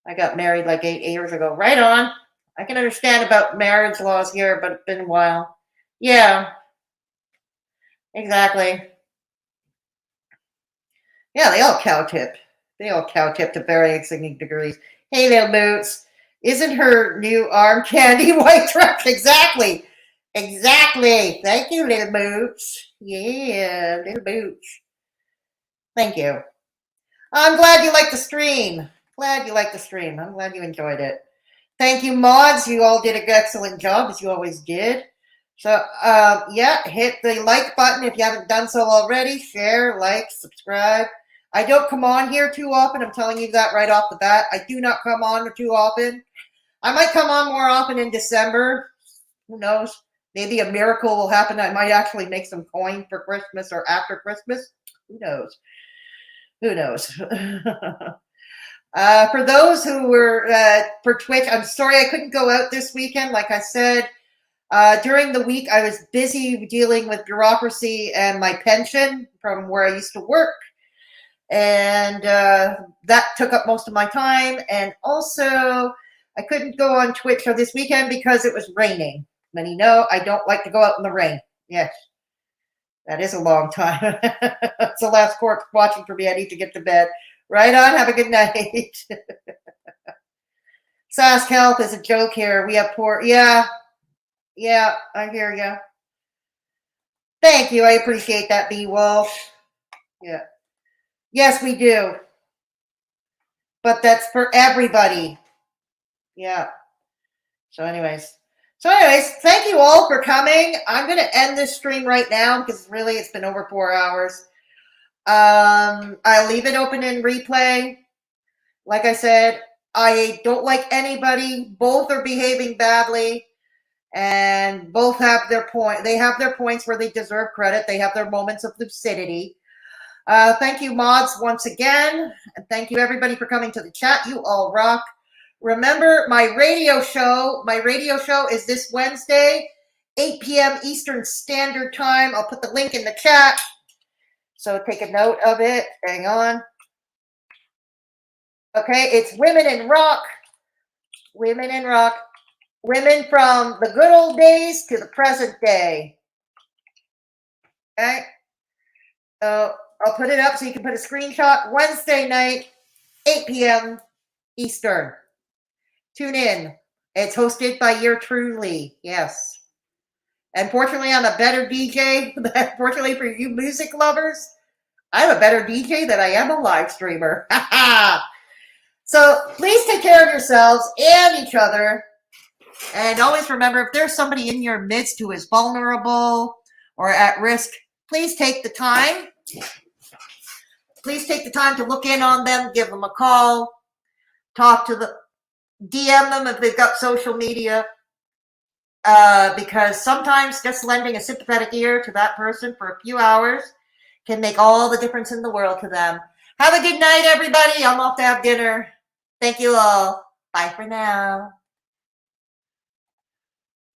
I got married like 8 years ago. Right on. I can understand about marriage laws here, but it's been a while. Yeah, exactly. Yeah, they all cow tip. They all cow tip to varying degrees. Hey, little boots. Isn't her new arm candy white trash? Exactly. Exactly. Thank you, little boots. Yeah, little boots. Thank you. I'm glad you liked the stream. Glad you liked the stream. I'm glad you enjoyed it. Thank you, mods. You all did an excellent job, as you always did. So, yeah, hit the like button if you haven't done so already. Share, like, subscribe. I don't come on here too often. I'm telling you that right off the bat. I do not come on too often. I might come on more often in December. Who knows? Maybe a miracle will happen. I might actually make some coin for Christmas or after Christmas. Who knows? Who knows? For those who were for Twitch, I'm sorry I couldn't go out this weekend. Like I said, during the week, I was busy dealing with bureaucracy and my pension from where I used to work. And that took up most of my time. And also, I couldn't go on Twitch for this weekend because it was raining. Many know I don't like to go out in the rain. Yes, that is a long time. It's the last court watching for me. I need to get to bed. Right on. Have a good night. Sask Health is a joke here. We have poor. Yeah, I hear you. Thank you. I appreciate that, B. Wolf. Yeah. Yes, we do. But that's for everybody. Yeah. So anyways, thank you all for coming. I'm going to end this stream right now because really it's been over 4 hours. I'll leave it open in replay. Like I said, I don't like anybody. Both are behaving badly. And both have their point. They have their points where they deserve credit. They have their moments of lucidity. Thank you, mods, once again. And thank you, everybody, for coming to the chat. You all rock. Remember, my radio show is this Wednesday, 8 p.m. Eastern Standard Time. I'll put the link in the chat. So take a note of it. Hang on. Okay, it's Women in Rock. Women in Rock. Women from the good old days to the present day. Okay. So I'll put it up so you can put a screenshot. Wednesday night, 8 p.m. Eastern. Tune in. It's hosted by your truly. Yes. And fortunately, I'm a better DJ. Fortunately for you music lovers, I'm a better DJ than I am a live streamer. So please take care of yourselves and each other. And always remember, if there's somebody in your midst who is vulnerable or at risk, please take the time. Please take the time to look in on them, give them a call, talk to them, DM them if they've got social media. Because sometimes just lending a sympathetic ear to that person for a few hours can make all the difference in the world to them. Have a good night, everybody. I'm off to have dinner. Thank you all. Bye for now.